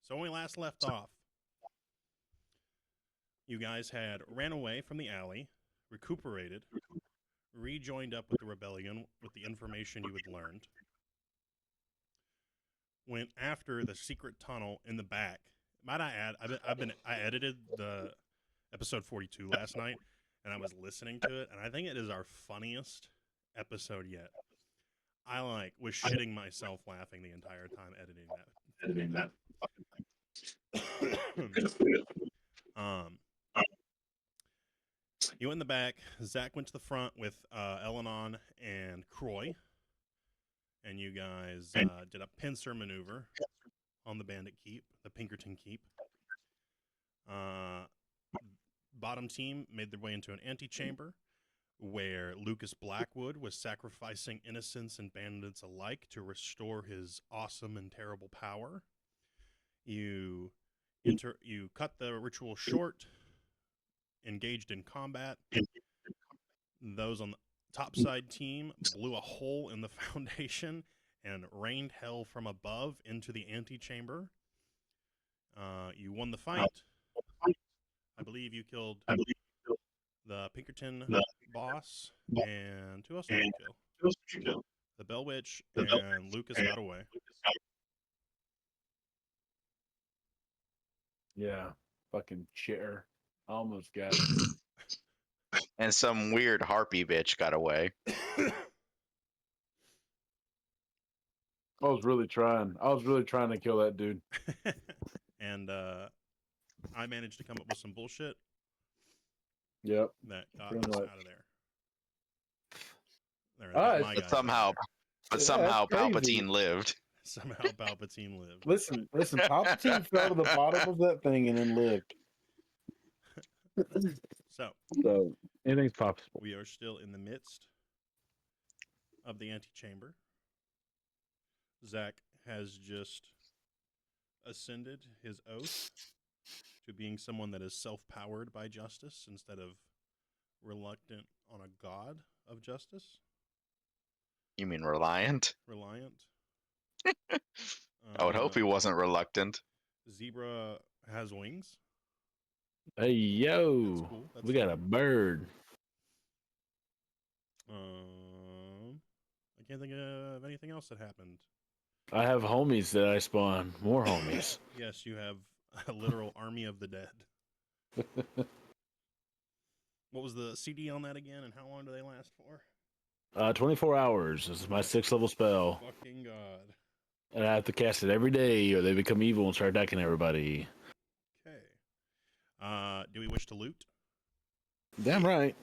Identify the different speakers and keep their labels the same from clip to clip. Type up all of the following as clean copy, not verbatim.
Speaker 1: So when we last left off, you guys had ran away from the alley, recuperated, rejoined up with the rebellion with the information you had learned, went after the secret tunnel in the back. Might I add, I edited the episode 42 last night, and I was listening to it, and I think it is our funniest episode yet. I was shitting myself laughing the entire time editing that. You went in the back. Zach went to the front with Elenon and Croy, and you guys did a pincer maneuver on the Bandit Keep, the Pinkerton Keep. Bottom team made their way into an antechamber where Lucas Blackwood was sacrificing innocents and bandits alike to restore his awesome and terrible power. You cut the ritual short, engaged in combat. Those on the topside team blew a hole in the foundation and rained hell from above into the antechamber. You won the fight. I believe you killed the Pinkerton boss, and who else did you kill? The Bell Witch, and Lucas got away.
Speaker 2: Yeah, fucking chair. I almost got it.
Speaker 3: And some weird harpy bitch got away.
Speaker 2: I was really trying to kill that dude.
Speaker 1: And I managed to come up with some bullshit.
Speaker 2: Yep.
Speaker 1: That got us out of there.
Speaker 3: But somehow Palpatine lived.
Speaker 1: Somehow Palpatine lived.
Speaker 2: Listen, Palpatine fell to the bottom of that thing and then lived.
Speaker 1: So
Speaker 2: anything's possible.
Speaker 1: We are still in the midst of the antechamber. Zach has just ascended his oath to being someone that is self-powered by justice instead of reluctant on a god of justice.
Speaker 3: You mean reliant?
Speaker 1: Reliant.
Speaker 3: I would hope he wasn't reluctant.
Speaker 1: Zebra has wings.
Speaker 2: Hey, yo.
Speaker 1: That's cool.
Speaker 2: We got a bird.
Speaker 1: I can't think of anything else that happened.
Speaker 2: I have homies that I spawn. More homies.
Speaker 1: Yes, you have a literal army of the dead. What was the CD on that again, and how long do they last for?
Speaker 2: 24 hours. This is my 6th level spell.
Speaker 1: Fucking God.
Speaker 2: And I have to cast it every day, or they become evil and start attacking everybody.
Speaker 1: Okay. Do we wish to loot?
Speaker 2: Damn right.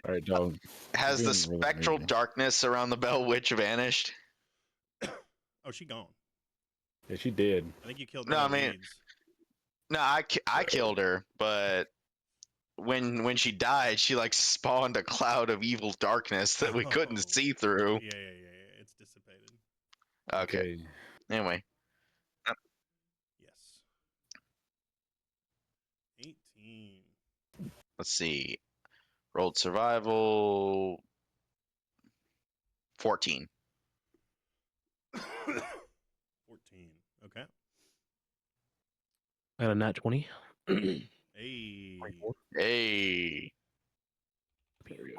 Speaker 2: All right, dog.
Speaker 3: Has the spectral darkness around the Bell Witch vanished?
Speaker 1: Oh, she gone.
Speaker 2: Yeah, she did.
Speaker 1: I think you killed
Speaker 3: No, I mean, no, I killed her, but when she died, she spawned a cloud of evil darkness that we couldn't see through.
Speaker 1: Yeah. It's dissipated.
Speaker 3: Okay. Anyway.
Speaker 1: Yes. 18.
Speaker 3: Let's see. Rolled survival. 14.
Speaker 1: 14. Okay.
Speaker 4: I got a nat 20.
Speaker 1: Hey.
Speaker 3: Hey.
Speaker 2: There we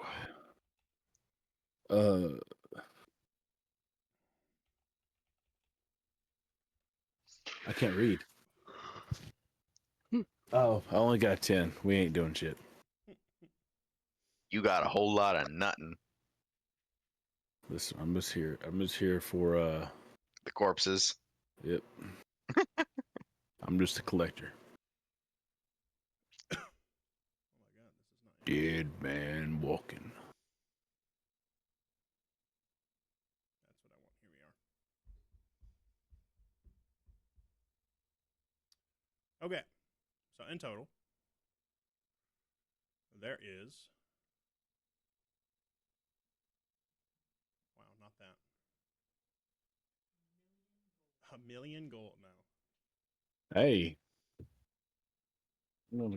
Speaker 2: go. I can't read. Oh, I only got 10. We ain't doing shit.
Speaker 3: You got a whole lot of nothing.
Speaker 2: Listen, I'm just here for
Speaker 3: the corpses.
Speaker 2: Yep. I'm just a collector.
Speaker 1: Oh my God, this is
Speaker 2: Dead man walking.
Speaker 1: That's what I want. Here we are. Okay. So in total, there is. Wow, not that. 1,000,000 gold now.
Speaker 2: Hey. No,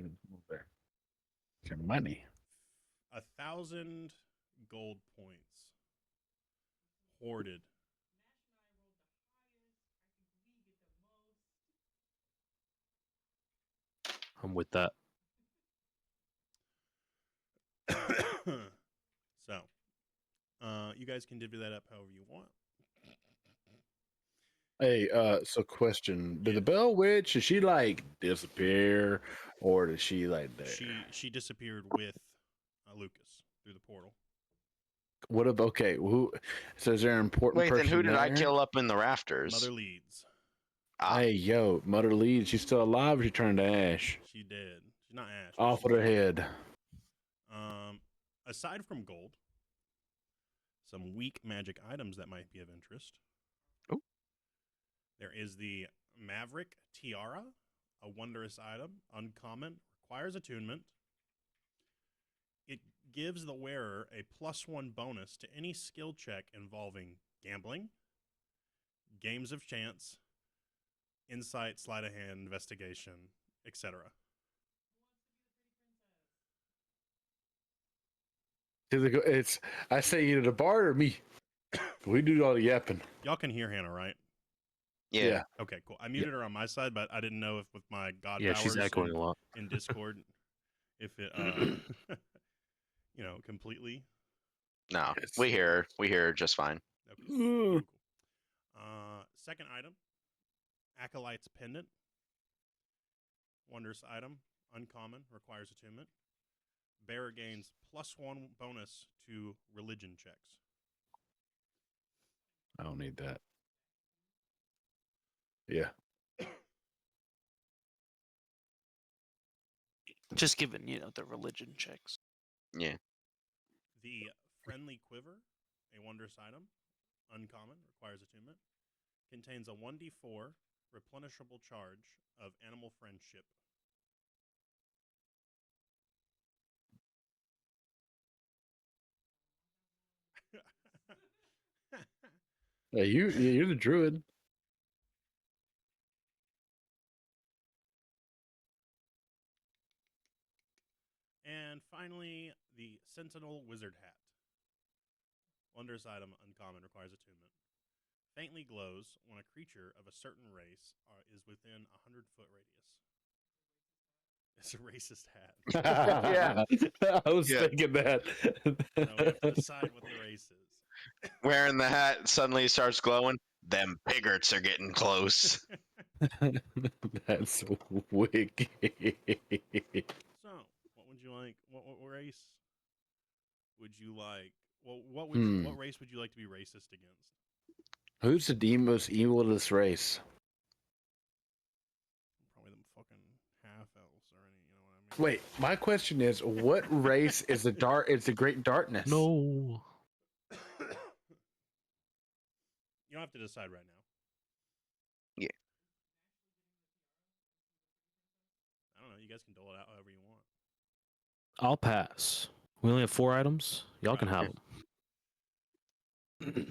Speaker 2: there. Your money.
Speaker 1: 1,000 gold points hoarded
Speaker 4: I'm with that.
Speaker 1: So, you guys can divvy that up however you want.
Speaker 2: Hey, so question: Did
Speaker 1: Yeah.
Speaker 2: the Bell Witch, did she like disappear, or did she like there?
Speaker 1: She disappeared with Lucas through the portal.
Speaker 2: What about okay? Who? So is there an important
Speaker 3: Wait,
Speaker 2: person
Speaker 3: then who did I
Speaker 2: there?
Speaker 3: kill up in the rafters?
Speaker 1: Mother Leeds.
Speaker 3: Ah,
Speaker 2: Hey, yo, Mother Leeds, she's still alive. Or she turned to ash
Speaker 1: She did. She's not Ash. but
Speaker 2: off
Speaker 1: she's
Speaker 2: with her
Speaker 1: dead.
Speaker 2: head.
Speaker 1: Aside from gold, some weak magic items that might be of interest.
Speaker 3: Ooh.
Speaker 1: There is the Maverick Tiara, a wondrous item, uncommon, requires attunement. It gives the wearer a +1 bonus to any skill check involving gambling, games of chance, insight, sleight of hand, investigation, etc.
Speaker 2: It's I say either the bard or me. We do all the yapping.
Speaker 1: Y'all can hear Hannah, right?
Speaker 3: yeah.
Speaker 1: Okay, cool. I muted her on my side, but I didn't know if with my god
Speaker 4: Yeah,
Speaker 1: powers
Speaker 4: she's echoing a lot.
Speaker 1: in Discord, if it, completely.
Speaker 3: No,
Speaker 2: Yes.
Speaker 3: we hear her just fine.
Speaker 1: Okay. Cool. Second item, Acolyte's Pendant. Wondrous item, uncommon, requires attunement. Bearer gains +1 bonus to religion checks.
Speaker 2: I don't need that. Yeah.
Speaker 5: Just given, the religion checks.
Speaker 3: Yeah.
Speaker 1: The Friendly Quiver, a wondrous item, uncommon, requires attunement. Contains a 1d4 replenishable charge of animal friendship.
Speaker 2: Yeah, you're the druid.
Speaker 1: And finally, the Sentinel Wizard Hat. Wondrous item, uncommon, requires attunement. Faintly glows when a creature of a certain race is within a 100-foot radius. It's a racist hat.
Speaker 3: Yeah.
Speaker 2: I was
Speaker 3: Yeah.
Speaker 2: thinking that.
Speaker 1: So we have to decide what the race is.
Speaker 3: Wearing the hat suddenly starts glowing. Them piggarts are getting close.
Speaker 2: That's wicked.
Speaker 1: So, what would you like? What race would you like? Well, what race would you like to be racist against?
Speaker 2: Who's the most evil of this race?
Speaker 1: Probably them fucking half elves or any, you know what I mean?
Speaker 2: Wait, my question is, what race is the dark? It's the Great Darkness.
Speaker 4: No.
Speaker 1: You don't have to decide right now.
Speaker 3: Yeah.
Speaker 1: I don't know. You guys can dole it out however you want.
Speaker 4: I'll pass. We only have 4 items. Y'all can have them.
Speaker 1: Cool.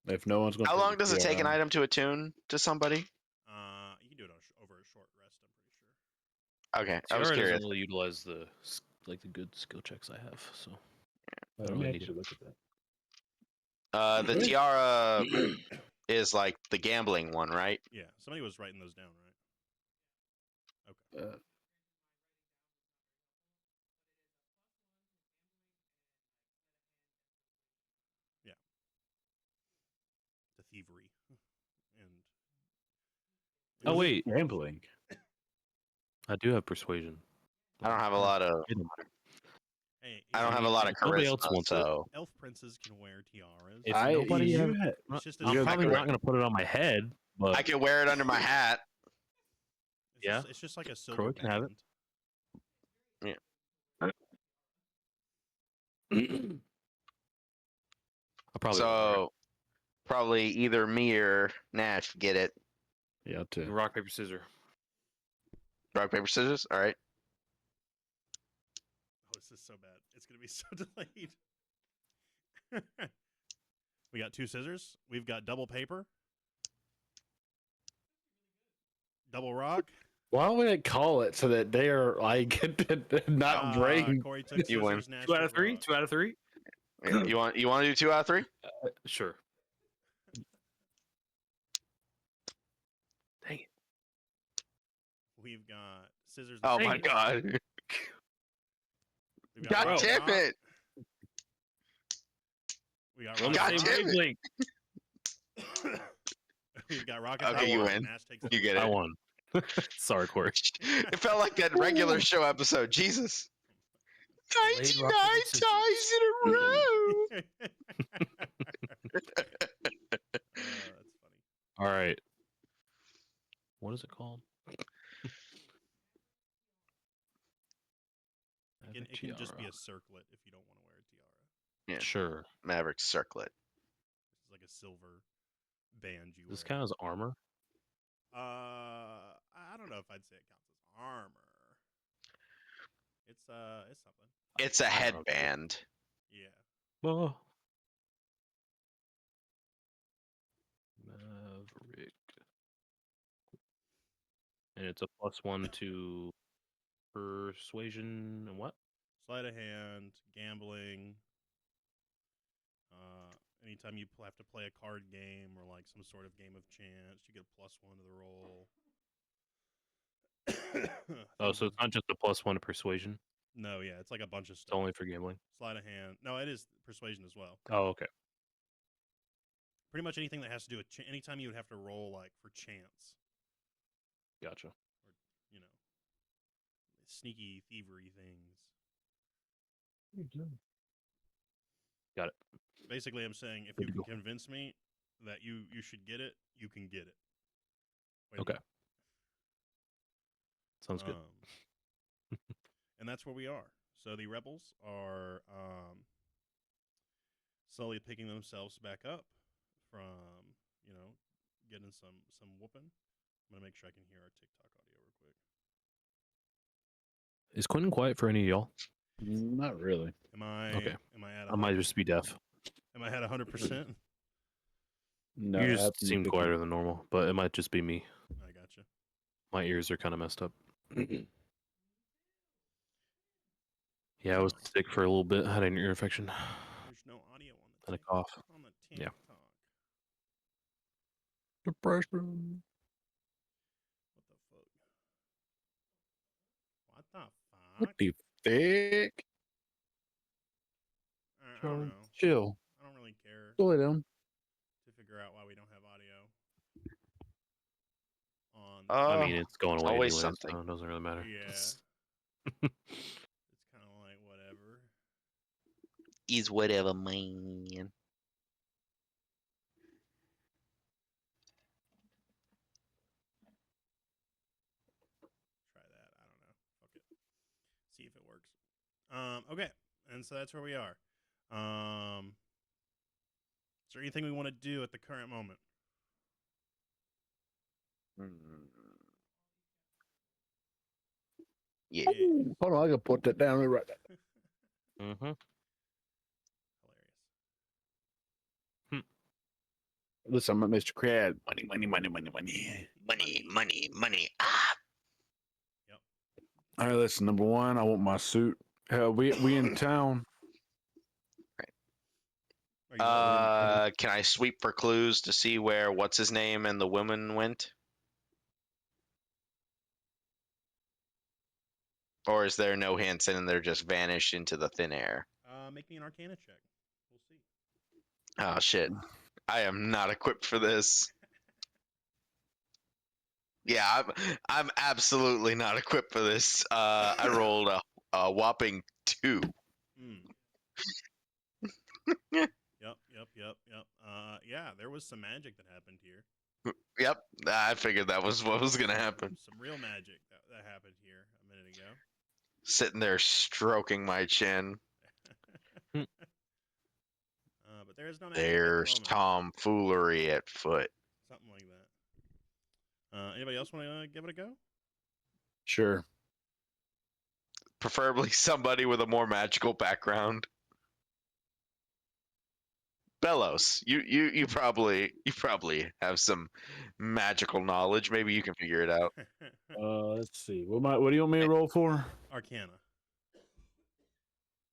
Speaker 2: If no one's going,
Speaker 3: How long does it take an item to attune to somebody?
Speaker 1: You can do it over a short rest. I'm pretty sure.
Speaker 3: Okay, I was
Speaker 4: Tiara
Speaker 3: curious.
Speaker 4: doesn't really utilize the good skill checks I have, so I
Speaker 2: Let
Speaker 4: don't
Speaker 2: me
Speaker 4: really need
Speaker 2: actually
Speaker 4: it.
Speaker 2: look at that.
Speaker 3: The tiara is like the gambling one, right?
Speaker 1: Yeah, somebody was writing those down, right? Okay. To thievery and.
Speaker 4: Oh, wait.
Speaker 2: Gambling.
Speaker 4: I do have persuasion.
Speaker 3: I don't have a lot of.
Speaker 1: Hey,
Speaker 3: I don't have a lot of
Speaker 4: Nobody else
Speaker 3: charisma,
Speaker 4: wants it.
Speaker 3: so
Speaker 1: elf princes can wear tiaras.
Speaker 4: If
Speaker 2: I
Speaker 4: nobody
Speaker 2: you
Speaker 4: have-
Speaker 2: had-
Speaker 1: It's just a
Speaker 4: I'm
Speaker 2: You're
Speaker 4: probably
Speaker 3: the-
Speaker 4: not going to put it on my head, but
Speaker 3: I can wear it under my hat.
Speaker 1: It's just like a silver
Speaker 4: Crow can have it.
Speaker 1: band.
Speaker 4: I probably won't wear it.
Speaker 3: So probably either me or Nash get it.
Speaker 2: Yeah, too.
Speaker 4: Rock, paper, scissors.
Speaker 3: Rock, paper, scissors. All right.
Speaker 1: Oh, this is so bad. It's gonna be so delayed. We got 2 scissors. We've got double paper. Double rock.
Speaker 2: Why would I call it so that they are like not brain?
Speaker 1: Corey took
Speaker 3: You win.
Speaker 1: scissors. Nash
Speaker 4: 2 out
Speaker 1: took
Speaker 4: of 3?
Speaker 1: rock.
Speaker 4: 2 out of 3?
Speaker 3: You want to do 2 out of 3?
Speaker 4: Sure. Dang it.
Speaker 1: We've got scissors.
Speaker 3: Oh
Speaker 1: and
Speaker 3: my
Speaker 1: spades.
Speaker 3: god.
Speaker 1: We've
Speaker 3: God
Speaker 1: Rock and
Speaker 3: damn
Speaker 1: Rock.
Speaker 3: it.
Speaker 1: We got
Speaker 4: We're on the
Speaker 1: Rock
Speaker 3: God
Speaker 1: and
Speaker 4: same
Speaker 3: damn it.
Speaker 4: wavelength.
Speaker 1: We've got Rock and
Speaker 3: Okay,
Speaker 1: Rock.
Speaker 3: you
Speaker 1: and
Speaker 3: win.
Speaker 1: Nash takes the
Speaker 3: You get
Speaker 1: lead.
Speaker 4: I
Speaker 3: it.
Speaker 4: won. Sorry, Corey.
Speaker 3: It felt like that regular show episode. Jesus.
Speaker 5: Blade
Speaker 3: 99
Speaker 5: Rock, paper, scissors.
Speaker 3: times in a row.
Speaker 1: That's funny.
Speaker 4: All right. What is it called?
Speaker 1: It can just be a circlet if you don't want to wear a tiara.
Speaker 3: Yeah.
Speaker 4: Sure.
Speaker 3: Maverick Circlet.
Speaker 1: This is like a silver band you
Speaker 4: This
Speaker 1: wear.
Speaker 4: kind of armor.
Speaker 1: I don't know if I'd say it counts as armor. It's something.
Speaker 3: It's a
Speaker 4: I don't know.
Speaker 3: headband.
Speaker 1: Yeah.
Speaker 4: Oh. Maverick. And it's a +1 to persuasion and what?
Speaker 1: Sleight of hand, gambling. Anytime you have to play a card game or like some sort of game of chance, you get a +1 to the roll.
Speaker 4: Oh, so it's not just a +1 to persuasion.
Speaker 1: No, yeah, it's like a bunch of
Speaker 4: It's
Speaker 1: stuff.
Speaker 4: only for gambling.
Speaker 1: Sleight of hand. No, it is persuasion as well.
Speaker 4: Oh, okay.
Speaker 1: Pretty much anything that has to do with anytime you would have to roll like for chance,
Speaker 4: Gotcha.
Speaker 1: you know, sneaky thievery things.
Speaker 4: Got it.
Speaker 1: Basically, I'm saying if
Speaker 4: Good
Speaker 1: you
Speaker 4: to
Speaker 1: can convince me that you should get it, you can get it. Wait a
Speaker 4: Okay.
Speaker 1: minute.
Speaker 4: Sounds good.
Speaker 1: And that's where we are. So the rebels are slowly picking themselves back up from, getting some whooping. I'm gonna make sure I can hear our TikTok audio real quick.
Speaker 4: Is Quentin quiet for any of y'all?
Speaker 2: Not really.
Speaker 1: Am I
Speaker 4: Okay.
Speaker 1: Am I at
Speaker 4: I might just be deaf.
Speaker 1: Am I at 100%?
Speaker 2: No,
Speaker 4: You
Speaker 2: it
Speaker 4: just
Speaker 2: happened
Speaker 4: seem
Speaker 2: to-
Speaker 4: quieter than normal, but it might just be me.
Speaker 1: I gotcha.
Speaker 4: My ears are kind of messed up. Yeah, I was sick for a little bit. Had an ear infection
Speaker 1: There's no audio on the
Speaker 4: and a cough.
Speaker 1: on the
Speaker 4: Yeah.
Speaker 1: TikTok.
Speaker 2: Depression.
Speaker 1: What the fuck? What the
Speaker 2: What
Speaker 1: fuck?
Speaker 2: the thick?
Speaker 1: I don't know.
Speaker 2: Chill.
Speaker 1: I don't really care
Speaker 2: Go down.
Speaker 1: to figure out why we don't have audio on.
Speaker 4: I mean, it's going
Speaker 3: it's
Speaker 4: away
Speaker 3: always
Speaker 4: anyway,
Speaker 3: something.
Speaker 4: so it doesn't really matter.
Speaker 1: Yeah. It's kind of like whatever.
Speaker 3: Is whatever, man.
Speaker 1: Try that. I don't know. Fuck it. See if it works. Okay. And so that's where we are. Is there anything we want to do at the current moment?
Speaker 3: Yeah.
Speaker 2: Hold on, I gotta put that down right there.
Speaker 4: Mm-hmm.
Speaker 1: Hilarious.
Speaker 2: Listen, I'm Mr. Crab. Money, money, money, money, money.
Speaker 3: Money, money, money. Ah.
Speaker 2: All right, listen. Number one, I want my suit. We in town.
Speaker 1: Are you
Speaker 3: Can I sweep for clues to see where what's his name and the woman went? Or is there no hints and they're just vanished into the thin air?
Speaker 1: make me an Arcana check. We'll see.
Speaker 3: Oh shit. I am not equipped for this. Yeah, I'm absolutely not equipped for this. I rolled a whopping 2.
Speaker 1: Yep. Yeah, there was some magic that happened here.
Speaker 3: Yep, I figured that was what was gonna happen.
Speaker 1: Some real magic that happened here a minute ago.
Speaker 3: Sitting there stroking my chin.
Speaker 1: But there is no magic
Speaker 3: There's
Speaker 1: at the moment.
Speaker 3: tomfoolery at foot.
Speaker 1: Something like that. Anybody else want to give it a go?
Speaker 2: Sure.
Speaker 3: Preferably somebody with a more magical background. Bellows, you probably have some magical knowledge. Maybe you can figure it out.
Speaker 2: Let's see. What do you want me to roll for?
Speaker 1: Arcana.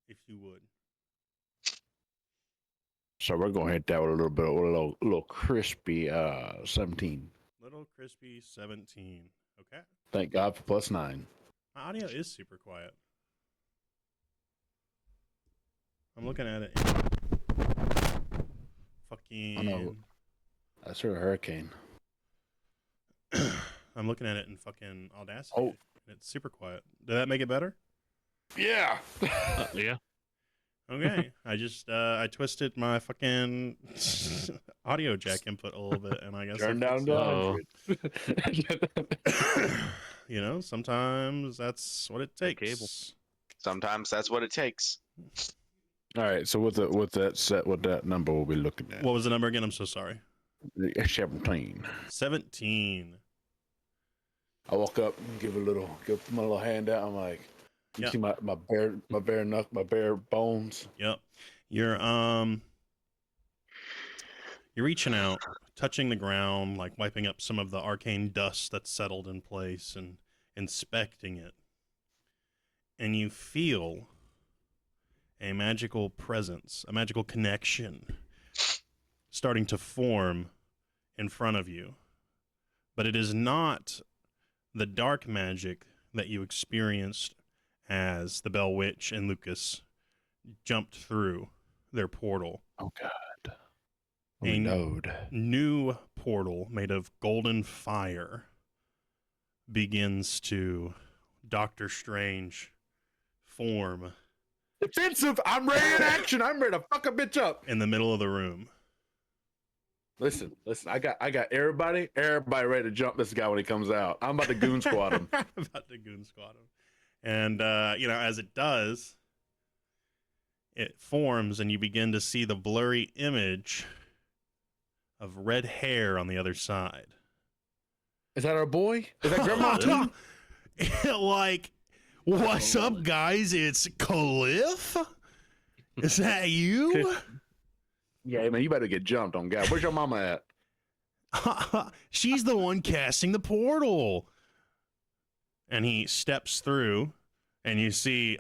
Speaker 1: If you would.
Speaker 2: So we're gonna hit that with a little bit, with a little crispy 17.
Speaker 1: Little crispy 17. Okay.
Speaker 2: Thank God for +9.
Speaker 1: My audio is super quiet. I'm looking at it. Fucking.
Speaker 2: That's her hurricane.
Speaker 1: I'm looking at it in fucking Audacity.
Speaker 2: Oh.
Speaker 1: And it's super quiet. Did that make it better?
Speaker 2: Yeah.
Speaker 4: Yeah.
Speaker 1: Okay. I just I twisted my fucking audio jack input a little bit, and I guess
Speaker 2: Turn
Speaker 1: I
Speaker 2: down
Speaker 1: fixed
Speaker 2: to 100.
Speaker 1: it. You know, sometimes that's what it takes.
Speaker 4: cable.
Speaker 3: Sometimes that's what it takes.
Speaker 2: All right. So with that number we'll be looking at.
Speaker 1: What was the number again? I'm so sorry.
Speaker 2: 17.
Speaker 1: 17.
Speaker 2: I walk up and give my little hand out. I'm like, you
Speaker 1: Yeah.
Speaker 2: see my bare bones.
Speaker 1: Yep. You're reaching out, touching the ground, like wiping up some of the arcane dust that's settled in place and inspecting it. And you feel a magical presence, a magical connection starting to form in front of you. But it is not the dark magic that you experienced as the Bell Witch and Lucas jumped through their portal.
Speaker 2: Oh God.
Speaker 1: A
Speaker 2: Node.
Speaker 1: new portal made of golden fire begins to Doctor Strange form
Speaker 2: Defensive. I'm ready in action. I'm ready to fuck a bitch up.
Speaker 1: in the middle of the room.
Speaker 2: Listen. I got everybody ready to jump this guy when he comes out. I'm about to goon squad him.
Speaker 1: About to goon squad him. And, as it does, it forms and you begin to see the blurry image of red hair on the other side.
Speaker 2: Is that our boy? Is that Grandma too?
Speaker 1: Like, what's up, guys? It's Cliff? Is that you?
Speaker 2: Yeah, man, you better get jumped on God. Where's your mama at?
Speaker 1: She's the one casting the portal. And he steps through, and you see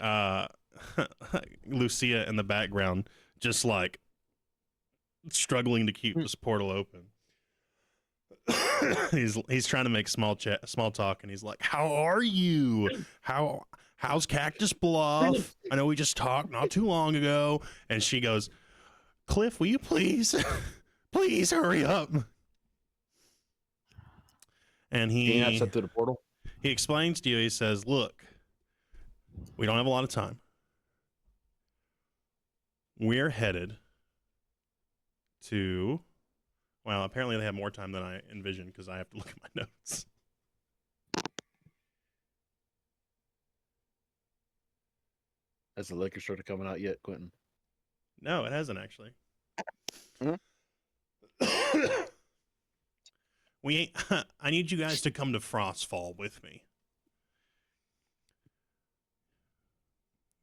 Speaker 1: Lucia in the background, just like struggling to keep this portal open. he's trying to make small talk, and he's like, "How are you? How's Cactus Bluff? I know we just talked not too long ago." And she goes, "Cliff, will you please hurry up?" And
Speaker 2: Can you not step through the portal?
Speaker 1: he explains to you. He says, "Look, we don't have a lot of time. We're headed to." Well, apparently they have more time than I envisioned because I have to look at my notes.
Speaker 2: Has the liquor store coming out yet, Quentin?
Speaker 1: No, it hasn't actually. I need you guys to come to Frostfall with me.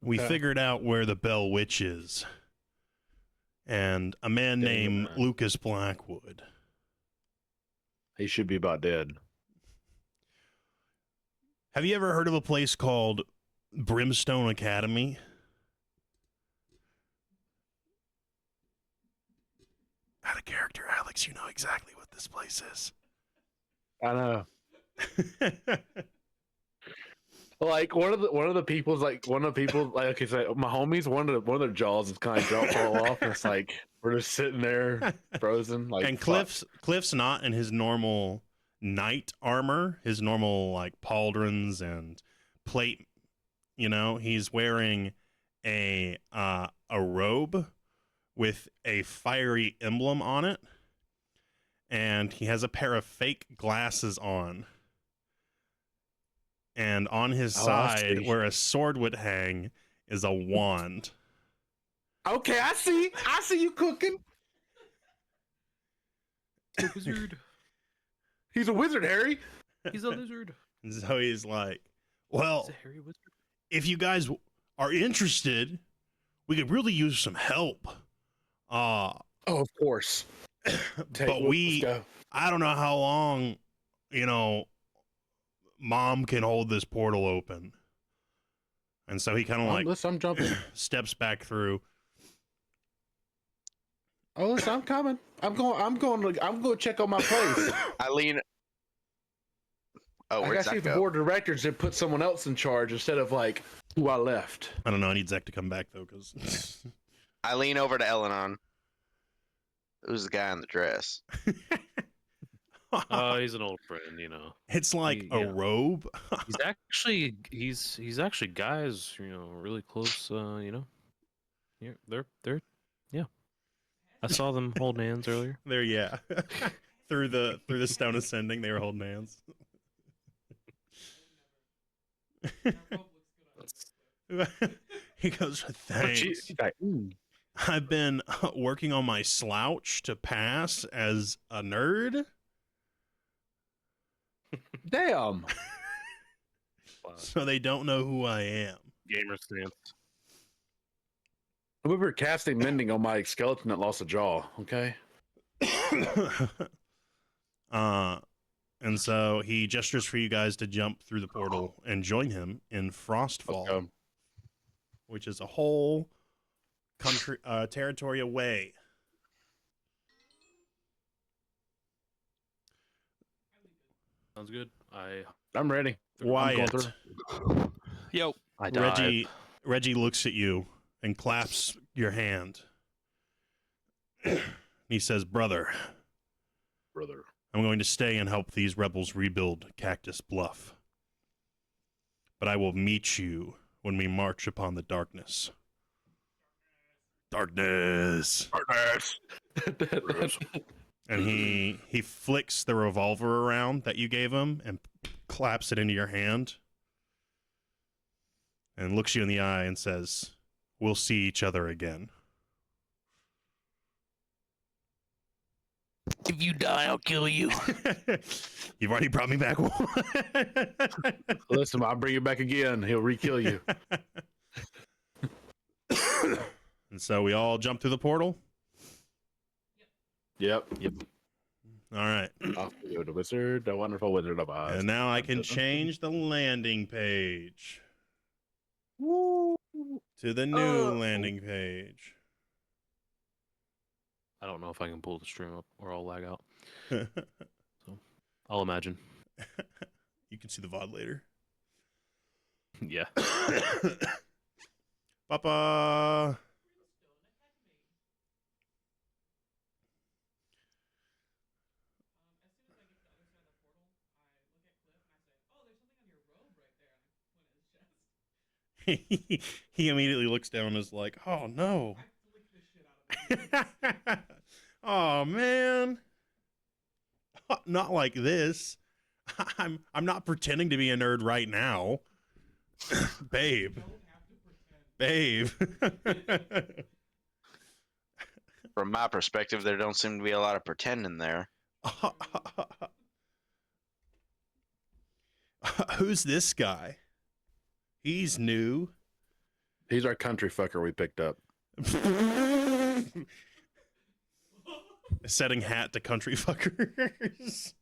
Speaker 1: We
Speaker 2: Okay.
Speaker 1: figured out where the Bell Witch is. And a man named Lucas Blackwood.
Speaker 2: He should be about dead.
Speaker 1: Have you ever heard of a place called Brimstone Academy? Out of character, Alex, you know exactly what this place is.
Speaker 2: I know. Like one of the people, okay, so my homies, one of their jaws is kind of fall off, and it's like we're just sitting there frozen. Like,
Speaker 1: And
Speaker 2: fuck.
Speaker 1: Cliff's not in his normal knight armor, his normal like pauldrons and plate. You know, he's wearing a robe with a fiery emblem on it, and he has a pair of fake glasses on. And on his
Speaker 2: Oh, I
Speaker 1: side,
Speaker 2: see.
Speaker 1: where a sword would hang, is a wand.
Speaker 2: Okay, I see you cooking.
Speaker 4: Wizard.
Speaker 2: He's a wizard, Harry.
Speaker 4: He's a lizard.
Speaker 1: And so he's like, well,
Speaker 4: He's a hairy wizard.
Speaker 1: if you guys are interested, we could really use some help.
Speaker 2: Oh, of course.
Speaker 1: But
Speaker 2: let's go.
Speaker 1: I don't know how long, Mom can hold this portal open. And so he kind of
Speaker 2: I'm jumping.
Speaker 1: steps back through.
Speaker 2: Oh, listen, I'm coming. I'm going to check on my place.
Speaker 3: I lean Oh,
Speaker 2: I
Speaker 3: where'd
Speaker 2: gotta see
Speaker 3: Zach
Speaker 2: if the
Speaker 3: go?
Speaker 2: board of directors did put someone else in charge instead of like who I left.
Speaker 1: I don't know. I need Zach to come back though, because
Speaker 3: I lean over to Elenon. Who's the guy in the dress?
Speaker 4: Oh, he's an old friend, you know.
Speaker 1: it's like
Speaker 4: He-
Speaker 1: a
Speaker 4: yeah.
Speaker 1: robe.
Speaker 4: He's actually guys, you know, really close. You know, yeah, they're yeah. I saw them holding hands earlier.
Speaker 1: There, yeah. through the stone ascending, they were holding hands. He goes, thanks.
Speaker 2: She's like,
Speaker 1: I've been working on my slouch to pass as a nerd.
Speaker 2: damn.
Speaker 1: So they don't know who I am.
Speaker 4: Gamer stance.
Speaker 2: I remember casting mending on my skeleton that lost a jaw. Okay.
Speaker 1: And so he gestures for you guys to jump through the portal and join him in Frostfall,
Speaker 2: Okay.
Speaker 1: which is a whole country territory away.
Speaker 4: Sounds good.
Speaker 2: I'm ready. I'm going
Speaker 1: Wyatt,
Speaker 2: through.
Speaker 5: Yo.
Speaker 4: I dive.
Speaker 1: Reggie looks at you and claps your hand. He says, "Brother,
Speaker 2: Brother.
Speaker 1: I'm going to stay and help these rebels rebuild Cactus Bluff. But I will meet you when we march upon the darkness." Darkness. And he flicks the revolver around that you gave him and claps it into your hand and looks you in the eye and says, "We'll see each other again."
Speaker 5: If you die, I'll kill you.
Speaker 1: You've already brought me back one.
Speaker 2: Listen, I'll bring you back again. He'll re-kill you.
Speaker 1: And so we all jump through the portal.
Speaker 2: Yep.
Speaker 1: All right.
Speaker 2: Off we go, the wizard, the wonderful Wizard of Oz.
Speaker 1: And now I can change the landing page
Speaker 2: Woo.
Speaker 1: to the new landing page.
Speaker 4: I don't know if I can pull the stream up or I'll lag out. I'll imagine.
Speaker 1: You can see the VOD later.
Speaker 4: Yeah.
Speaker 1: Papa. He immediately looks down and is like, "Oh no." Oh man. Not like this. I'm not pretending to be a nerd right now. Babe.
Speaker 3: From my perspective, there don't seem to be a lot of pretending there.
Speaker 1: Who's this guy? He's new.
Speaker 2: He's our country fucker we picked up.
Speaker 1: Setting hat to country fuckers.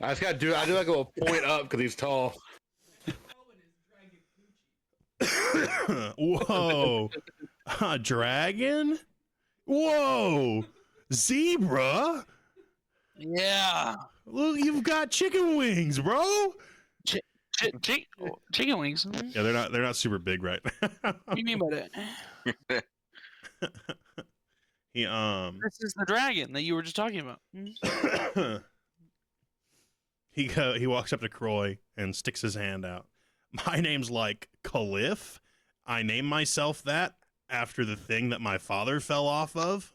Speaker 2: I just gotta do. I do like a little point up because he's tall.
Speaker 1: Whoa. A dragon? Whoa. Zebra?
Speaker 5: Yeah.
Speaker 1: Look, you've got chicken wings, bro.
Speaker 5: Chicken wings.
Speaker 1: Yeah, they're not super big right now.
Speaker 5: What do you mean by that?
Speaker 1: He
Speaker 5: This is the dragon that you were just talking about.
Speaker 1: he walks up to Croy and sticks his hand out. "My name's like Caliph. I named myself that after the thing that my father fell off of."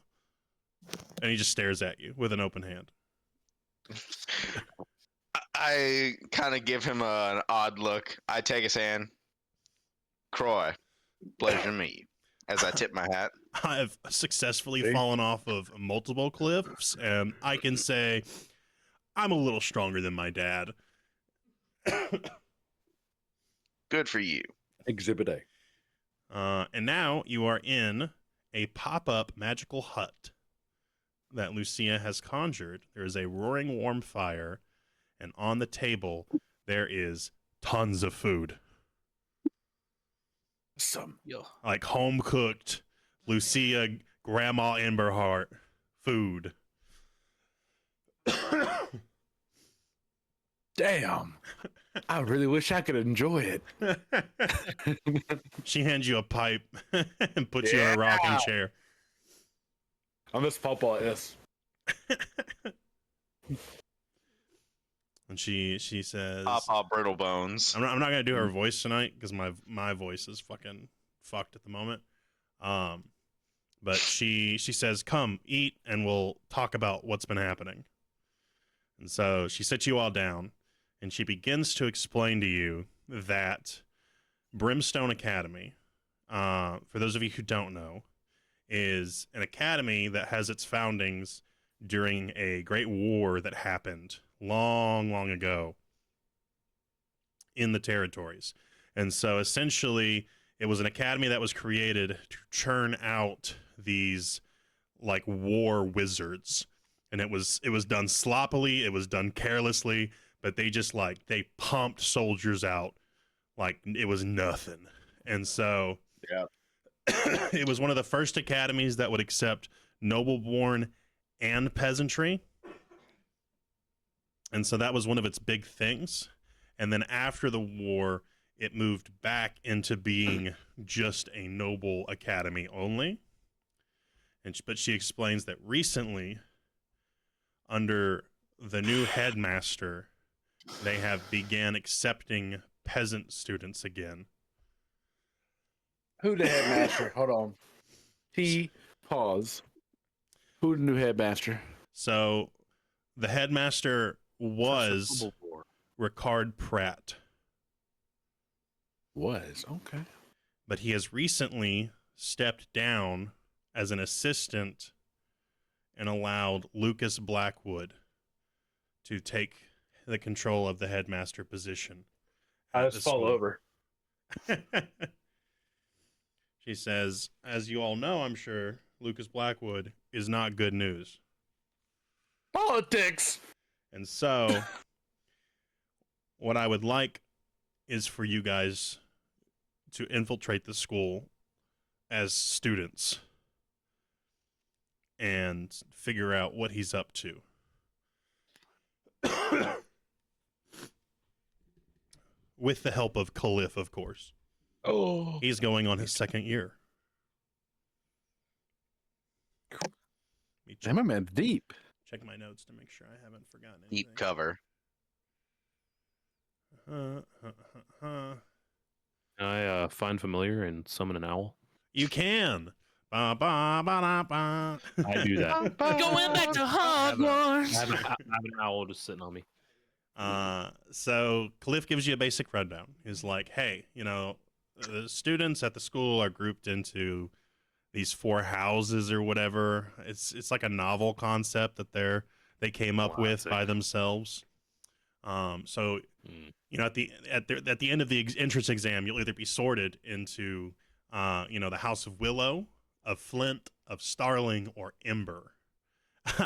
Speaker 1: And he just stares at you with an open hand.
Speaker 3: I kind of give him an odd look. I take his hand. Croy, pleasure to meet you. As I tip my hat.
Speaker 1: I've successfully
Speaker 2: Hey.
Speaker 1: fallen off of multiple cliffs, and I can say I'm a little stronger than my dad.
Speaker 3: Good for you.
Speaker 2: Exhibit A.
Speaker 1: And now you are in a pop-up magical hut that Lucia has conjured. There is a roaring warm fire, and on the table there is tons of food,
Speaker 5: Yo.
Speaker 1: like home-cooked Lucia Grandma Emberheart food.
Speaker 2: Damn. I really wish I could enjoy it.
Speaker 1: She hands you a pipe and puts you in a rocking chair.
Speaker 2: I'm just Papa S.
Speaker 1: And she says,
Speaker 3: Papa Brittle Bones.
Speaker 1: I'm not gonna do her voice tonight because my voice is fucking fucked at the moment. But she says, "Come eat, and we'll talk about what's been happening." And so she sits you all down, and she begins to explain to you that Brimstone Academy, for those of you who don't know, is an academy that has its foundings during a great war that happened long, long ago in the territories. And so essentially it was an academy that was created to churn out these like war wizards. And it was done sloppily, it was done carelessly, but they just like they pumped soldiers out like it was nothing. And so
Speaker 2: Yeah.
Speaker 1: it was one of the first academies that would accept noble-born and peasantry. And so that was one of its big things. And then after the war, it moved back into being just a noble academy only. But she explains that recently, under the new headmaster, they have began accepting peasant students again.
Speaker 2: Who the headmaster? Hold on. Pause. Who the new headmaster?
Speaker 1: So the headmaster was Ricard Pratt.
Speaker 2: Was okay.
Speaker 1: But he has recently stepped down as an assistant and allowed Lucas Blackwood to take the control of the headmaster position.
Speaker 2: I
Speaker 1: at
Speaker 2: just
Speaker 1: the
Speaker 2: fall
Speaker 1: school.
Speaker 2: over.
Speaker 1: She says, as you all know, I'm sure, Lucas Blackwood is not good news.
Speaker 2: Politics.
Speaker 1: And so, what I would like is for you guys to infiltrate the school as students and figure out what he's up to. With the help of Caliph, of course.
Speaker 2: Oh.
Speaker 1: He's going on his second year. Let me
Speaker 2: Damn, my man's deep.
Speaker 1: check my notes to make sure I haven't forgotten anything.
Speaker 3: Deep cover.
Speaker 4: I find familiar and summon an owl.
Speaker 1: You can. Ba, ba, ba, da, ba.
Speaker 4: I do that.
Speaker 5: Going back to
Speaker 4: I
Speaker 5: Hogwarts.
Speaker 4: have an owl just sitting on me.
Speaker 1: So Cliff gives you a basic rundown. He's like, hey, you know, the students at the school are grouped into these 4 houses or whatever. It's like a novel concept that they came up with by themselves. So you know, at the end of the entrance exam, you'll either be sorted into you know, the House of Willow, of Flint, of Starling, or Ember.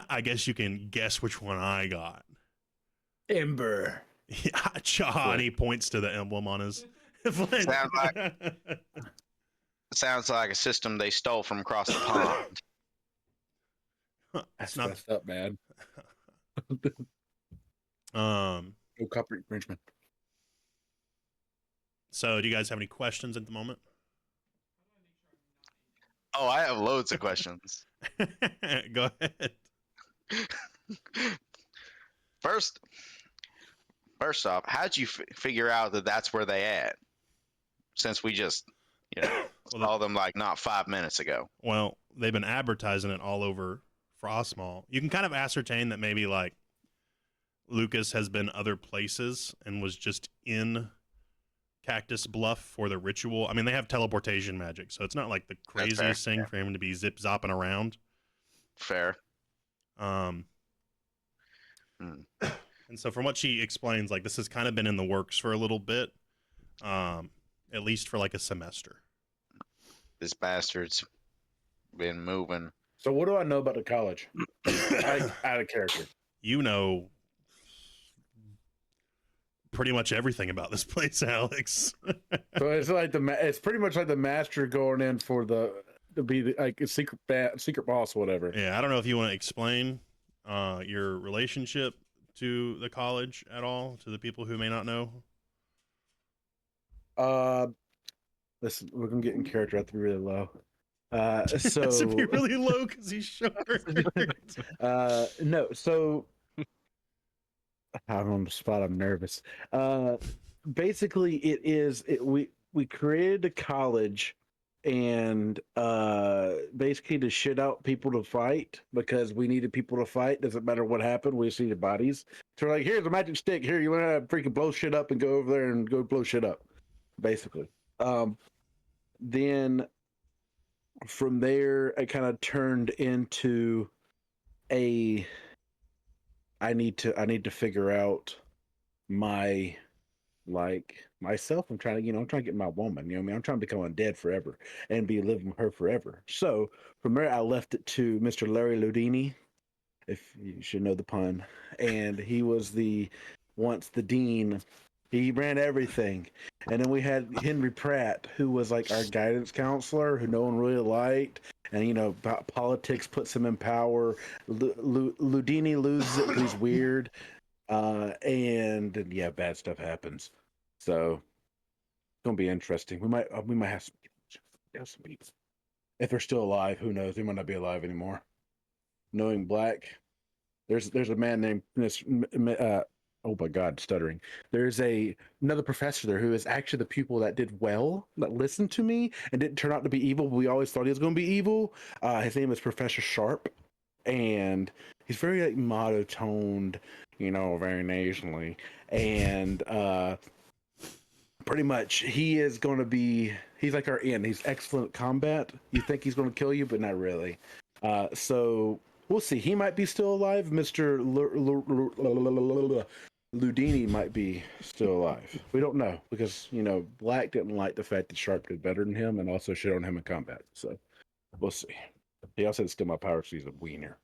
Speaker 1: I guess you can guess which one I got.
Speaker 2: Ember.
Speaker 1: Yeah, and he points to the emblem on his.
Speaker 3: Sounds like a system they stole from across the pond.
Speaker 2: That's
Speaker 1: not-
Speaker 2: messed up, man. No copyright infringement.
Speaker 1: So, do you guys have any questions at the moment?
Speaker 3: Oh, I have loads of questions.
Speaker 1: Go ahead.
Speaker 3: First off, how'd you figure out that that's where they at? Since we just, you know, saw them like not 5 minutes ago.
Speaker 1: Well, they've been advertising it all over Frostmall. You can kind of ascertain that maybe like Lucas has been other places and was just in Cactus Bluff for the ritual. I mean, they have teleportation magic, so it's not like the craziest thing for him to be zip-zopping around.
Speaker 3: Fair.
Speaker 1: And so from what she explains, like this has kind of been in the works for a little bit, at least for like a semester.
Speaker 3: This bastard's been moving.
Speaker 2: So what do I know about the college? Out of character.
Speaker 1: You know pretty much everything about this place, Alex.
Speaker 2: So it's like it's pretty much like the master going in for to be like a secret boss or whatever.
Speaker 1: Yeah, I don't know if you want to explain your relationship to the college at all? To the people who may not know?
Speaker 2: Listen, we're gonna get in character. I have to be really low.
Speaker 1: It has to be
Speaker 2: So
Speaker 1: really low because he's short.
Speaker 2: no, so I'm on the spot. I'm nervous. Basically, we created a college, and basically to shit out people to fight because we needed people to fight. Doesn't matter what happened. We just needed bodies. So we're like, here's a magic stick. Here, you want to freaking blow shit up and go over there and go blow shit up. Basically, then from there, it kind of turned into a I need to figure out my myself. I'm trying to get my woman. You know what I mean? I'm trying to become undead forever and be living with her forever. So from there, I left it to Mr. Larry Ludini, if you should know the pun, and he was once the dean. He ran everything, and then we had Henry Pratt, who was like our guidance counselor, who no one really liked. And politics puts him in power. Ludini loses it because he's weird, and yeah, bad stuff happens. So it's gonna be interesting. We might have some people if they're still alive. Who knows? They might not be alive anymore. Knowing Black, there's a man named oh my God, stuttering. There's another professor there who is actually the pupil that did well, that listened to me and didn't turn out to be evil. But we always thought he was going to be evil. His name is Professor Sharp, and he's very like monotoned, very nasally, and pretty much he's like our end. He's excellent at combat. You think he's going to kill you, but not really. So we'll see. He might be still alive. Mr. Ludini might be still alive. We don't know because, Black didn't like the fact that Sharp did better than him and also shit on him in combat. So we'll see. He also said still my power, so he's a wiener.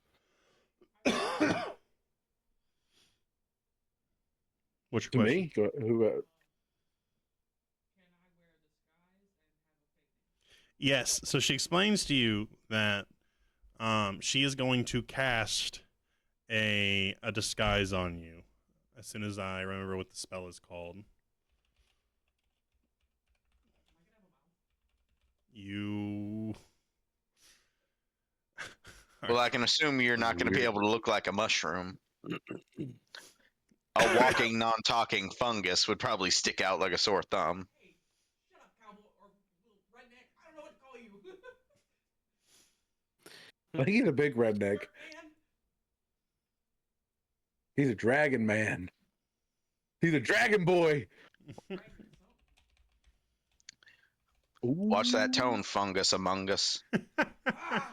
Speaker 1: What's your
Speaker 2: To
Speaker 1: question?
Speaker 2: me? Who?
Speaker 1: Yes. So she explains to you that she is going to cast a disguise on you as soon as I remember what the spell is called. You.
Speaker 3: Well, I can assume you're not going to be able to look like a mushroom. A walking, non-talking fungus would probably stick out like a sore thumb.
Speaker 6: Shut up, cowboy or redneck. I don't know what to call you.
Speaker 2: I think he's a big redneck.
Speaker 6: Man.
Speaker 2: He's a dragon man. He's a dragon boy.
Speaker 3: Watch that tone, fungus among us.
Speaker 6: Ah,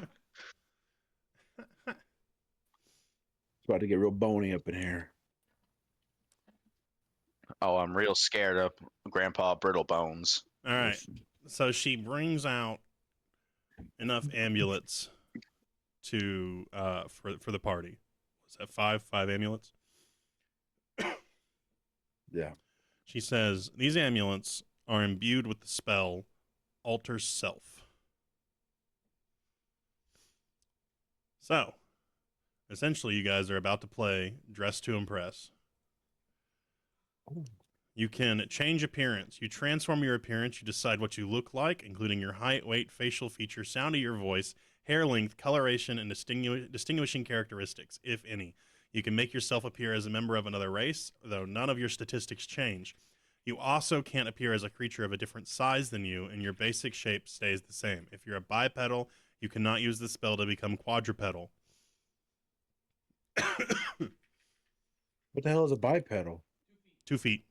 Speaker 2: It's about to get real bony up in here.
Speaker 3: Oh, I'm real scared of Grandpa Brittle Bones.
Speaker 1: All right. So she brings out enough amulets to for the party. Was that five amulets?
Speaker 2: Yeah.
Speaker 1: She says these amulets are imbued with the spell Alter Self. So, essentially, you guys are about to play Dress to Impress. You can change appearance. You transform your appearance. You decide what you look like, including your height, weight, facial features, sound of your voice, hair length, coloration, and distinguishing characteristics, if any. You can make yourself appear as a member of another race, though none of your statistics change. You also can't appear as a creature of a different size than you, and your basic shape stays the same. If you're a bipedal, you cannot use the spell to become quadrupedal.
Speaker 2: What the hell is a bipedal?
Speaker 1: 2 feet.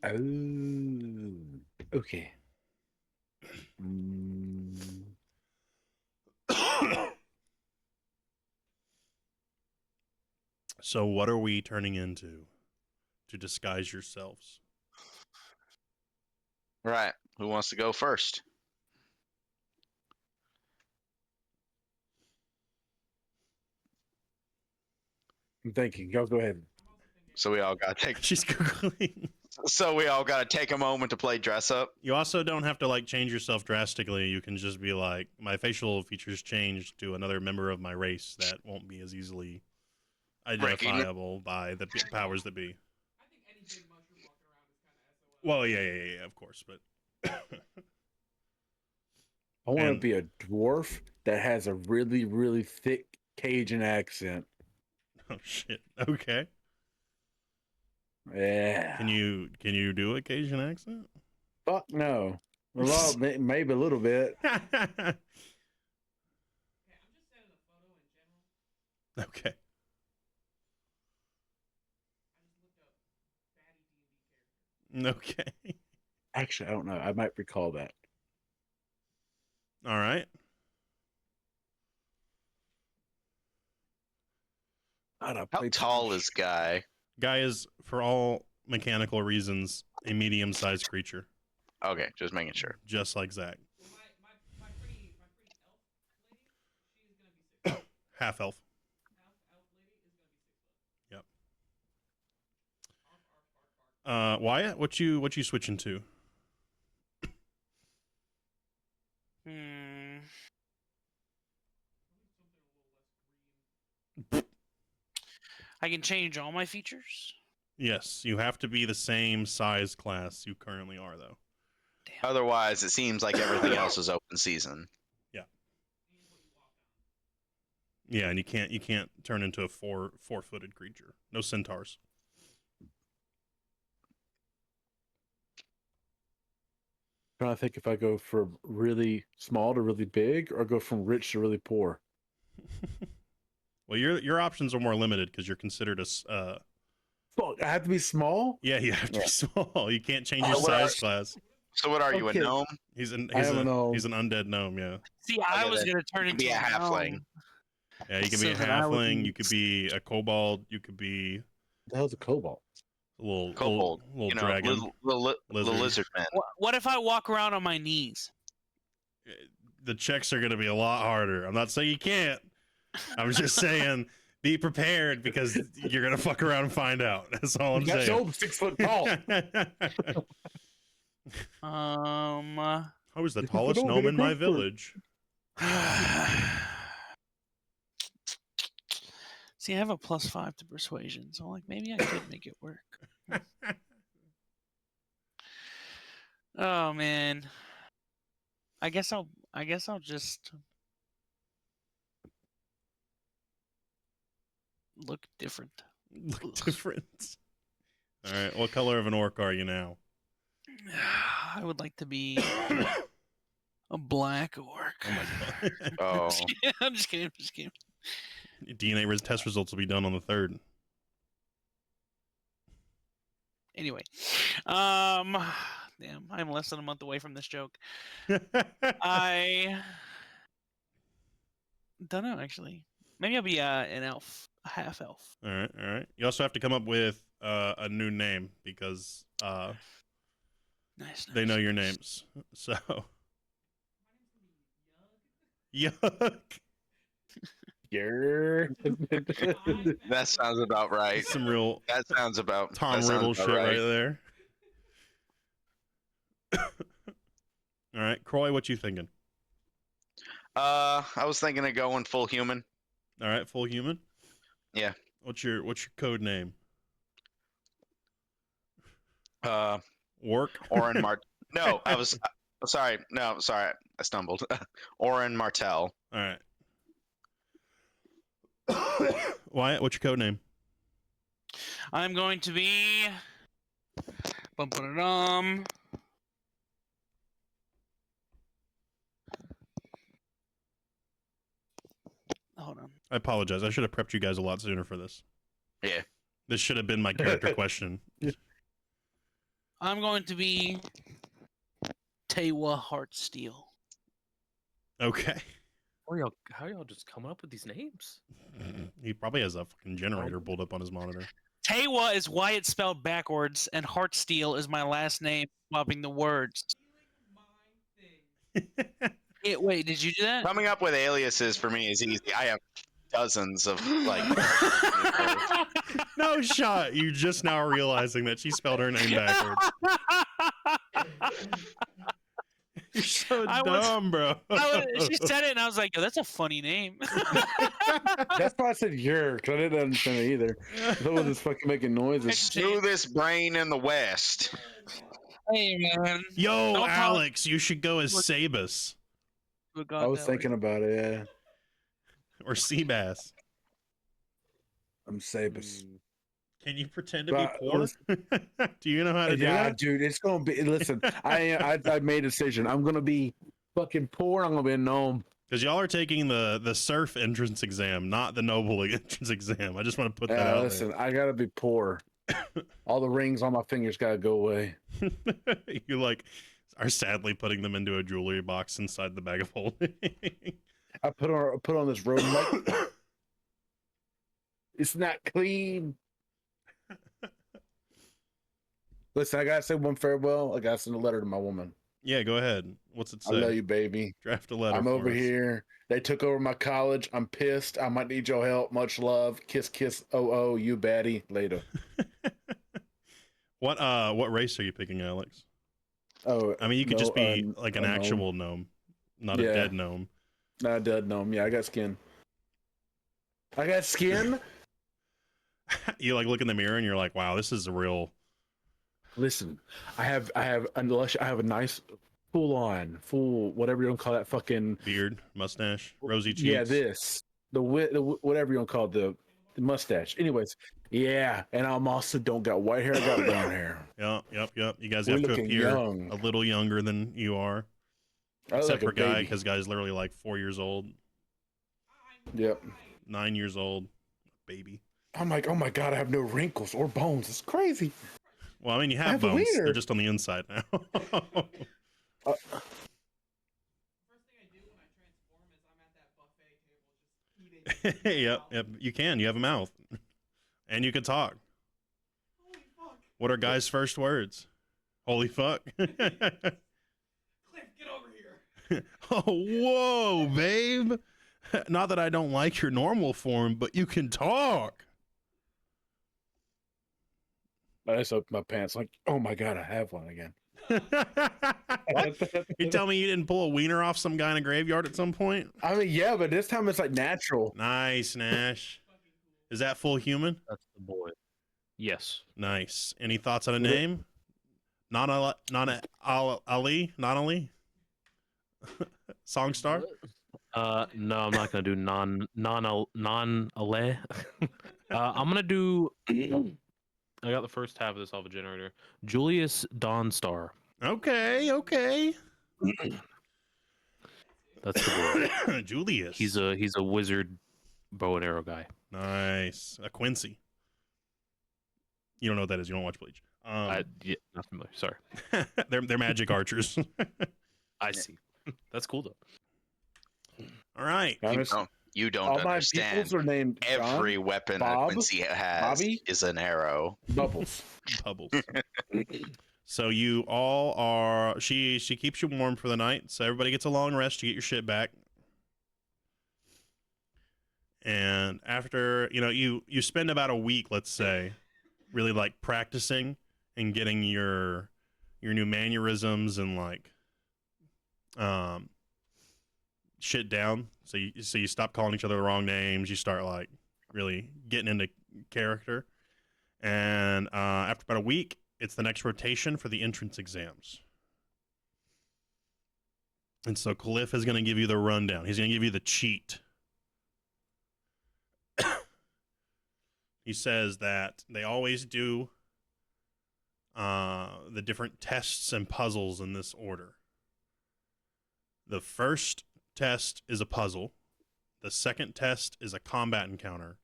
Speaker 2: Oh, okay.
Speaker 1: So what are we turning into to disguise yourselves?
Speaker 3: Right. Who wants to go first?
Speaker 2: I'm thinking. Y'all go ahead.
Speaker 3: So we all got to take.
Speaker 1: She's Googling.
Speaker 3: So we all got to take a moment to play dress up.
Speaker 1: You also don't have to like change yourself drastically. You can just be like, my facial features changed to another member of my race that won't be as easily identifiable by the powers that be.
Speaker 6: I think any big mushroom walking around is kind of SOL.
Speaker 1: Well, yeah, of course, but
Speaker 2: I want to
Speaker 1: And-
Speaker 2: be a dwarf that has a really, really thick Cajun accent.
Speaker 1: oh shit. Okay.
Speaker 2: Yeah.
Speaker 1: Can you do a Cajun accent?
Speaker 2: Fuck no. Well, maybe a little bit.
Speaker 6: Okay, I'm just sending a photo in general.
Speaker 1: Okay.
Speaker 6: I just looked up baddie D&D character.
Speaker 1: Okay.
Speaker 2: Actually, I don't know. I might recall that.
Speaker 1: All right.
Speaker 2: God, I
Speaker 3: How
Speaker 2: played
Speaker 3: tall is Guy?
Speaker 1: Guy is, for all mechanical reasons, a medium-sized creature,
Speaker 3: Okay, just making sure.
Speaker 1: just like Zach.
Speaker 6: Well, my pretty elf lady, she is gonna be 6 foot.
Speaker 1: Half elf.
Speaker 6: Elf lady is gonna be 6 foot.
Speaker 1: Yep.
Speaker 6: Arf, arf, arf, arf.
Speaker 1: Wyatt, what you switching to?
Speaker 5: I can change all my features.
Speaker 1: Yes, you have to be the same size class you currently are, though.
Speaker 3: Otherwise, it seems like everything else is open season.
Speaker 1: Yeah, and you can't turn into a four-footed creature. No centaurs.
Speaker 2: trying to think if I go from really small to really big or go from rich to really poor.
Speaker 1: Well, your options are more limited because you're considered
Speaker 2: Fuck, I have to be small?
Speaker 1: yeah, you have to
Speaker 2: Yeah.
Speaker 1: be small. You can't change your
Speaker 3: Oh, what
Speaker 1: size class.
Speaker 3: So what are you,
Speaker 2: Okay.
Speaker 3: a gnome?
Speaker 1: He's an
Speaker 2: I
Speaker 1: he's
Speaker 2: am
Speaker 1: a,
Speaker 2: a gnome.
Speaker 1: he's an undead gnome. Yeah,
Speaker 5: See, I
Speaker 3: Okay,
Speaker 5: was
Speaker 3: then
Speaker 5: gonna turn
Speaker 3: you can
Speaker 5: into
Speaker 3: be a halfling.
Speaker 5: gnome.
Speaker 1: yeah. You could be a
Speaker 5: So then I would
Speaker 1: halfling.
Speaker 5: be-
Speaker 1: You could be a kobold. You could be
Speaker 2: What the hell's a cobalt?
Speaker 1: a little
Speaker 3: Kobold.
Speaker 1: little
Speaker 3: You know,
Speaker 1: dragon.
Speaker 3: little
Speaker 1: lizard.
Speaker 3: lizard man.
Speaker 5: What if I walk around on my knees?
Speaker 1: The checks are going to be a lot harder. I'm not saying you can't. I'm just saying be prepared because you're going to fuck around and find out. That's all I'm
Speaker 2: You got
Speaker 1: saying.
Speaker 2: so 6 foot tall.
Speaker 1: I was the
Speaker 2: But
Speaker 1: tallest
Speaker 2: don't
Speaker 1: gnome
Speaker 2: get a
Speaker 1: in my
Speaker 2: group for it.
Speaker 1: village.
Speaker 5: See, I have a +5 to persuasion, so like maybe I could make it work. Oh man. I guess I'll just look different.
Speaker 1: Look different. All right. What color of an orc are you now?
Speaker 5: I would like to be a black orc.
Speaker 1: Oh my god.
Speaker 3: Oh,
Speaker 5: I'm just kidding. I'm just kidding.
Speaker 1: DNA test results will be done on the 3rd.
Speaker 5: Anyway, damn, I'm less than a month away from this joke. I don't know actually. Maybe I'll be an elf, a half elf.
Speaker 1: All right. You also have to come up with a new name because
Speaker 5: Nice.
Speaker 1: they know your names. So, yuck.
Speaker 2: Yeah.
Speaker 3: that sounds about right.
Speaker 1: Some real
Speaker 3: That sounds about
Speaker 1: Tom
Speaker 3: that sounds
Speaker 1: Riddle
Speaker 3: about
Speaker 1: shit right there. All right, Croy, what you thinking?
Speaker 3: I was thinking of going full human.
Speaker 1: All right, full human.
Speaker 3: Yeah.
Speaker 1: What's your code name?
Speaker 3: Orin
Speaker 1: Work.
Speaker 3: No, I was sorry. No, sorry, I stumbled. Orin Martell.
Speaker 1: All right. Wyatt, what's your code name?
Speaker 5: I'm going to be. Bum-ba-da-dum. Hold on.
Speaker 1: I apologize. I should have prepped you guys a lot sooner for this.
Speaker 3: Yeah.
Speaker 1: This should have been my character question.
Speaker 5: I'm going to be Tewa Heartsteel.
Speaker 1: Okay.
Speaker 4: How y'all just coming up with these names?
Speaker 1: He probably has a fucking generator pulled up on his monitor.
Speaker 5: Tewa is why it's spelled backwards, and Heartsteel is my last name, swapping the words.
Speaker 6: Stealing my thing.
Speaker 5: Wait, did you do that?
Speaker 3: Coming up with aliases for me is easy. I have dozens of like.
Speaker 1: No shot. You just now realizing that she spelled her name backwards. so
Speaker 5: I was-
Speaker 1: dumb, bro.
Speaker 5: She said it, and I was like, "Yo, that's a funny name."
Speaker 2: That's why I said "yer" because I didn't understand it either. Someone just fucking making noises.
Speaker 3: Smoothest brain in the West.
Speaker 5: Hey, man.
Speaker 1: Yo,
Speaker 5: Don't talk
Speaker 1: Alex, you should go as Sabus
Speaker 5: to a god
Speaker 2: I was
Speaker 5: that way.
Speaker 2: thinking about it. Yeah,
Speaker 1: or Seabass.
Speaker 2: I'm Sabus.
Speaker 1: Can you pretend to be
Speaker 2: But
Speaker 1: poor? Do you know how to do
Speaker 2: Yeah,
Speaker 1: that?
Speaker 2: dude, it's gonna be. Listen, I made a decision. I'm gonna be fucking poor. I'm gonna be a gnome.
Speaker 1: Because y'all are taking the surf entrance exam, not the noble entrance exam. I just want to put that out
Speaker 2: Listen, I gotta be poor. All the rings on my fingers gotta go away.
Speaker 1: there. You like are sadly putting them into a jewelry box inside the bag of holding.
Speaker 2: I put on this robe. Like, it's not clean. Listen, I gotta say one farewell. I gotta send a letter to my woman.
Speaker 1: Yeah, go ahead. What's it
Speaker 2: I
Speaker 1: say?
Speaker 2: love you, baby.
Speaker 1: Draft a letter.
Speaker 2: I'm
Speaker 1: for
Speaker 2: over
Speaker 1: us.
Speaker 2: here. They took over my college. I'm pissed. I might need your help. Much love. Kiss, kiss. Oh, you baddie. Later.
Speaker 1: What race are you picking, Alex?
Speaker 2: Oh,
Speaker 1: I mean, you could
Speaker 2: no,
Speaker 1: just be like an
Speaker 2: a gnome.
Speaker 1: actual gnome, not a
Speaker 2: Yeah.
Speaker 1: dead gnome.
Speaker 2: Not a dead gnome. Yeah, I got skin. I got skin.
Speaker 1: You like look in the mirror and you're like, wow, this is a real.
Speaker 2: Listen, I have a nice full whatever you want to call that fucking
Speaker 1: Beard, mustache, rosy cheeks.
Speaker 2: yeah the whatever you want to call it, the mustache. Anyways, yeah, and I'm also don't got white hair. I got brown hair.
Speaker 1: Yep. You guys
Speaker 2: We're
Speaker 1: have to
Speaker 2: looking
Speaker 1: appear
Speaker 2: young.
Speaker 1: a little younger than you are,
Speaker 2: I look
Speaker 1: except
Speaker 2: like
Speaker 1: for
Speaker 2: a
Speaker 1: Guy,
Speaker 2: baby.
Speaker 1: because Guy's literally like 4 years old,
Speaker 2: Yep.
Speaker 1: 9 years old, baby.
Speaker 2: I'm like, oh my god, I have no wrinkles or bones. It's crazy.
Speaker 1: Well, I mean, you
Speaker 2: I
Speaker 1: have
Speaker 2: have a
Speaker 1: bones. They're
Speaker 2: wiener.
Speaker 1: just on the inside now.
Speaker 6: First thing I do when I transform is I'm at that buffet table just eating.
Speaker 1: Yep. You can. You have a mouth, and you can talk.
Speaker 6: Holy fuck.
Speaker 1: What are Guy's first words? Holy fuck.
Speaker 6: Cliff, get over here.
Speaker 1: Oh, whoa, babe. Not that I don't like your normal form, but you can talk.
Speaker 2: I just opened my pants like, oh my god, I have one again.
Speaker 1: You tell me you didn't pull a wiener off some guy in a graveyard at some point?
Speaker 2: I mean, yeah, but this time it's like natural.
Speaker 1: Nice, Nash. Is that full human?
Speaker 4: That's the boy. Yes.
Speaker 1: Nice. Any thoughts on a
Speaker 2: Is it-
Speaker 1: name? Ali? Not Ali? Songstar?
Speaker 4: No, I'm not gonna do non ale. I'm gonna do. I got the first half of this alpha generator. Julius Dawnstar.
Speaker 1: Okay.
Speaker 4: That's the boy.
Speaker 1: Julius.
Speaker 4: He's a wizard bow and arrow guy.
Speaker 1: Nice. A Quincy. You don't know what that is. You don't watch Bleach.
Speaker 4: Yeah, not familiar. Sorry.
Speaker 1: They're magic archers.
Speaker 4: I see. That's cool though.
Speaker 1: All right.
Speaker 3: You don't
Speaker 2: All my
Speaker 3: understand.
Speaker 2: peoples are named
Speaker 3: Every
Speaker 2: John,
Speaker 3: weapon
Speaker 2: Bob,
Speaker 3: that Quincy has
Speaker 2: Bobby?
Speaker 3: is an arrow.
Speaker 2: Bubbles.
Speaker 1: Bubbles. So you all are. She keeps you warm for the night. So everybody gets a long rest to get your shit back. And after you spend about a week, let's say, really like practicing and getting your new mannerisms and like shit down. So you stop calling each other the wrong names. You start like really getting into character. And after about a week, it's the next rotation for the entrance exams. And so Cliff is going to give you the rundown. He's going to give you the cheat. He says that they always do the different tests and puzzles in this order. The first test is a puzzle. The second test is a combat encounter.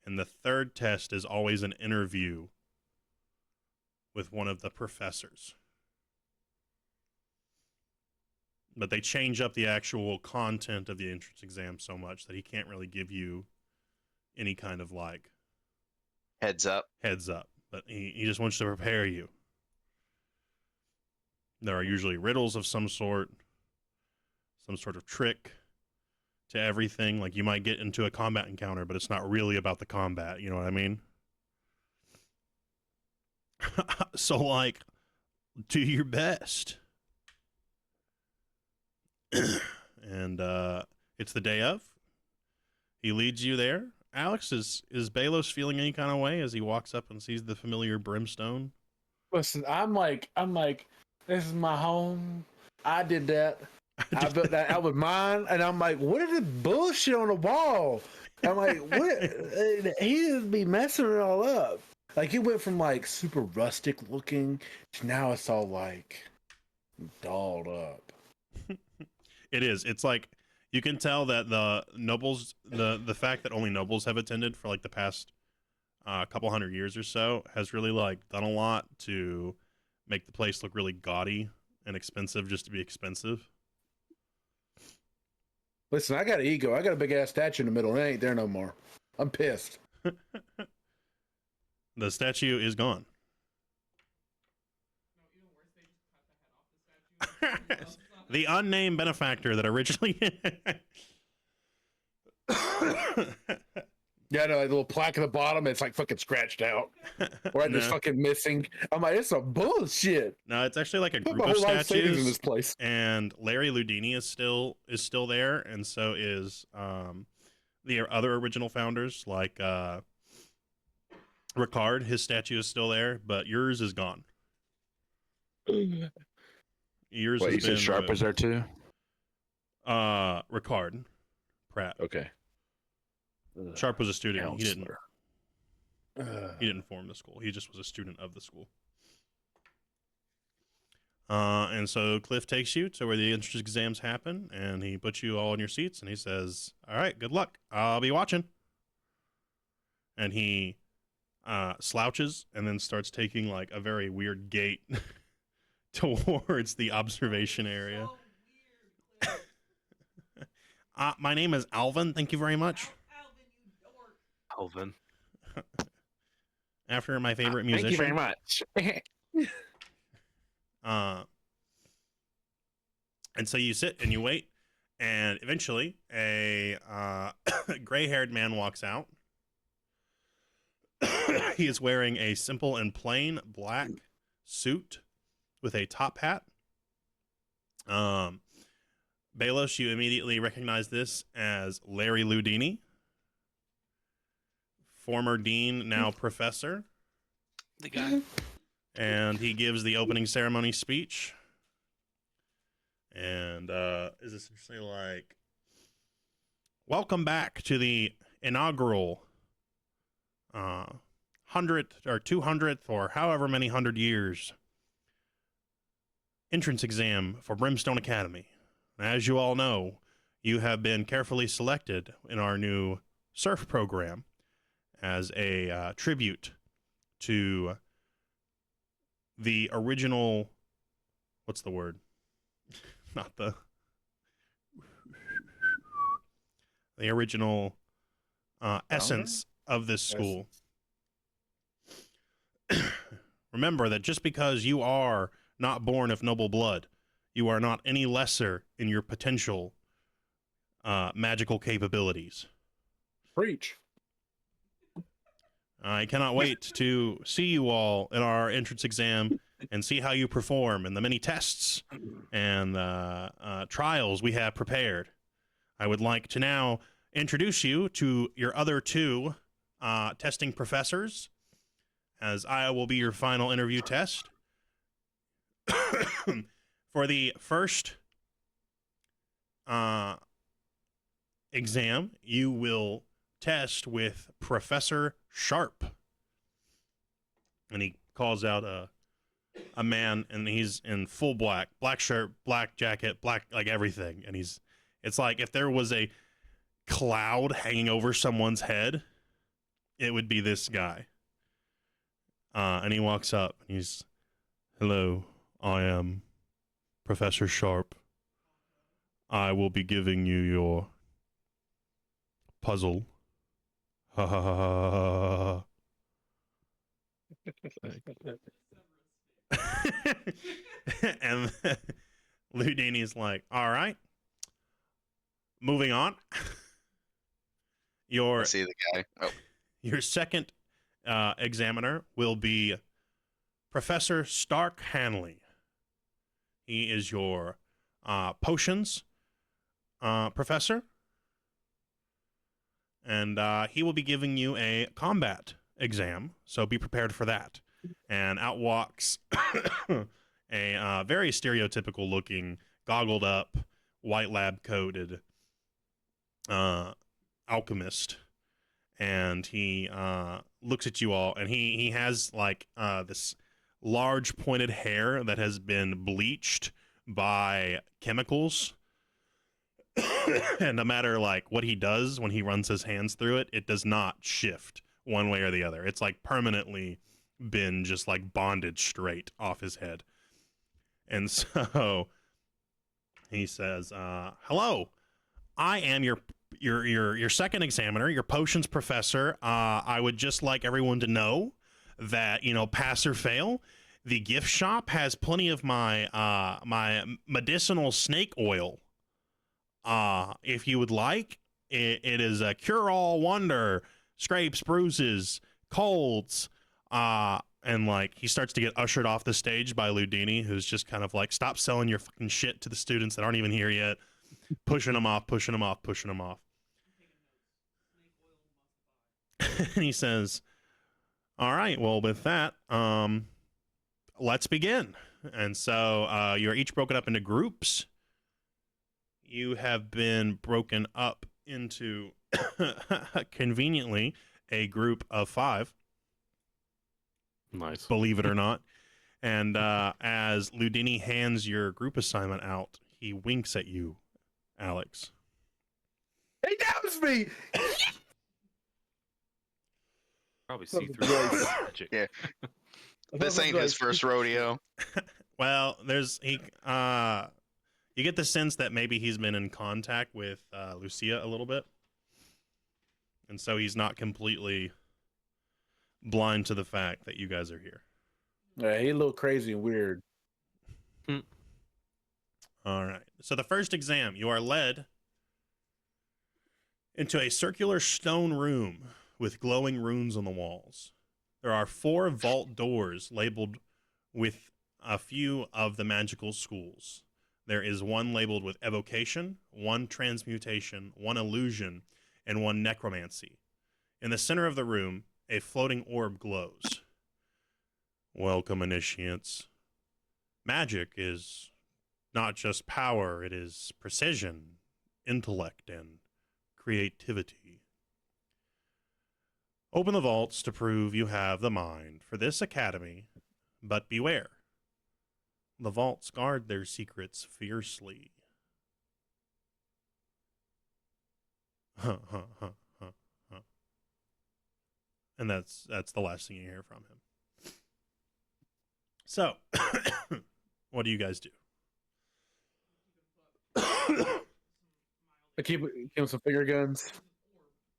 Speaker 1: And the third test is always an interview with one of the professors. But they change up the actual content of the entrance exam so much that he can't really give you any kind of like
Speaker 3: Heads up.
Speaker 1: But he just wants to prepare you. There are usually riddles of some sort of trick to everything. Like you might get into a combat encounter, but it's not really about the combat. You know what I mean? So like, do your best. and it's the day of. He leads you there. Alex, is Balos feeling any kind of way as he walks up and sees the familiar brimstone?
Speaker 2: Listen, I'm like, this is my home. I did that. I built that. I was mine, and I'm like, what is this bullshit on the wall? I'm like, what? He just be messing it all up. Like, it went from like super rustic looking to now it's all like dolled up.
Speaker 1: It is. It's like you can tell that the nobles, the fact that only nobles have attended for like the past couple hundred years or so, has really like done a lot to make the place look really gaudy and expensive just to be expensive.
Speaker 2: Listen, I got an ego. I got a big ass statue in the middle. It ain't there no more. I'm pissed.
Speaker 1: The statue is gone.
Speaker 6: No, even worse, they just cut the head off the statue.
Speaker 1: The unnamed benefactor that originally.
Speaker 2: Yeah, no, like little plaque at the bottom. It's like fucking scratched out. Or just
Speaker 1: No.
Speaker 2: fucking missing. I'm like, it's some bullshit.
Speaker 1: No, it's actually like a
Speaker 2: Put
Speaker 1: group
Speaker 2: my
Speaker 1: of
Speaker 2: whole life savings in
Speaker 1: statues,
Speaker 2: this place.
Speaker 1: and Larry Ludini is still there, and so is the other original founders, like Ricard. His statue is still there, but yours is gone. Yours
Speaker 2: Wait,
Speaker 1: has
Speaker 2: you said
Speaker 1: been
Speaker 2: Sharp is there too?
Speaker 1: Ricard Pratt.
Speaker 2: Okay.
Speaker 1: Sharp was a student. He
Speaker 2: Counselor.
Speaker 1: didn't form the school. He just was a student of the school. And so Cliff takes you to where the entrance exams happen, and he puts you all in your seats, and he says, "All right, good luck. I'll be watching." And he slouches and then starts taking like a very weird gait towards the observation area.
Speaker 6: So weird, Cliff.
Speaker 1: My name is Alvin. Thank you very much.
Speaker 6: Alvin, you dork.
Speaker 4: Alvin.
Speaker 1: After my favorite musician.
Speaker 2: Thank you very much.
Speaker 1: And so you sit and you wait, and eventually a gray-haired man walks out. He is wearing a simple and plain black suit with a top hat. Balos, you immediately recognize this as Larry Ludini, former dean, now professor.
Speaker 5: The guy.
Speaker 1: And he gives the opening ceremony speech. And is essentially like, welcome back to the inaugural 100th or 200th or however many 100 years entrance exam for Brimstone Academy. As you all know, you have been carefully selected in our new surf program as a tribute to the original, what's the word? Not the original essence of this school. Remember that just because you are not born of noble blood, you are not any lesser in your potential magical capabilities.
Speaker 2: Preach.
Speaker 1: I cannot wait to see you all in our entrance exam and see how you perform in the many tests and trials we have prepared. I would like to now introduce you to your other two testing professors, as I will be your final interview test. For the first exam, you will test with Professor Sharp. And he calls out a man, and he's in full black shirt, black jacket, black, like everything. And it's like if there was a cloud hanging over someone's head, it would be this guy. And he walks up, and he's, "Hello, I am Professor Sharp. I will be giving you your puzzle. Ha ha ha ha ha." And Ludini's like, "All right, moving on.
Speaker 3: I see the guy. Oh,
Speaker 1: Your second examiner will be Professor Stark Hanley. He is your potions professor, and he will be giving you a combat exam, so be prepared for that. And out walks a very stereotypical looking, goggled up, white lab coated alchemist, and he looks at you all, and he has like this large pointed hair that has been bleached by chemicals. And no matter like what he does when he runs his hands through it, it does not shift one way or the other. It's like permanently been just like bonded straight off his head. And so he says, hello, I am your second examiner, your potions professor. I would just like everyone to know that, you know, pass or fail, the gift shop has plenty of my my medicinal snake oil. If you would like, it is a cure-all wonder, scrapes, bruises, colds, and like he starts to get ushered off the stage by Ludini, who's just kind of like, stop selling your fucking shit to the students that aren't even here yet, pushing them off. And he says, all right, well, with that, let's begin. And so you're each broken up into groups. You have been broken up into conveniently a group of 5.
Speaker 4: Nice.
Speaker 1: Believe it or not. And as Ludini hands your group assignment out, he winks at you, Alex.
Speaker 2: Hey, that was me.
Speaker 4: Probably see through magic.
Speaker 3: Yeah. This ain't his first rodeo.
Speaker 1: Well, you get the sense that maybe he's been in contact with Lucia a little bit. And so he's not completely blind to the fact that you guys are here.
Speaker 2: Yeah, he's a little crazy and weird.
Speaker 1: All right. So the first exam, you are led into a circular stone room with glowing runes on the walls. There are 4 vault doors labeled with a few of the magical schools. There is one labeled with evocation, 1 transmutation, 1 illusion, and 1 necromancy. In the center of the room, a floating orb glows. Welcome, initiates. Magic is not just power, it is precision, intellect, and creativity. Open the vaults to prove you have the mind for this academy, but beware. The vaults guard their secrets fiercely. And that's the last thing you hear from him. So, what do you guys do?
Speaker 2: I keep him some finger guns.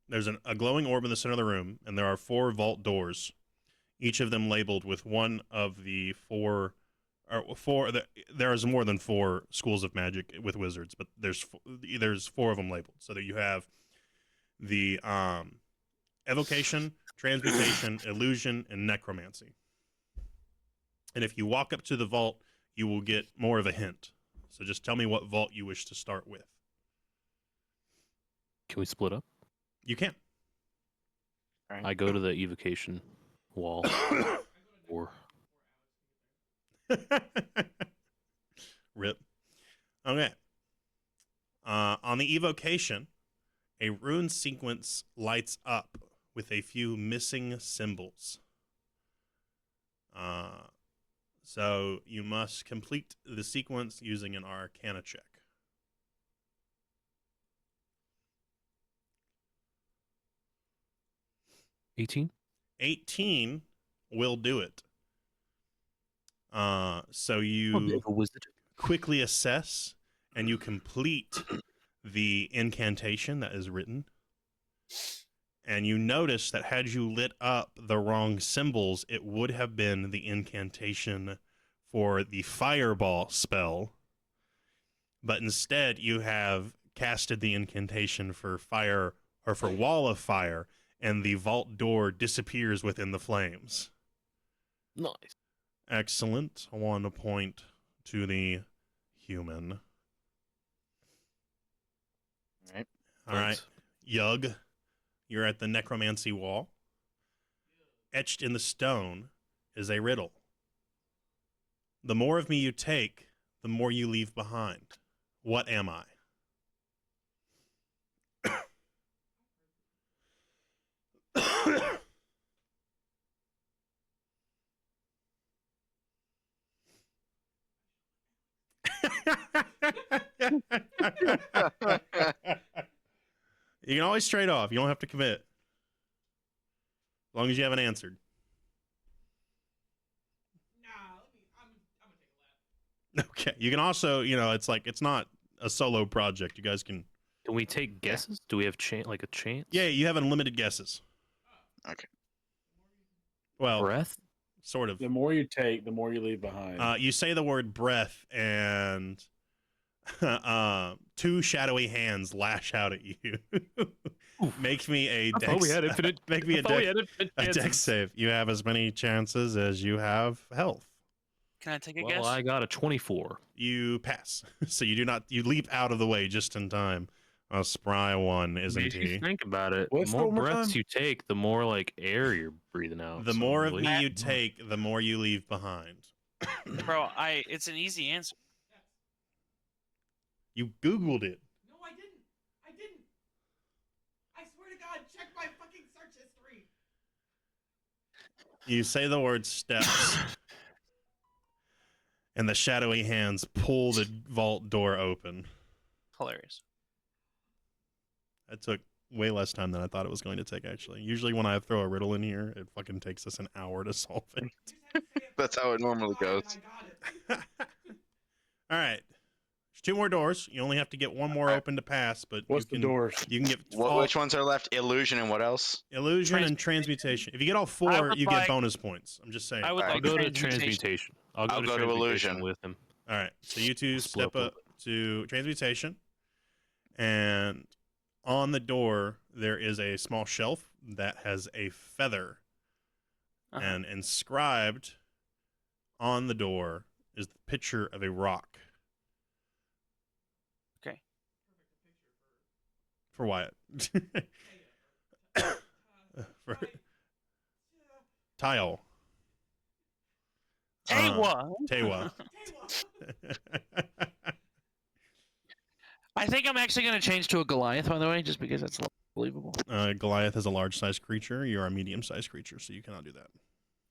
Speaker 1: There's a glowing orb in the center of the room, and there are 4 vault doors, each of them labeled with one of the 4. There is more than 4 schools of magic with wizards, but there's 4 of them labeled. So that you have the evocation, transmutation, illusion, and necromancy. And if you walk up to the vault, you will get more of a hint. So just tell me what vault you wish to start with.
Speaker 4: Can we split up?
Speaker 1: You can.
Speaker 4: I go to the evocation wall. Or
Speaker 1: Rip. Okay. On the evocation, a rune sequence lights up with a few missing symbols. So you must complete the sequence using an Arcana check.
Speaker 4: 18?
Speaker 1: 18 will do it. So you
Speaker 4: A wizard.
Speaker 1: quickly assess and you complete the incantation that is written. And you notice that had you lit up the wrong symbols, it would have been the incantation for the fireball spell. But instead, you have casted the incantation for fire, or for wall of fire, and the vault door disappears within the flames.
Speaker 4: Nice.
Speaker 1: Excellent. I want to point to the human. All right. Yug, you're at the necromancy wall. Etched in the stone is a riddle. The more of me you take, the more you leave behind. What am I? You can always trade off. You don't have to commit. As long as you haven't answered.
Speaker 6: Nah, I'm gonna take a lap.
Speaker 1: Okay. You can also, it's like it's not a solo project. You guys can.
Speaker 4: Can we take guesses? Do we have a chance?
Speaker 1: Yeah, you have unlimited guesses.
Speaker 3: Okay.
Speaker 1: Well,
Speaker 4: Breath?
Speaker 1: sort of.
Speaker 2: The more you take, the more you leave behind.
Speaker 1: You say the word breath, and two shadowy hands lash out at you. Make me a
Speaker 4: I thought we
Speaker 1: dex.
Speaker 4: had infinite.
Speaker 1: Make me
Speaker 4: I thought we had infinite
Speaker 1: a dex
Speaker 4: chances.
Speaker 1: save. You have as many chances as you have health.
Speaker 5: Can I take a
Speaker 4: Well,
Speaker 5: guess?
Speaker 4: I got a 24.
Speaker 1: You pass. So you do not. You leap out of the way just in time. A spry one, isn't
Speaker 4: If you
Speaker 1: he?
Speaker 4: think about it,
Speaker 2: What's
Speaker 4: the
Speaker 2: the
Speaker 4: more
Speaker 2: one more
Speaker 4: breaths
Speaker 2: time?
Speaker 4: you take, the more like air you're breathing out.
Speaker 1: The
Speaker 4: so
Speaker 1: more of
Speaker 4: really-
Speaker 1: me you take, the more you leave behind.
Speaker 5: Bro, it's an easy answer.
Speaker 1: You Googled it.
Speaker 6: No, I didn't. I swear to God, check my fucking search history.
Speaker 1: You say the word steps, and the shadowy hands pull the vault door open.
Speaker 5: Hilarious.
Speaker 1: That took way less time than I thought it was going to take, actually. Usually when I throw a riddle in here, it fucking takes us an hour to solve it.
Speaker 6: You just had to say it
Speaker 3: That's how it normally
Speaker 6: five, and
Speaker 3: goes.
Speaker 6: I got it.
Speaker 1: All right. There's two more doors. You only have to get one more
Speaker 3: Okay.
Speaker 1: open to pass, but
Speaker 2: What's
Speaker 1: you
Speaker 2: the
Speaker 1: can,
Speaker 2: doors?
Speaker 1: you can get
Speaker 3: Which ones are left? Illusion and what else?
Speaker 1: illusion and transmutation. If you get all
Speaker 5: I
Speaker 1: four,
Speaker 5: would
Speaker 1: you
Speaker 5: like-
Speaker 1: get bonus points. I'm just saying.
Speaker 5: I would
Speaker 3: Alright.
Speaker 4: I'll
Speaker 5: like
Speaker 4: go to
Speaker 5: transmutation.
Speaker 4: transmutation. I'll
Speaker 3: I'll
Speaker 4: go
Speaker 3: go
Speaker 4: to
Speaker 3: to
Speaker 4: transmutation
Speaker 3: illusion.
Speaker 4: with him.
Speaker 1: All right. So you two
Speaker 4: Split
Speaker 1: step up to transmutation. And on the door, there is a small shelf that has a feather.
Speaker 5: Uh-huh.
Speaker 1: And inscribed on the door is the picture of a rock.
Speaker 5: Okay.
Speaker 1: For Wyatt. For Tile.
Speaker 5: Tewa.
Speaker 1: Tewa.
Speaker 5: I think I'm actually going to change to a Goliath, by the way, just because that's believable.
Speaker 1: Goliath is a large-sized creature. You are a medium-sized creature, so you cannot do that.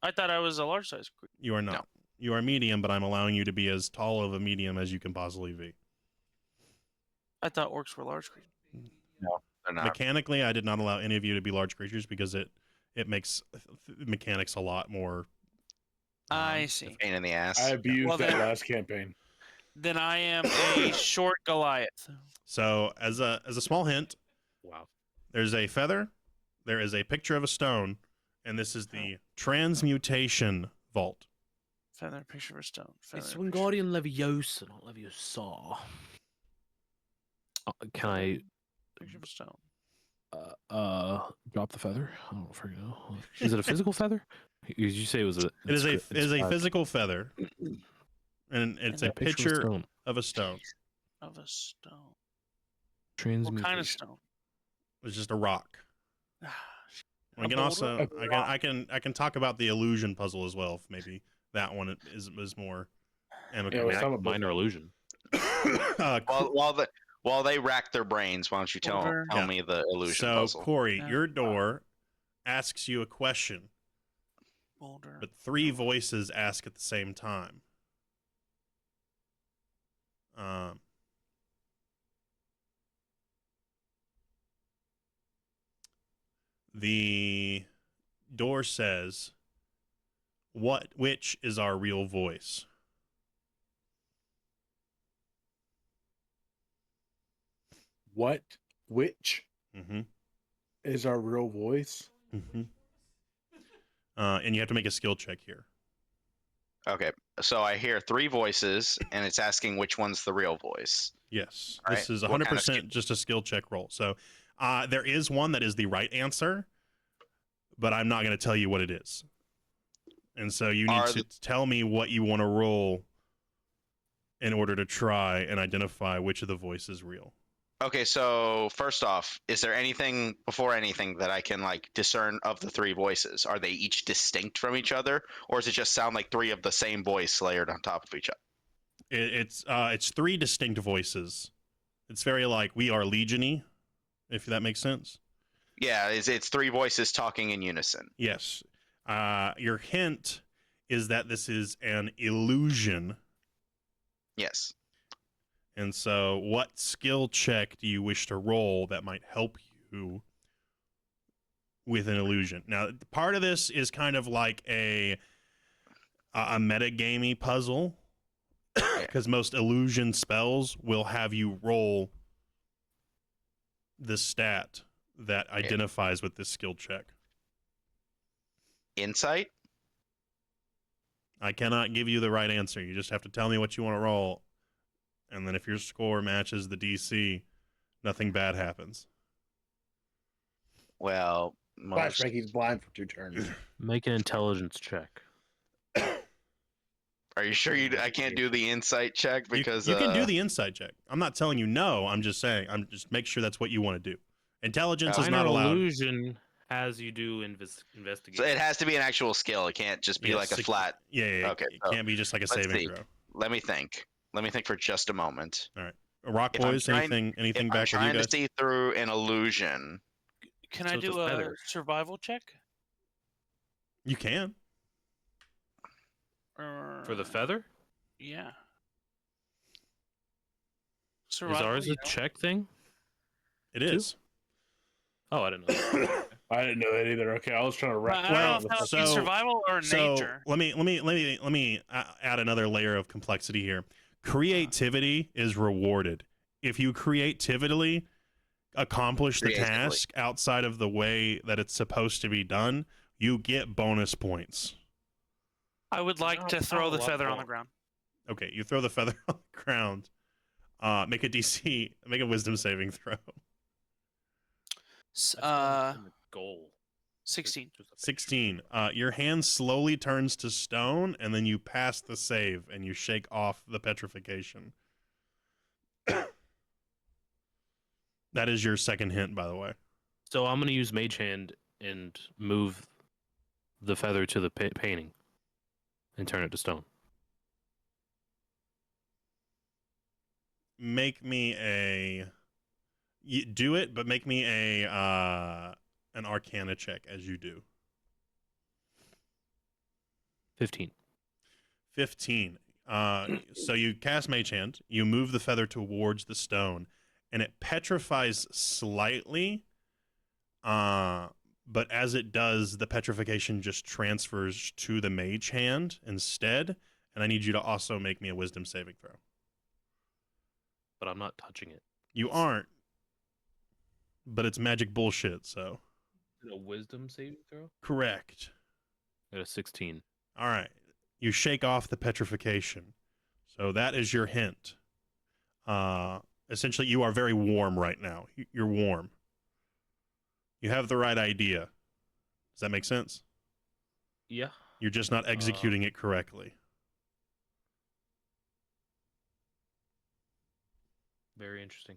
Speaker 5: I thought I was a large size creature.
Speaker 1: You are not.
Speaker 3: No.
Speaker 1: You are medium, but I'm allowing you to be as tall of a medium as you can possibly be.
Speaker 5: I thought orcs were large creatures.
Speaker 3: They're not.
Speaker 1: Mechanically, I did not allow any of you to be large creatures because it makes mechanics a lot more.
Speaker 5: I see.
Speaker 3: Pain in the ass.
Speaker 2: I abused
Speaker 5: Well,
Speaker 2: that
Speaker 5: then-
Speaker 2: last campaign.
Speaker 5: Then I am a short Goliath.
Speaker 1: So, as a small hint,
Speaker 4: Wow.
Speaker 1: there's a feather, there is a picture of a stone, and this is the transmutation vault.
Speaker 5: Feather, picture of a stone. Feather,
Speaker 4: It's
Speaker 5: picture-
Speaker 4: Wingardium Leviosa, not Leviosa. Can I
Speaker 5: Picture of a stone.
Speaker 4: drop the feather? I don't freaking know. Is it a physical feather? Did you say it was a?
Speaker 1: It is a
Speaker 4: inscribed-
Speaker 1: physical feather, and it's
Speaker 5: And
Speaker 1: a picture
Speaker 4: stone.
Speaker 1: of a stone.
Speaker 5: Of a stone. What
Speaker 4: Transmutation.
Speaker 5: kind of stone?
Speaker 1: It's just a rock. I
Speaker 5: A
Speaker 1: can
Speaker 5: boulder?
Speaker 1: also I can talk about the illusion puzzle as well. If maybe that one is more amicable.
Speaker 2: Yeah, some of
Speaker 4: Minor illusion.
Speaker 3: While they rack their brains, why don't you tell
Speaker 5: Boulder.
Speaker 1: Yeah.
Speaker 3: me the illusion
Speaker 1: So
Speaker 3: puzzle?
Speaker 1: Corey,
Speaker 5: Yeah.
Speaker 1: your door asks you a question,
Speaker 5: Boulder.
Speaker 1: but three voices ask at the same time. The door says, which is our real voice?"
Speaker 2: Which
Speaker 1: Mm-hmm.
Speaker 2: is our real voice?
Speaker 1: Mm-hmm. And you have to make a skill check here.
Speaker 3: Okay, so I hear three voices, and it's asking which one's the real voice.
Speaker 1: Yes,
Speaker 3: All
Speaker 1: this
Speaker 3: right,
Speaker 1: is
Speaker 3: what kind of
Speaker 1: 100% just a skill check roll. So there is one that is the right answer, but I'm not going to tell you what it is. And so you need
Speaker 3: Are
Speaker 1: to tell me what you want to roll in order to try and identify which of the voices is real.
Speaker 3: Okay, so first off, is there anything before anything that I can like discern of the three voices? Are they each distinct from each other, or does it just sound like three of the same voice layered on top of each other?
Speaker 1: It's three distinct voices. It's very like We Are Legion-y, if that makes sense.
Speaker 3: Yeah, it's three voices talking in unison.
Speaker 1: Yes. Your hint is that this is an illusion.
Speaker 3: Yes.
Speaker 1: And so, what skill check do you wish to roll that might help you with an illusion? Now, part of this is kind of like a metagamey puzzle, because most illusion spells will have you roll the stat that identifies with this skill check.
Speaker 3: Insight?
Speaker 1: I cannot give you the right answer. You just have to tell me what you want to roll. And then if your score matches the DC, nothing bad happens.
Speaker 3: Well,
Speaker 2: Flashback, he's blind for 2 turns.
Speaker 4: Make an intelligence check.
Speaker 3: are you sure I can't do the insight check because
Speaker 1: you can do the insight check. I'm not telling you no. I'm just saying. I'm just make sure that's what you want to do. Intelligence is not allowed.
Speaker 4: Illusion has you do investigation.
Speaker 3: So it has to be an actual skill. It can't just be like a flat.
Speaker 1: Yeah.
Speaker 3: Okay,
Speaker 1: It can't be just like a
Speaker 3: let's
Speaker 1: saving
Speaker 3: see.
Speaker 1: throw.
Speaker 3: Let me think. Let me think for just a moment.
Speaker 1: Rock
Speaker 3: If I'm
Speaker 1: boys,
Speaker 3: trying-
Speaker 1: anything
Speaker 3: If
Speaker 1: back
Speaker 3: I'm
Speaker 1: with you
Speaker 3: trying
Speaker 1: guys?
Speaker 3: to see through an illusion,
Speaker 5: Can
Speaker 4: So
Speaker 5: I
Speaker 4: it's a
Speaker 5: do a
Speaker 4: feather.
Speaker 5: survival check?
Speaker 1: You can.
Speaker 4: For the feather?
Speaker 5: Yeah.
Speaker 4: Is
Speaker 5: Survival,
Speaker 4: ours
Speaker 5: you
Speaker 4: a
Speaker 5: know.
Speaker 4: check thing?
Speaker 1: It is.
Speaker 4: Oh, I didn't know.
Speaker 2: I didn't know that either. Okay, I was trying to
Speaker 5: But
Speaker 2: wrap.
Speaker 5: I don't
Speaker 1: Well,
Speaker 5: know if that would
Speaker 1: so-
Speaker 5: be survival or
Speaker 1: So
Speaker 5: nature.
Speaker 1: let me add another layer of complexity here. Creativity is rewarded. If you creatively accomplish the task outside of the way that it's supposed to be done, you get bonus points.
Speaker 5: I would like to throw the feather on the ground.
Speaker 1: Okay, you throw the feather on the ground. Make a wisdom saving throw.
Speaker 4: Goal.
Speaker 5: 16.
Speaker 1: 16. Your hand slowly turns to stone, and then you pass the save, and you shake off the petrification. That is your second hint, by the way.
Speaker 4: So I'm gonna use Mage Hand and move the feather to the painting and turn it to stone.
Speaker 1: Make me do it, but make me an Arcana check as you do.
Speaker 4: 15.
Speaker 1: 15. So you cast Mage Hand, you move the feather towards the stone, and it petrifies slightly. But as it does, the petrification just transfers to the Mage Hand instead. And I need you to also make me a Wisdom saving throw.
Speaker 4: But I'm not touching it.
Speaker 1: You aren't, but it's magic bullshit. So
Speaker 4: A wisdom saving throw?
Speaker 1: correct.
Speaker 4: I got a 16.
Speaker 1: All right. You shake off the petrification. So that is your hint. Essentially, you are very warm right now. You're warm. You have the right idea. Does that make sense?
Speaker 4: Yeah.
Speaker 1: You're just not executing it correctly.
Speaker 4: Very interesting.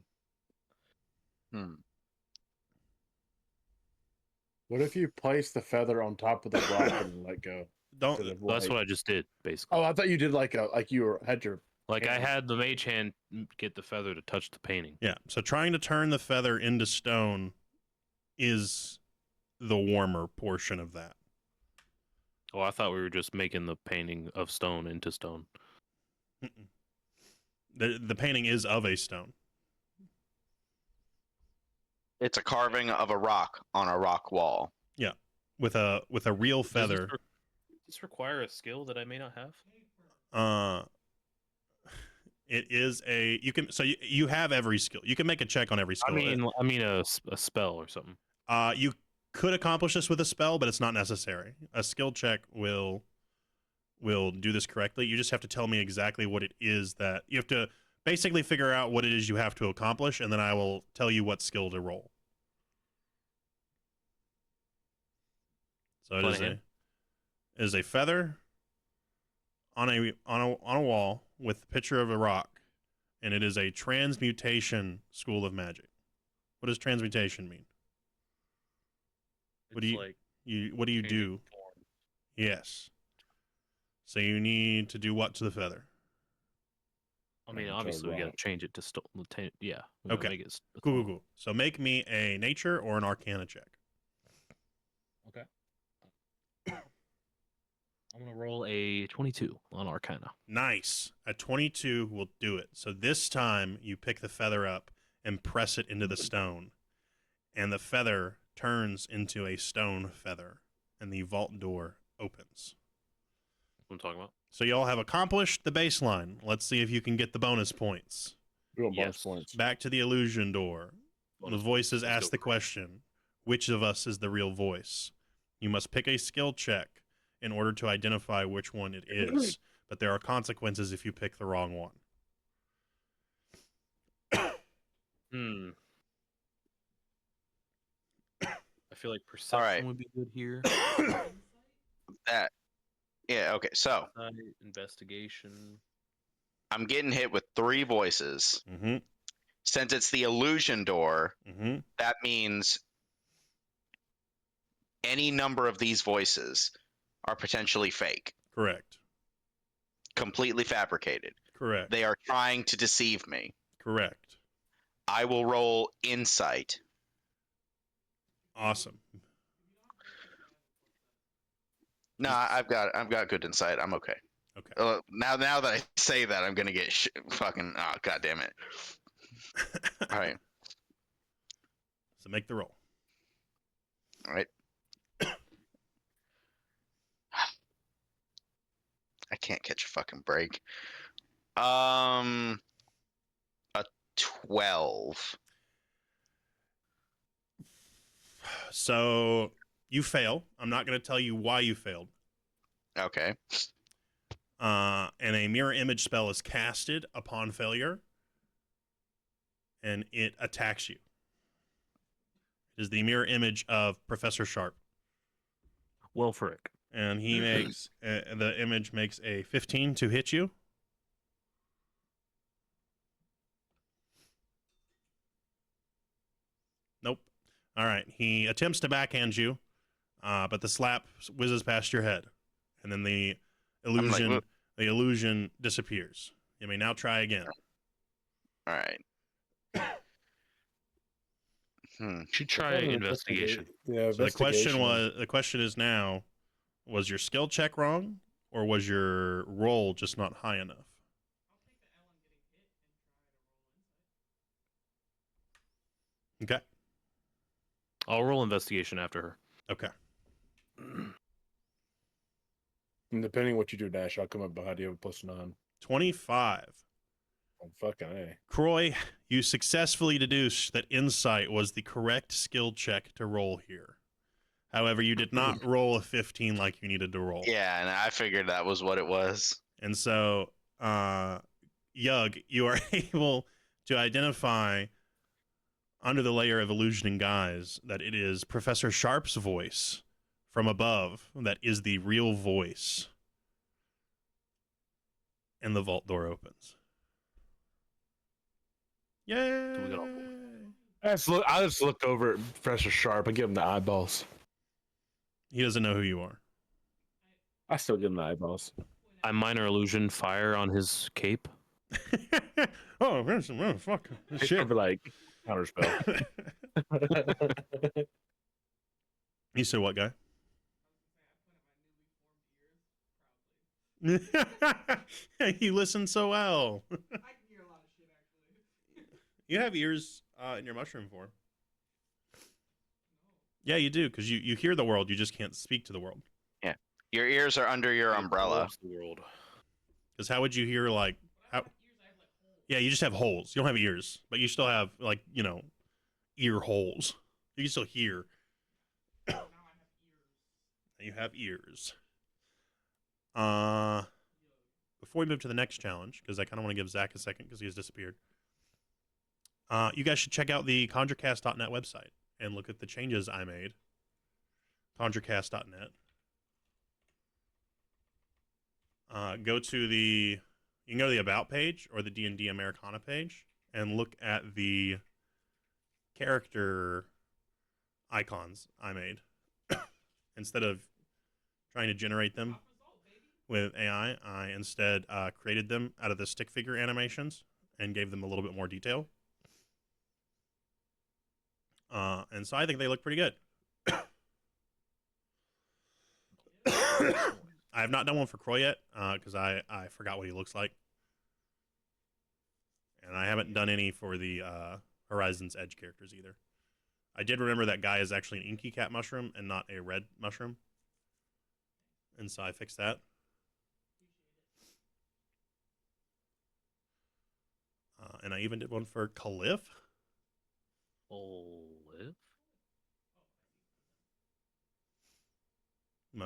Speaker 2: What if you place the feather on top of the rock and let go?
Speaker 1: Don't.
Speaker 4: That's what I just did, basically.
Speaker 2: Oh, I thought you did like you had your.
Speaker 4: Like I had the Mage Hand get the feather to touch the painting.
Speaker 1: Yeah. So trying to turn the feather into stone is the warmer portion of that.
Speaker 4: Oh, I thought we were just making the painting of stone into stone.
Speaker 1: Mm-mm. The painting is of a stone.
Speaker 3: it's a carving of a rock on a rock wall.
Speaker 1: With a real feather.
Speaker 4: Does this require a skill that I may not have?
Speaker 1: It is a you have every skill. You can make a check on every skill.
Speaker 4: I mean a spell or something.
Speaker 1: You could accomplish this with a spell, but it's not necessary. A skill check will do this correctly. You just have to tell me exactly what it is that you have to basically figure out what it is you have to accomplish, and then I will tell you what skill to roll. So it is a feather on a wall with a picture of a rock, and it is a transmutation school of magic. What does transmutation mean? What do
Speaker 4: It's
Speaker 1: you-
Speaker 4: like
Speaker 1: What do you
Speaker 4: changing
Speaker 1: do?
Speaker 4: form.
Speaker 1: Yes. So you need to do what to the feather?
Speaker 4: I mean,
Speaker 2: Try to
Speaker 4: obviously we gotta
Speaker 2: rock.
Speaker 4: change it to yeah. We gotta
Speaker 1: Okay.
Speaker 4: make it
Speaker 1: Cool, cool, cool. So make me a nature or an arcana check.
Speaker 4: Okay. I'm gonna roll a 22 on Arcana.
Speaker 1: Nice. A 22 will do it. So this time you pick the feather up and press it into the stone, and the feather turns into a stone feather, and the vault door opens.
Speaker 4: What I'm talking about.
Speaker 1: So y'all have accomplished the baseline. Let's see if you can get the bonus points.
Speaker 2: We want bonus
Speaker 4: Yes.
Speaker 2: points.
Speaker 1: Back to the illusion door.
Speaker 4: Bonus
Speaker 1: The voices
Speaker 4: Let's
Speaker 1: ask
Speaker 4: go
Speaker 1: the
Speaker 4: for it.
Speaker 1: question, which of us is the real voice? You must pick a skill check in order to identify which one it is, but there are consequences if you pick the wrong one.
Speaker 4: Hmm. I feel like perception
Speaker 3: right.
Speaker 4: would be good here.
Speaker 3: That. Yeah. Okay. So
Speaker 4: Investigation.
Speaker 3: I'm getting hit with 3 voices.
Speaker 1: Mm-hmm.
Speaker 3: Since it's the illusion door,
Speaker 1: Mm-hmm.
Speaker 3: that means any number of these voices are potentially fake,
Speaker 1: Correct.
Speaker 3: completely fabricated.
Speaker 1: Correct.
Speaker 3: They are trying to deceive me.
Speaker 1: Correct.
Speaker 3: I will roll insight.
Speaker 1: Awesome.
Speaker 3: No, I've got good insight. I'm okay.
Speaker 1: Okay.
Speaker 3: Now that I say that, I'm gonna get fucking. Oh, god damn it! All right,
Speaker 1: So make the roll.
Speaker 3: all right. I can't catch a fucking break. A 12.
Speaker 1: So you fail. I'm not going to tell you why you failed.
Speaker 3: Okay.
Speaker 1: And a mirror image spell is casted upon failure, and it attacks you. It is the mirror image of Professor Sharp,
Speaker 4: Well, frick.
Speaker 1: and he makes the image makes a 15 to hit you. Nope. All right. He attempts to backhand you, but the slap whizzes past your head, and then the illusion
Speaker 3: "Whoop."
Speaker 1: the illusion disappears. You may now try again.
Speaker 3: All right.
Speaker 4: Should try investigation.
Speaker 2: Yeah,
Speaker 1: So the question is now, was your skill check wrong, or was your roll just not high enough? Okay.
Speaker 4: I'll roll investigation after her.
Speaker 1: Okay.
Speaker 2: And depending on what you do, Dash, I'll come up behind you with +9.
Speaker 1: 25.
Speaker 2: Oh, fucking A.
Speaker 1: Croy, you successfully deduced that insight was the correct skill check to roll here. However, you did not roll a 15 like you needed to roll.
Speaker 3: Yeah, and I figured that was what it was.
Speaker 1: And so, Yug, you are able to identify under the layer of illusion and guise that it is Professor Sharp's voice from above that is the real voice. And the vault door opens. Yay!
Speaker 4: So we got all-
Speaker 2: I just looked over at Professor Sharp. I give him the eyeballs.
Speaker 1: He doesn't know who you are.
Speaker 2: I still give him the eyeballs.
Speaker 4: I minor illusion fire on his cape.
Speaker 1: Oh, fuck. Shit.
Speaker 2: For like counterspell.
Speaker 1: You said what, guy? You listen so well.
Speaker 6: I can hear a lot of shit actually.
Speaker 1: You have ears in your mushroom form. Yeah, you do, because you hear the world, you just can't speak to the world.
Speaker 3: Your ears are under your
Speaker 4: It
Speaker 3: umbrella.
Speaker 4: absorbs the world.
Speaker 1: Because how would you hear, like, how? Yeah, you just have holes. You don't have ears, but you still have, like, you know, ear holes. You can still hear.
Speaker 6: Now I have ears.
Speaker 1: You have ears. Before we move to the next challenge, because I kind of want to give Zach a second because he has disappeared. You guys should check out the conjurecast.net website and look at the changes I made. Conjurecast.net. Go to the You can go to the About page or the DnD Americana page and look at the character icons I made. Instead of trying to generate them with AI, I instead created them out of the stick figure animations and gave them a little bit more detail. And so I think they look pretty good. I have not done one for Croy yet because I forgot what he looks like. And I haven't done any for the Horizon's Edge characters either. I did remember that guy is actually an inky cat mushroom and not a red mushroom. And so I fixed that. And I even did one for Caliph.
Speaker 4: Olive?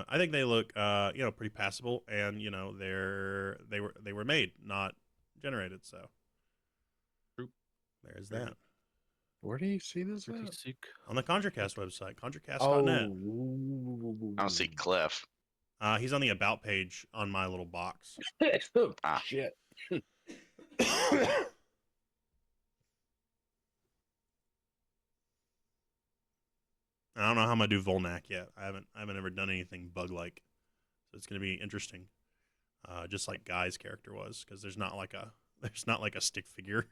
Speaker 1: I think they look, pretty passable, and they were made, not generated. So there's that
Speaker 2: Where do you see this
Speaker 4: Pretty
Speaker 2: at?
Speaker 4: sick.
Speaker 1: on the ConjureCast website, conjurecast.net.
Speaker 2: Oh,
Speaker 3: I don't see Cliff.
Speaker 1: He's on the About page on my little box.
Speaker 3: Ah.
Speaker 2: Shit.
Speaker 1: I don't know how I'm gonna do Volnak yet. I haven't ever done anything bug like, so it's gonna be interesting. Just like Guy's character was, because there's not like a stick figure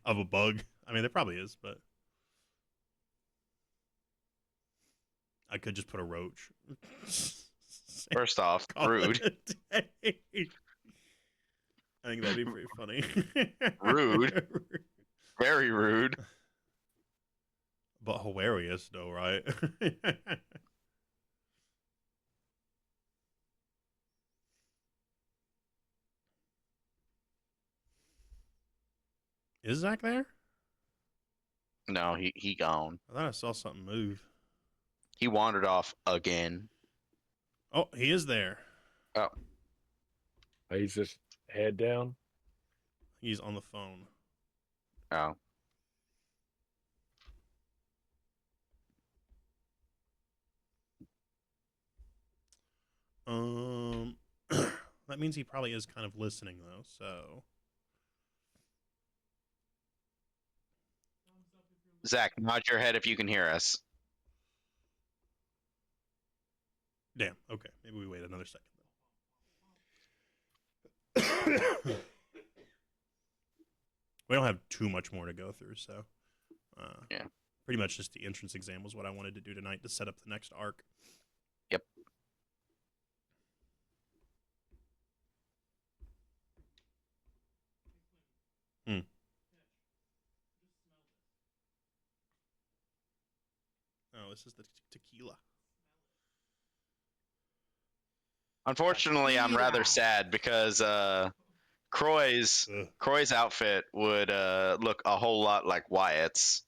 Speaker 1: of a bug. I mean, there probably is, but I could just put a roach.
Speaker 3: First off,
Speaker 1: Call it
Speaker 3: rude.
Speaker 1: a day. I think that'd be pretty funny.
Speaker 3: Rude. Very rude.
Speaker 1: But hilarious, though, right? Is Zach there?
Speaker 3: No, he gone.
Speaker 1: I thought I saw something move.
Speaker 3: He wandered off again.
Speaker 1: Oh, he is there.
Speaker 2: He's just head down.
Speaker 1: He's on the phone.
Speaker 3: Oh.
Speaker 1: That means he probably is kind of listening though. So
Speaker 3: Zach, nod your head if you can hear us.
Speaker 1: damn. Okay, maybe we wait another second though. We don't have too much more to go through, so
Speaker 3: Yeah.
Speaker 1: Pretty much just the entrance exam was what I wanted to do tonight to set up the next arc.
Speaker 3: Yep.
Speaker 1: Oh, this is the tequila.
Speaker 3: Unfortunately, I'm rather sad because Croy's
Speaker 1: Ugh.
Speaker 3: outfit would look a whole lot like Wyatt's.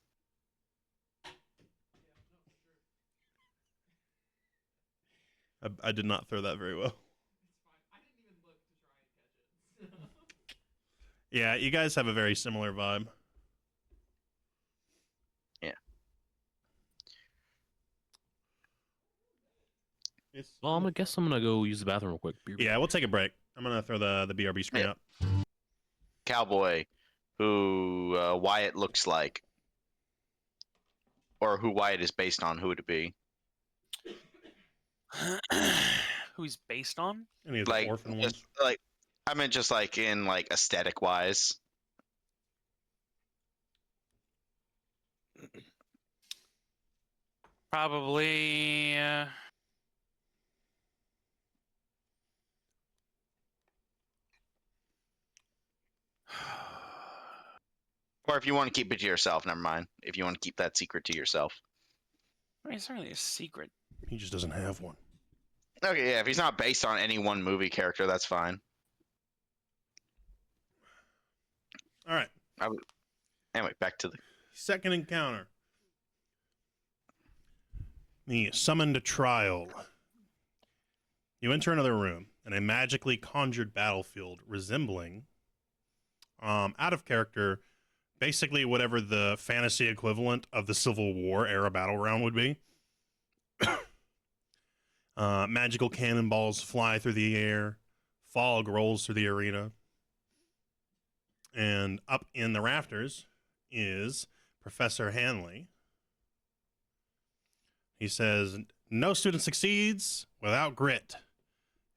Speaker 1: I did not throw that very well.
Speaker 6: I didn't even look to try and catch it.
Speaker 1: Yeah, you guys have a very similar vibe.
Speaker 3: Yeah.
Speaker 4: Well, I guess I'm gonna go use the bathroom real quick.
Speaker 1: Yeah, we'll take a break. I'm gonna throw the BRB screen
Speaker 3: Yeah.
Speaker 1: up.
Speaker 3: Cowboy, who Wyatt looks like, or who Wyatt is based on. Who would it be?
Speaker 5: Who he's based on?
Speaker 1: Any of the
Speaker 3: Like,
Speaker 1: orphan
Speaker 3: just,
Speaker 1: ones?
Speaker 3: like I meant just like in like aesthetic wise.
Speaker 5: Probably.
Speaker 3: Or if you want to keep it to yourself, never mind. If you want to keep that secret to yourself.
Speaker 5: I mean, it's not really a secret.
Speaker 1: He just doesn't have one.
Speaker 3: Okay, yeah, if he's not based on any one movie character, that's fine.
Speaker 1: All right.
Speaker 3: Anyway, back to the
Speaker 1: Second encounter. The summoned trial. You enter another room in a magically conjured battlefield resembling, out of character, basically whatever the fantasy equivalent of the Civil War era battleground would be. Magical cannonballs fly through the air. Fog rolls through the arena. And up in the rafters is Professor Hanley. He says, "No student succeeds without grit.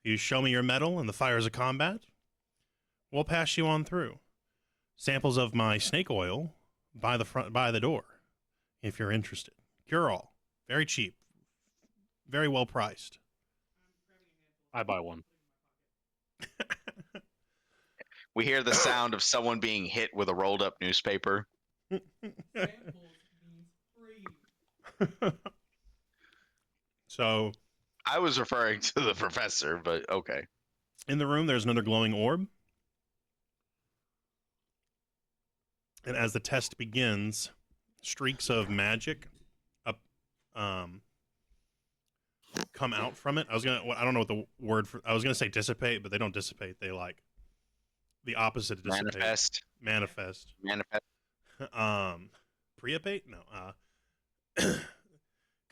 Speaker 1: You show me your mettle in the fires of combat, we'll pass you on through. Samples of my snake oil by the door, if you're interested. Cure all, very cheap, very well priced."
Speaker 4: I buy one.
Speaker 3: We hear the sound of someone being hit with a rolled up newspaper.
Speaker 6: Samples means free.
Speaker 1: So,
Speaker 3: I was referring to the professor, but okay.
Speaker 1: in the room, there's another glowing orb. And as the test begins, streaks of magic come out from it. I don't know what the word for. I was gonna say dissipate, but they don't dissipate. They like the opposite of dissipate. Manifest. Preopate? No.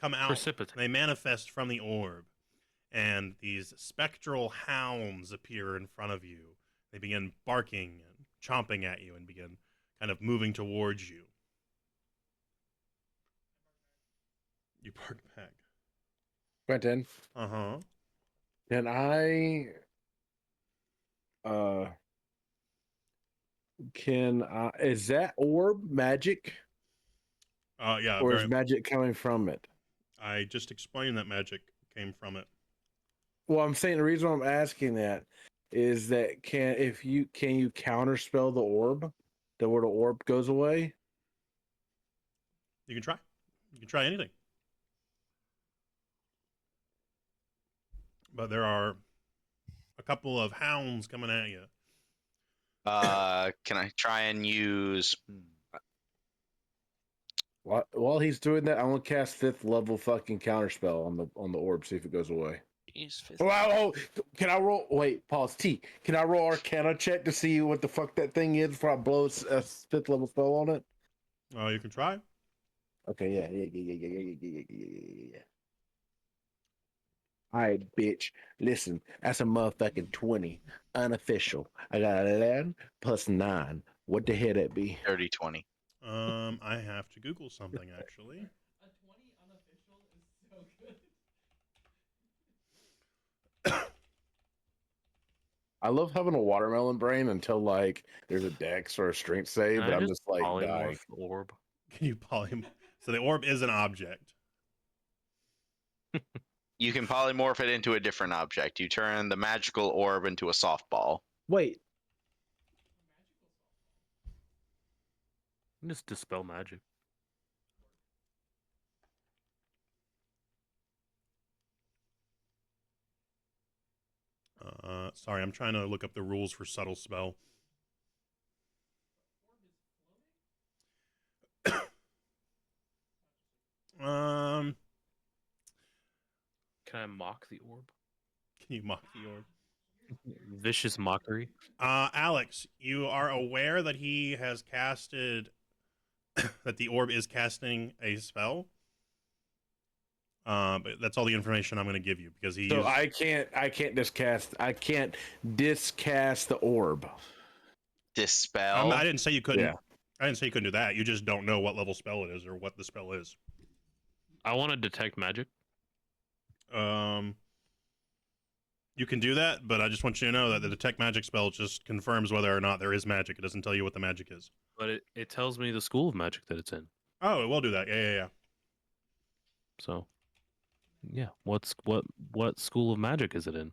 Speaker 1: Come out.
Speaker 4: Precipitate.
Speaker 1: They manifest from the orb, and these spectral hounds appear in front of you. They begin barking and chomping at you, and begin kind of moving towards you. You bark back.
Speaker 2: Quentin,
Speaker 1: Uh-huh.
Speaker 2: can I is that orb magic,
Speaker 1: Yeah,
Speaker 2: or is magic coming from it?
Speaker 1: I just explained that magic came from it.
Speaker 2: Well, I'm saying the reason I'm asking that is that can you counterspell the orb, where the orb goes away?
Speaker 1: You can try. You can try anything. But there are a couple of hounds coming at you.
Speaker 3: Can I try and use?
Speaker 2: While he's doing that, I want to cast 5th level fucking counterspell on the orb, see if it goes away.
Speaker 5: Jeez, fifth.
Speaker 2: Oh, can I roll? Wait, pause. T. Can I roll Arcana check to see what the fuck that thing is before I blow a 5th level spell on it?
Speaker 1: You can try.
Speaker 2: Okay, yeah. All right, bitch. Listen, that's a motherfucking 20. Unofficial. I got 11 plus 9. What the hell that be?
Speaker 3: 30-20.
Speaker 1: I have to Google something, actually.
Speaker 6: A 20 unofficial is so good.
Speaker 2: I love having a watermelon brain until like there's a dex or a strength save, but I'm just like dying.
Speaker 4: polymorph the orb.
Speaker 1: Can you So the orb is an object.
Speaker 3: You can polymorph it into a different object. You turn the magical orb into a softball.
Speaker 2: Wait,
Speaker 4: Just dispel magic.
Speaker 1: Sorry, I'm trying to look up the rules for subtle spell.
Speaker 4: Can I mock the orb?
Speaker 1: Can you mock the orb?
Speaker 4: Vicious mockery.
Speaker 1: Alex, you are aware that he has casted that the orb is casting a spell. But that's all the information I'm going to give you because he.
Speaker 2: so I can't discast the orb.
Speaker 3: Dispel.
Speaker 1: I didn't say you couldn't.
Speaker 2: Yeah.
Speaker 1: I didn't say you couldn't do that. You just don't know what level spell it is or what the spell is.
Speaker 4: I want to detect magic.
Speaker 1: You can do that, but I just want you to know that the detect magic spell just confirms whether or not there is magic. It doesn't tell you what the magic is.
Speaker 4: But it tells me the school of magic that it's in.
Speaker 1: Oh, it will do that. Yeah.
Speaker 4: So, yeah, what school of magic is it in?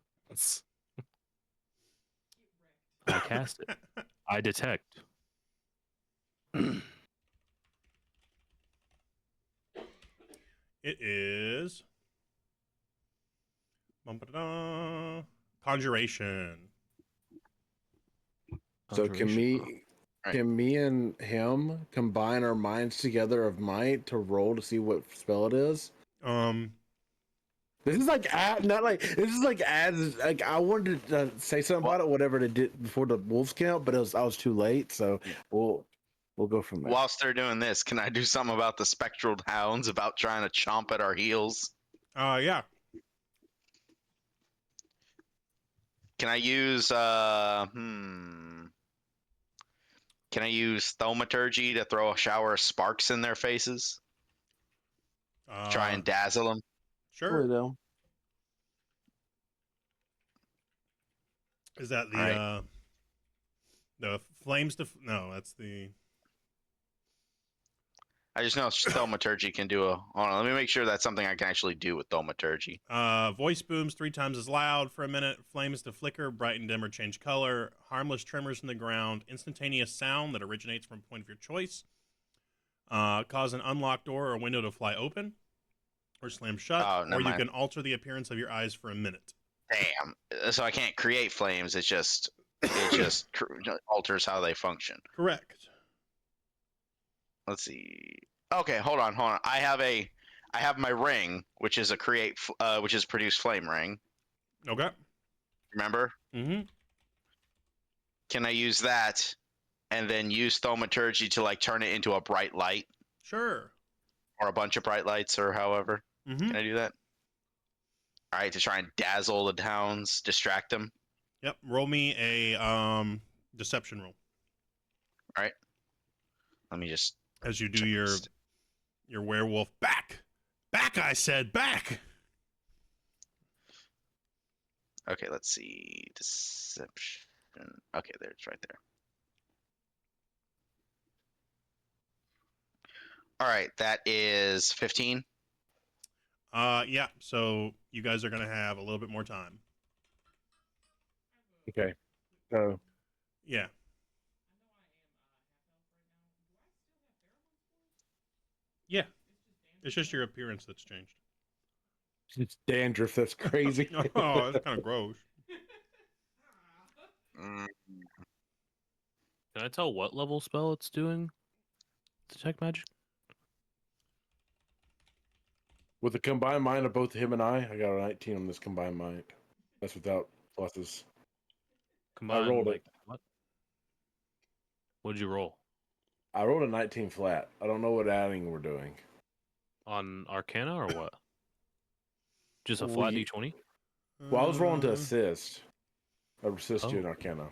Speaker 4: I cast it. I detect.
Speaker 1: It is conjuration.
Speaker 2: So
Speaker 4: Conjuration.
Speaker 2: can me and him combine our minds together of might to roll to see what spell it is? This is like as like I wanted to say something about it, whatever they did before the wolves came out, but I was too late, so we'll go from there.
Speaker 3: Whilst they're doing this, can I do something about the spectral hounds about trying to chomp at our heels?
Speaker 1: Yeah.
Speaker 3: Can I use Can I use thaumaturgy to throw a shower of sparks in their faces? Try and dazzle them?
Speaker 1: Sure.
Speaker 2: though.
Speaker 1: Is that the flames? No, that's the.
Speaker 3: I just know thaumaturgy can do a. Hold on, let me make sure that's something I can actually do with thaumaturgy.
Speaker 1: Voice booms 3 times as loud for a minute. Flames to flicker, brighten, dim, or change color. Harmless tremors in the ground. Instantaneous sound that originates from a point of your choice. Cause an unlocked door or window to fly open or slam shut.
Speaker 3: Oh,
Speaker 1: or
Speaker 3: never
Speaker 1: you
Speaker 3: mind.
Speaker 1: can alter the appearance of your eyes for a minute.
Speaker 3: Damn. So I can't create flames. It just alters how they function.
Speaker 1: Correct.
Speaker 3: Let's see. Okay, hold on. I have my ring, which is which is produce flame ring.
Speaker 1: Okay.
Speaker 3: Remember?
Speaker 1: Mm-hmm.
Speaker 3: Can I use that and then use thaumaturgy to like turn it into a bright light
Speaker 1: Sure.
Speaker 3: or a bunch of bright lights or however?
Speaker 1: Mm-hmm.
Speaker 3: Can I do that? All right, to try and dazzle the towns, distract them.
Speaker 1: Yep. Roll me a deception roll
Speaker 3: Let me just
Speaker 1: as you do
Speaker 3: check
Speaker 1: your
Speaker 3: this.
Speaker 1: werewolf back. Back, I said back.
Speaker 3: Okay, let's see. Deception. Okay, there it's right there. All right, that is 15.
Speaker 1: Yeah. So you guys are gonna have a little bit more time.
Speaker 2: Okay. So
Speaker 1: Yeah. Yeah. It's just your appearance that's changed.
Speaker 2: it's dandruff. That's crazy.
Speaker 1: Oh, that's kind of gross.
Speaker 3: Mm,
Speaker 4: Can I tell what level spell it's doing? Detect magic?
Speaker 2: With the combined mind of both him and I got a 19 on this combined mind. That's without pluses.
Speaker 4: Combined,
Speaker 2: rolled
Speaker 4: like,
Speaker 2: it.
Speaker 4: what? What'd you roll?
Speaker 2: I rolled a 19 flat. I don't know what adding we're doing.
Speaker 4: On Arcana or what? Just a
Speaker 2: Well,
Speaker 4: flat
Speaker 2: you-
Speaker 4: D20?
Speaker 2: Well, I was rolling to assist. I assist you
Speaker 4: Oh.
Speaker 2: in Arcana.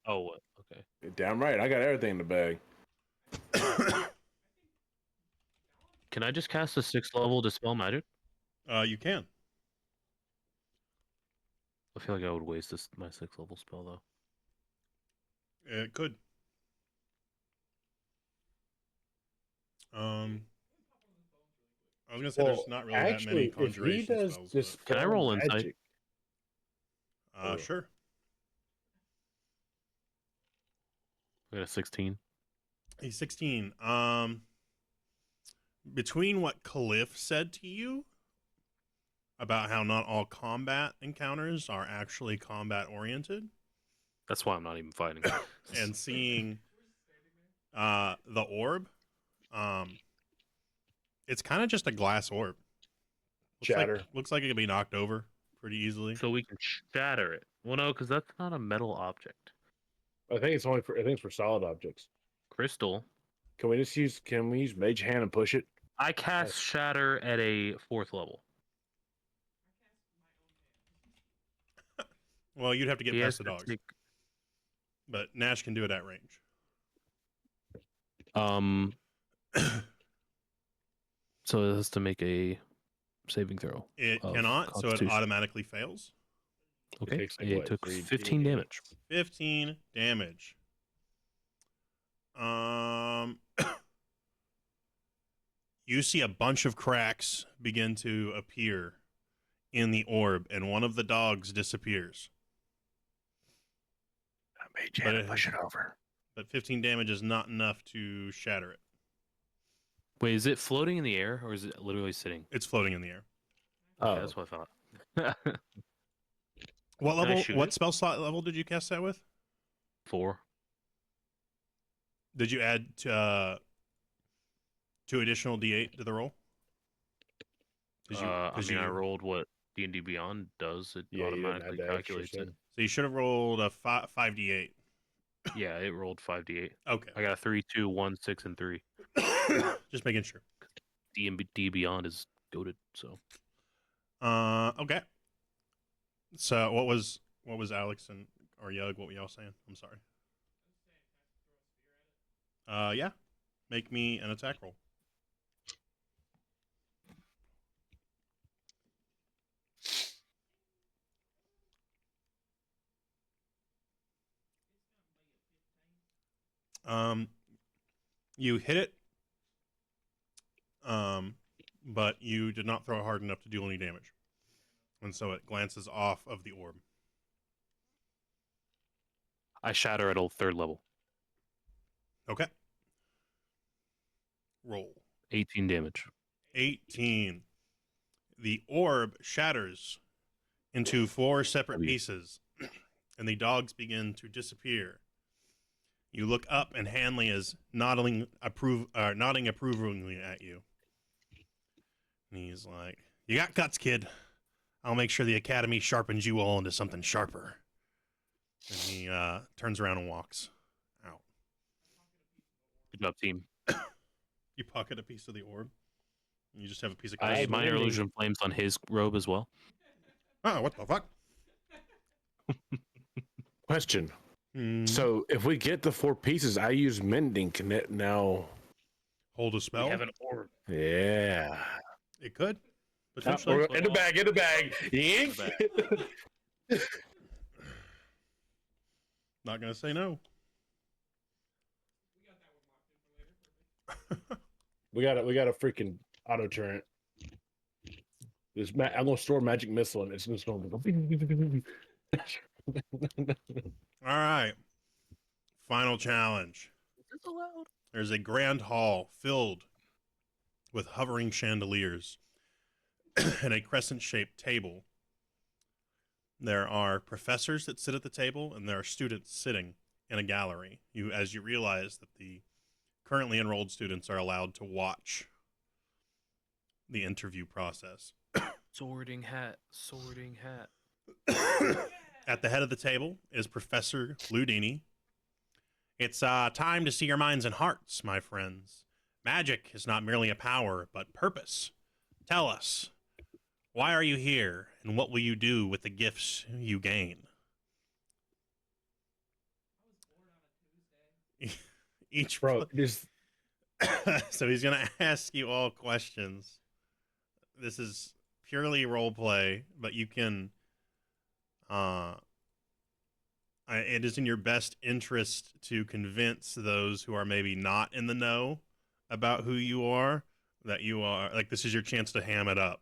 Speaker 4: Oh, what? Okay.
Speaker 2: Damn right. I got everything in the bag.
Speaker 4: Can I just cast a 6th level Dispel Magic?
Speaker 1: You can.
Speaker 4: I feel like I would waste my 6th level spell, though.
Speaker 1: It could. I was gonna say there's not really that many conjuration spells. But,
Speaker 4: Can I roll insight?
Speaker 1: sure.
Speaker 4: I got a 16.
Speaker 1: He's 16. Between what Cliff said to you about how not all combat encounters are actually combat oriented,
Speaker 4: That's why I'm not even fighting.
Speaker 1: and seeing the orb, it's kind of just a glass orb.
Speaker 2: Shatter.
Speaker 1: Looks like it can be knocked over pretty easily.
Speaker 4: So we can shatter it. Well, no, because that's not a metal object.
Speaker 2: I think it's for solid objects.
Speaker 4: Crystal.
Speaker 2: Can we use Mage Hand and push it?
Speaker 4: I cast shatter at a 4th level.
Speaker 1: Well, you'd have to get
Speaker 4: He
Speaker 1: past
Speaker 4: has
Speaker 1: the
Speaker 4: to
Speaker 1: dogs,
Speaker 4: take-
Speaker 1: but Nash can do it at range.
Speaker 4: So it has to make a saving throw.
Speaker 1: It
Speaker 4: of
Speaker 1: cannot, so it
Speaker 4: Constitution.
Speaker 1: automatically fails.
Speaker 4: Okay.
Speaker 2: takes, like,
Speaker 4: It
Speaker 2: what,
Speaker 4: took
Speaker 2: 3d8?
Speaker 4: 15 damage.
Speaker 1: 15 damage. You see a bunch of cracks begin to appear in the orb, and one of the dogs disappears.
Speaker 2: Mage
Speaker 1: But
Speaker 2: Hand
Speaker 1: it
Speaker 2: and push
Speaker 1: has-
Speaker 2: it over.
Speaker 1: But 15 damage is not enough to shatter it.
Speaker 4: Wait, is it floating in the air or is it literally sitting?
Speaker 1: It's floating in the air.
Speaker 4: Okay, that's what I thought.
Speaker 1: What
Speaker 4: Can I
Speaker 1: level?
Speaker 4: shoot
Speaker 1: What
Speaker 4: it?
Speaker 1: spell slot level did you cast that with?
Speaker 4: 4.
Speaker 1: Did you add 2 additional D8 to the roll?
Speaker 4: I rolled what D&D Beyond does. It
Speaker 2: Yeah, you didn't
Speaker 4: automatically
Speaker 2: add the extra,
Speaker 4: calculates it.
Speaker 1: So you should have rolled a 5d8.
Speaker 4: Yeah, it rolled 5d8.
Speaker 1: Okay.
Speaker 4: I got a 3, 2, 1, 6, and 3.
Speaker 1: Just making sure.
Speaker 4: D&D Beyond is goated, so.
Speaker 1: Okay. So what was Alex or Yug? What were y'all saying? I'm sorry. Yeah. Make me an attack roll. You hit it, but you did not throw hard enough to do any damage, and so it glances off of the orb.
Speaker 4: I shatter at a 3rd level.
Speaker 1: Okay. Roll.
Speaker 4: 18 damage.
Speaker 1: 18. The orb shatters into 4 separate pieces, and the dogs begin to disappear. You look up, and Hanley is nodding approvingly at you. And he's like, "You got guts, kid. I'll make sure the Academy sharpens you all into something sharper." And he turns around and walks out.
Speaker 4: Good job, team.
Speaker 1: You pocket a piece of the orb. And you just have a piece of
Speaker 4: I
Speaker 1: crystal.
Speaker 4: minor illusion flames on his robe as well.
Speaker 1: Oh, what the fuck?
Speaker 2: Question.
Speaker 1: Mm,
Speaker 2: So if we get the 4 pieces, I use mending. Can it now?
Speaker 1: hold a spell.
Speaker 4: an orb.
Speaker 2: Yeah.
Speaker 1: It could.
Speaker 2: Oh,
Speaker 1: Potentially.
Speaker 2: in the bag. In the bag. Yank.
Speaker 1: Not going to say no.
Speaker 7: We got a freaking auto turret. I'm gonna store magic missile and it's just gonna go.
Speaker 1: All right. Final challenge.
Speaker 5: Is this allowed?
Speaker 1: There's a grand hall filled with hovering chandeliers and a crescent-shaped table. There are professors that sit at the table, and there are students sitting in a gallery. As you realize that the currently enrolled students are allowed to watch the interview process.
Speaker 4: Sorting hat. Sorting hat.
Speaker 1: At the head of the table is Professor Ludini. It's time to see your minds and hearts, my friends. Magic is not merely a power, but purpose. Tell us, why are you here, and what will you do with the gifts you gain? Each
Speaker 7: Bro, just
Speaker 1: so he's going to ask you all questions. This is purely role play, but you can it is in your best interest to convince those who are maybe not in the know about who you are, that you are, like, this is your chance to ham it up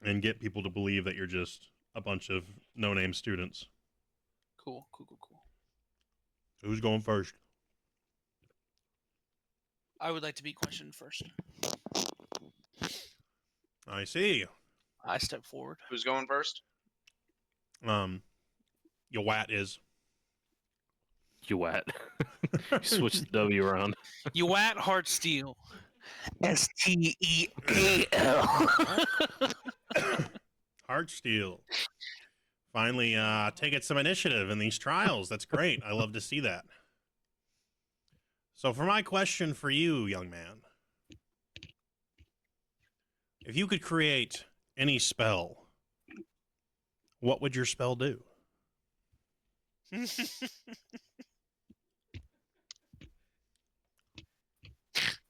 Speaker 1: and get people to believe that you're just a bunch of no-name students.
Speaker 5: Cool.
Speaker 1: Who's going first?
Speaker 5: I would like to be questioned first.
Speaker 1: I see.
Speaker 5: I step forward.
Speaker 3: Who's going first?
Speaker 1: Your wat is.
Speaker 4: You at? Switch the W around.
Speaker 5: You at Heartsteel. STEAL.
Speaker 1: Heartsteel. Finally taking some initiative in these trials. That's great. I love to see that. So for my question for you, young man, if you could create any spell, what would your spell do?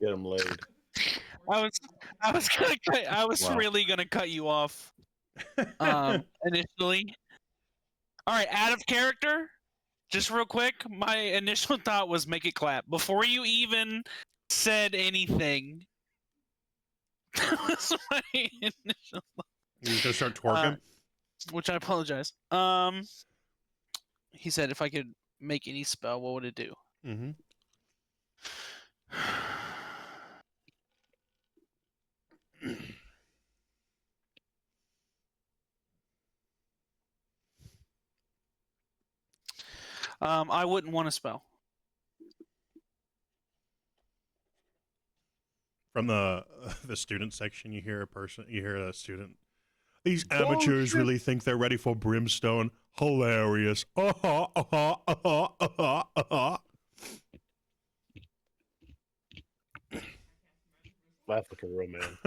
Speaker 7: get him laid.
Speaker 5: I was
Speaker 4: Wow.
Speaker 5: really gonna cut you off. Initially. All right, out of character. Just real quick, my initial thought was make it clap before you even said anything. That was my initial,
Speaker 1: You're just gonna start twerking?
Speaker 5: which I apologize. He said if I could make any spell, what would it do?
Speaker 1: Mm-hmm.
Speaker 5: I wouldn't want to spell.
Speaker 1: From the student section, you hear a student. These amateurs really think they're ready for brimstone. Hilarious.
Speaker 7: Laugh like a real man.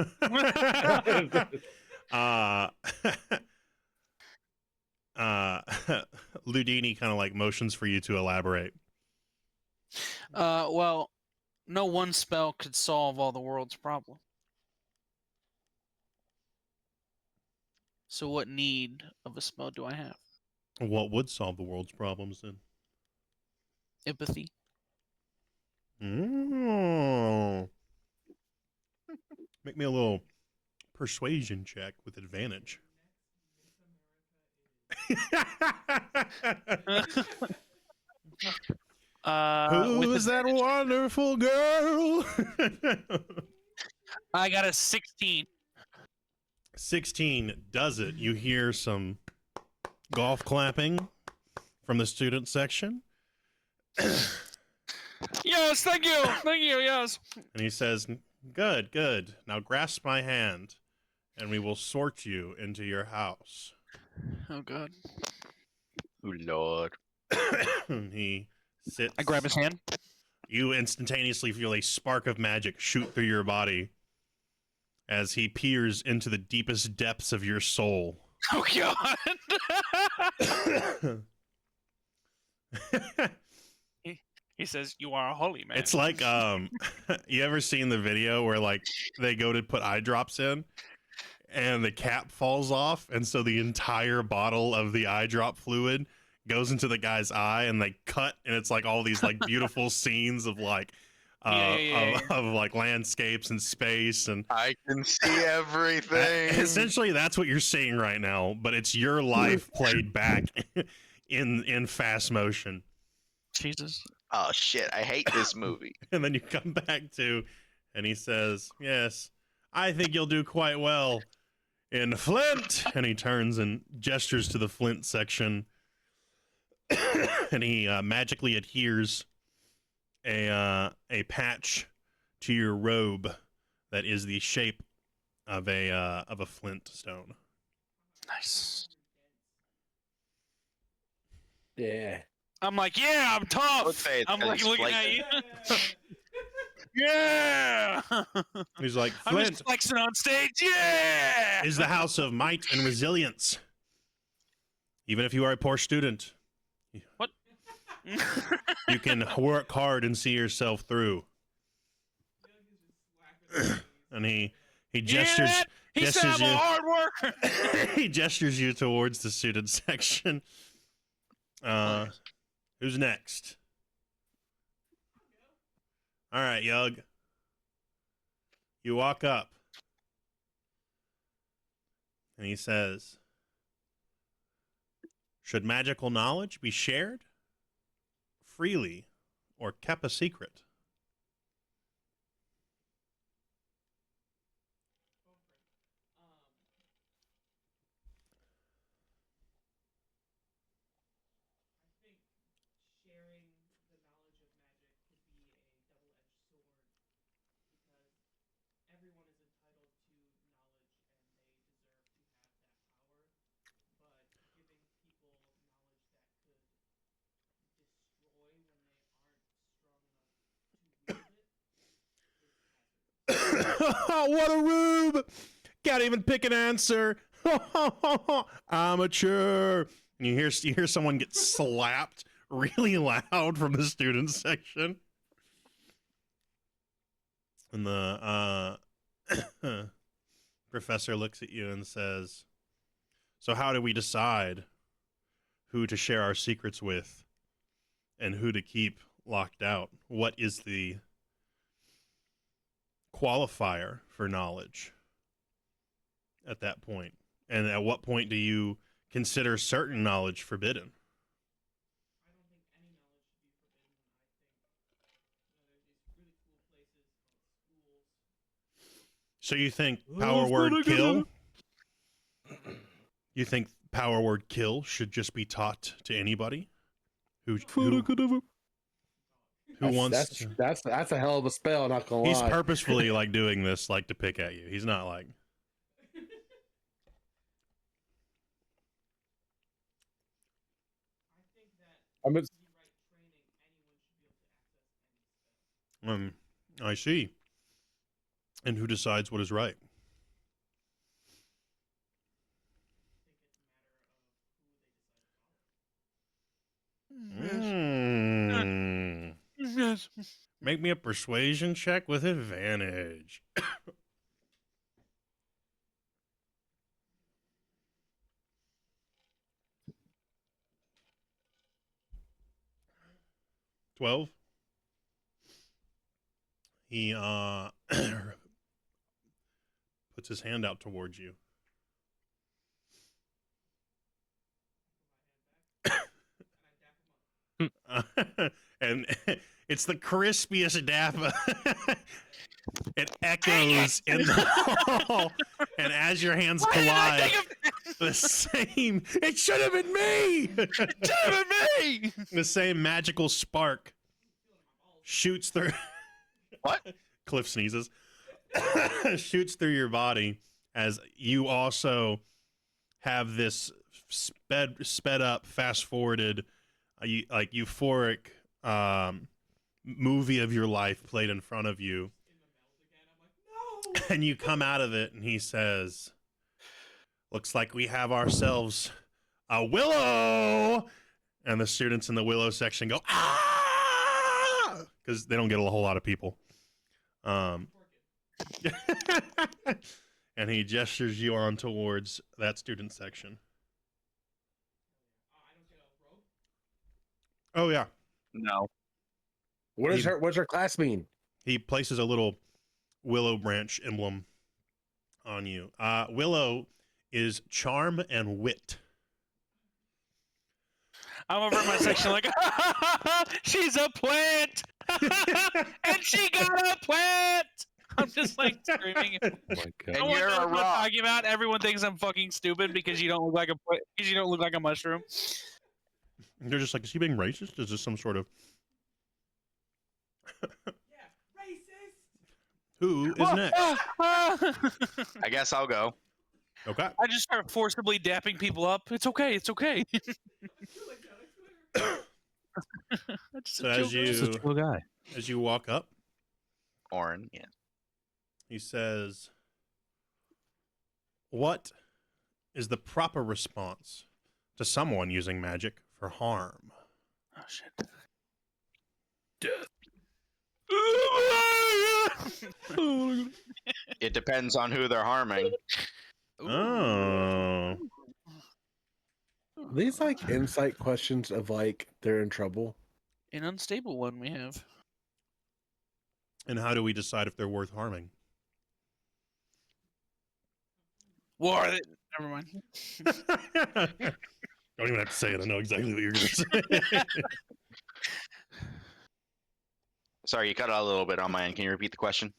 Speaker 1: Ludini kind of like motions for you to elaborate.
Speaker 5: Well, no one spell could solve all the world's problems. So what need of a spell do I have?
Speaker 1: What would solve the world's problems then?
Speaker 5: Empathy.
Speaker 1: Mm. Make me a little persuasion check with advantage. Who's that wonderful girl?
Speaker 5: I got a 16.
Speaker 1: 16 does it. You hear some golf clapping from the student section.
Speaker 5: Yes, thank you. Thank you, yes.
Speaker 1: And he says, good, good. Now grasp my hand, and we will sort you into your house.
Speaker 5: Oh, God.
Speaker 3: Oh, Lord.
Speaker 1: He sits.
Speaker 5: I grab his hand.
Speaker 1: You instantaneously feel a spark of magic shoot through your body as he peers into the deepest depths of your soul.
Speaker 5: Oh, God. He says, you are a holy man.
Speaker 1: It's like, you ever seen the video where, like, they go to put eye drops in and the cap falls off, and so the entire bottle of the eye drop fluid goes into the guy's eye, and they cut, and it's like all these like beautiful scenes of like of like landscapes and space, and
Speaker 3: I can see everything.
Speaker 1: essentially that's what you're seeing right now, but it's your life played back in fast motion.
Speaker 5: Jesus.
Speaker 3: Oh shit! I hate this movie.
Speaker 1: And then you come back to, and he says, yes, I think you'll do quite well in Flint. And he turns and gestures to the Flint section. And he magically adheres a patch to your robe that is the shape of a flint stone.
Speaker 5: Nice.
Speaker 7: Yeah.
Speaker 5: I'm like, yeah, I'm
Speaker 3: I would
Speaker 5: tough.
Speaker 3: say it's
Speaker 5: I'm
Speaker 3: 'cause
Speaker 5: like
Speaker 3: he's
Speaker 5: looking at
Speaker 3: flexing.
Speaker 5: you. Yeah.
Speaker 1: He's like,
Speaker 5: I'm
Speaker 1: Flint
Speaker 5: just flexing on stage. Yeah.
Speaker 1: is the house of might and resilience. Even if you are a poor student,
Speaker 5: What?
Speaker 1: you can work hard and see yourself through. And he gestures.
Speaker 5: Yeah, he said
Speaker 1: gestures
Speaker 5: I'm a
Speaker 1: you.
Speaker 5: hard worker.
Speaker 1: He gestures you towards the student section. Who's next? All right, Yug. You walk up, and he says, should magical knowledge be shared freely or kept a secret?
Speaker 6: Sharing the knowledge of magic could be a double-edged sword because everyone is entitled to knowledge and they deserve to have that power. But giving people knowledge that could destroy when they aren't strong enough to wield it is hazardous.
Speaker 1: What a rube! Can't even pick an answer. Amateur. And you hear someone get slapped really loud from the student section. And the professor looks at you and says, so how do we decide who to share our secrets with and who to keep locked out? What is the qualifier for knowledge at that point? And at what point do you consider certain knowledge forbidden?
Speaker 6: I don't think any knowledge should be forbidden. I think there's these really cool places called schools.
Speaker 1: So you think power word kill? You think power word kill should just be taught to anybody who wants to?
Speaker 2: That's a hell of a spell. Not gonna
Speaker 1: He's
Speaker 2: lie.
Speaker 1: purposefully like doing this like to pick at you. He's not like.
Speaker 6: I think that
Speaker 7: I mean,
Speaker 6: with the right training, anyone should be able to access any spell.
Speaker 1: I see. And who decides what is right?
Speaker 6: I think it's a matter of who they decide to follow.
Speaker 1: Mm.
Speaker 5: it.
Speaker 1: Make me a persuasion check with advantage. $12. He puts his hand out towards you. And it's the crispiest dappa. It echoes in the hall, and as your hands
Speaker 5: Why did I
Speaker 1: collide,
Speaker 5: think of
Speaker 1: the same. It should have been me.
Speaker 5: Damn it, me!
Speaker 1: The same magical spark shoots through.
Speaker 3: What?
Speaker 1: Cliff sneezes. Shoots through your body as you also have this sped up, fast forwarded, like euphoric movie of your life played in front of you. And you come out of it, and he says, "Looks like we have ourselves a willow." And the students in the willow section go, "Ah!" Because they don't get a whole lot of people. And he gestures you on towards that student section. Oh, yeah.
Speaker 3: No.
Speaker 7: What's her class mean?
Speaker 1: He places a little willow branch emblem on you. Willow is charm and wit.
Speaker 5: I'm over in my section like, she's a plant! And she got a plant! I'm just like screaming.
Speaker 4: Oh my god.
Speaker 3: And
Speaker 5: No one
Speaker 3: you're
Speaker 5: knows
Speaker 3: a
Speaker 5: what I'm
Speaker 3: rock.
Speaker 5: talking about. Everyone thinks I'm fucking stupid because you don't look like a mushroom.
Speaker 1: They're just like, is he being racist? Is this some sort of... Who is next?
Speaker 3: I guess I'll go.
Speaker 1: Okay.
Speaker 5: I just start forcibly dapping people up. It's okay. It's okay.
Speaker 1: So as
Speaker 4: Just a chill guy.
Speaker 1: you walk up,
Speaker 3: Orin, yeah.
Speaker 1: he says, "What is the proper response to someone using magic for harm?"
Speaker 5: Oh shit.
Speaker 3: It depends on who they're harming.
Speaker 1: Oh.
Speaker 2: These like insight questions of like they're in trouble.
Speaker 5: An unstable one we have.
Speaker 1: And how do we decide if they're worth harming?
Speaker 5: War. Never mind.
Speaker 1: Don't even have to say it. I know exactly what you're going to say.
Speaker 3: Sorry, you cut out a little bit on my end. Can you repeat the question?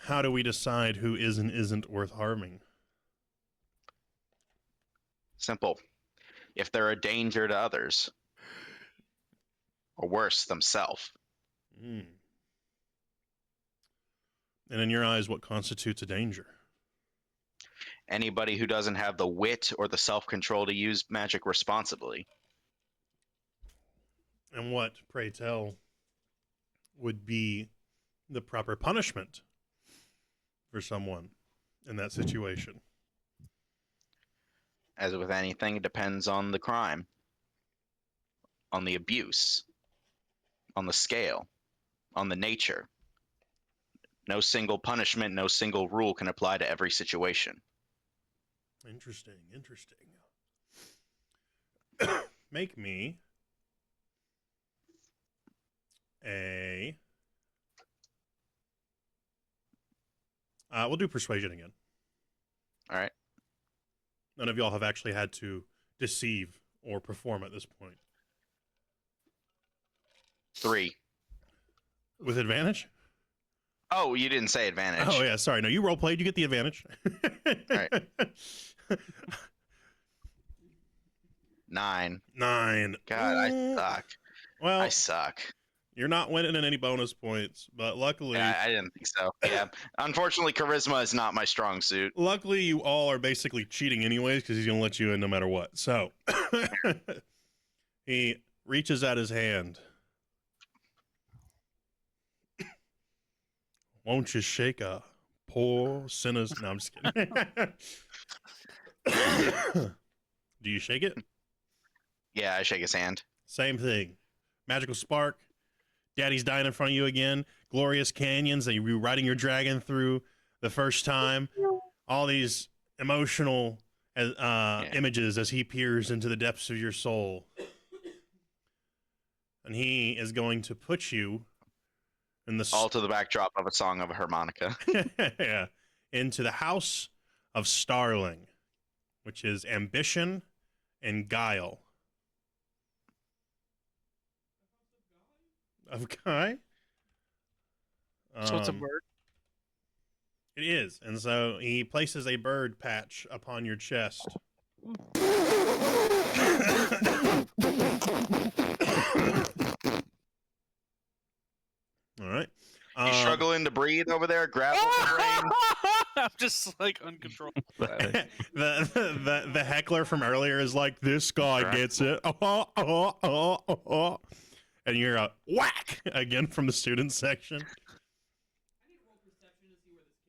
Speaker 1: How do we decide who is and isn't worth harming?
Speaker 3: Simple. If they're a danger to others, or worse, themselves.
Speaker 1: Mm. And in your eyes, what constitutes a danger?
Speaker 3: Anybody who doesn't have the wit or the self-control to use magic responsibly.
Speaker 1: And what, pray tell, would be the proper punishment for someone in that situation?
Speaker 3: As with anything, it depends on the crime, on the abuse, on the scale, on the nature. No single punishment, no single rule can apply to every situation.
Speaker 1: Interesting. Make me a... we'll do persuasion again.
Speaker 3: All right.
Speaker 1: None of y'all have actually had to deceive or perform at this point.
Speaker 3: 3.
Speaker 1: With advantage?
Speaker 3: Oh, you didn't say advantage.
Speaker 1: Oh, yeah, sorry. No, you role played. You get the advantage.
Speaker 3: Right. 9.
Speaker 1: 9.
Speaker 3: God, I suck.
Speaker 1: Well,
Speaker 3: I suck.
Speaker 1: you're not winning in any bonus points, but luckily...
Speaker 3: Yeah, I didn't think so. Yeah. Unfortunately, charisma is not my strong suit.
Speaker 1: Luckily, you all are basically cheating anyways because he's going to let you in no matter what. So, he reaches out his hand. Won't you shake a poor sinner's... No, I'm just kidding. Do you shake it?
Speaker 3: Yeah, I shake his hand.
Speaker 1: Same thing. Magical spark. Daddy's dying in front of you again. Glorious canyons that you were riding your dragon through the first time. All these emotional images as he peers into the depths of your soul. And he is going to put you in the
Speaker 3: All to the backdrop of a song of a harmonica.
Speaker 1: yeah, into the house of Starling, which is ambition and guile. Of Guy?
Speaker 5: So it's a bird.
Speaker 1: It is. And so he places a bird patch upon your chest. All right.
Speaker 3: You struggling to breathe over there? Grab the brain.
Speaker 5: I'm just like uncontrolled.
Speaker 1: the heckler from earlier is like, this guy gets it. And you're a whack again from the student section.
Speaker 6: I need roll perception to see where this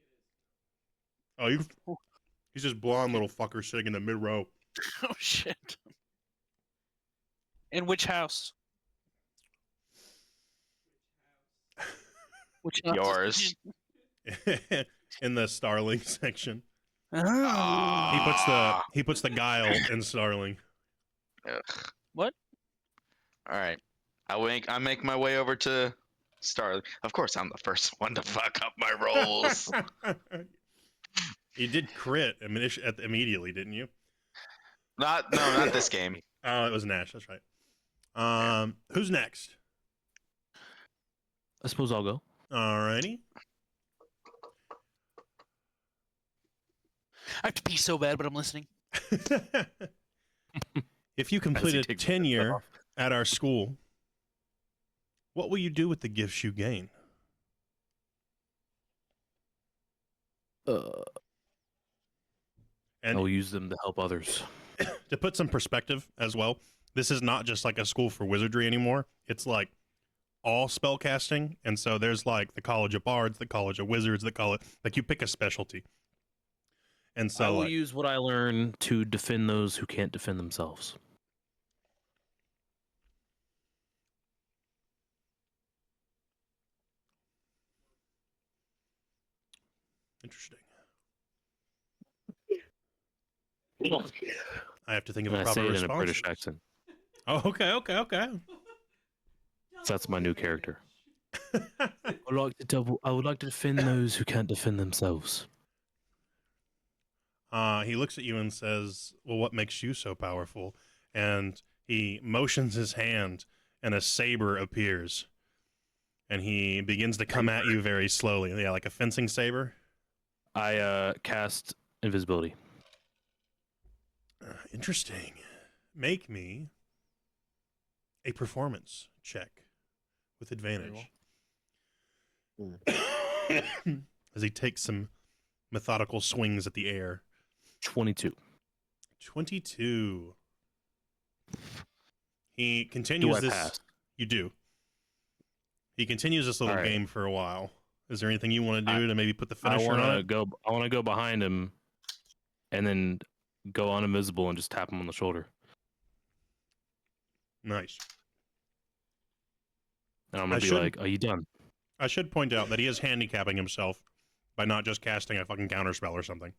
Speaker 6: kid is.
Speaker 1: Oh, he's this blonde little fucker sitting in the mid row.
Speaker 5: Oh shit. In which house? Which house?
Speaker 3: Yours.
Speaker 1: In the Starling section.
Speaker 5: Oh.
Speaker 1: He puts the guile in Starling.
Speaker 3: Ugh.
Speaker 5: What?
Speaker 3: All right. I make my way over to Starling. Of course, I'm the first one to fuck up my rolls.
Speaker 1: You did crit immediately, didn't you?
Speaker 3: Not this game.
Speaker 1: Oh, it was Nash. That's right. Who's next?
Speaker 4: I suppose I'll go.
Speaker 1: Alrighty.
Speaker 5: I have to pee so bad, but I'm listening.
Speaker 1: If you completed
Speaker 4: takes
Speaker 1: tenure
Speaker 4: off.
Speaker 1: at our school, what will you do with the gifts you gain?
Speaker 4: I
Speaker 1: And
Speaker 4: will use them to help others.
Speaker 1: to put some perspective as well, this is not just like a school for wizardry anymore. It's like all spellcasting. And so there's like the College of Bards, the College of Wizards, the college, like you pick a specialty. And
Speaker 4: I
Speaker 1: so
Speaker 4: will
Speaker 1: like,
Speaker 4: use what I learn to defend those who can't defend themselves.
Speaker 1: interesting. I have to think of
Speaker 4: And
Speaker 1: a
Speaker 4: I
Speaker 1: proper
Speaker 4: say it in a
Speaker 1: response.
Speaker 4: British accent.
Speaker 1: Oh, okay.
Speaker 4: So that's my new character. I would like to defend those who can't defend themselves.
Speaker 1: He looks at you and says, well, what makes you so powerful? And he motions his hand and a saber appears. And he begins to come at you very slowly. Yeah, like a fencing saber.
Speaker 4: I cast invisibility.
Speaker 1: Interesting. Make me a performance check with advantage. As he takes some methodical swings at the air.
Speaker 4: 22.
Speaker 1: 22. He
Speaker 4: Do
Speaker 1: continues
Speaker 4: I
Speaker 1: this.
Speaker 4: pass?
Speaker 1: You do. He continues this little
Speaker 4: All right.
Speaker 1: game for a while. Is there anything you want to do to maybe put the finisher on it?
Speaker 4: I want to go behind him, and then go on invisible and just tap him on the shoulder.
Speaker 1: Nice.
Speaker 4: And I'm
Speaker 1: I
Speaker 4: gonna be
Speaker 1: should-
Speaker 4: like, "Are you done?"
Speaker 1: I should point out that he is handicapping himself by not just casting a fucking counterspell or something.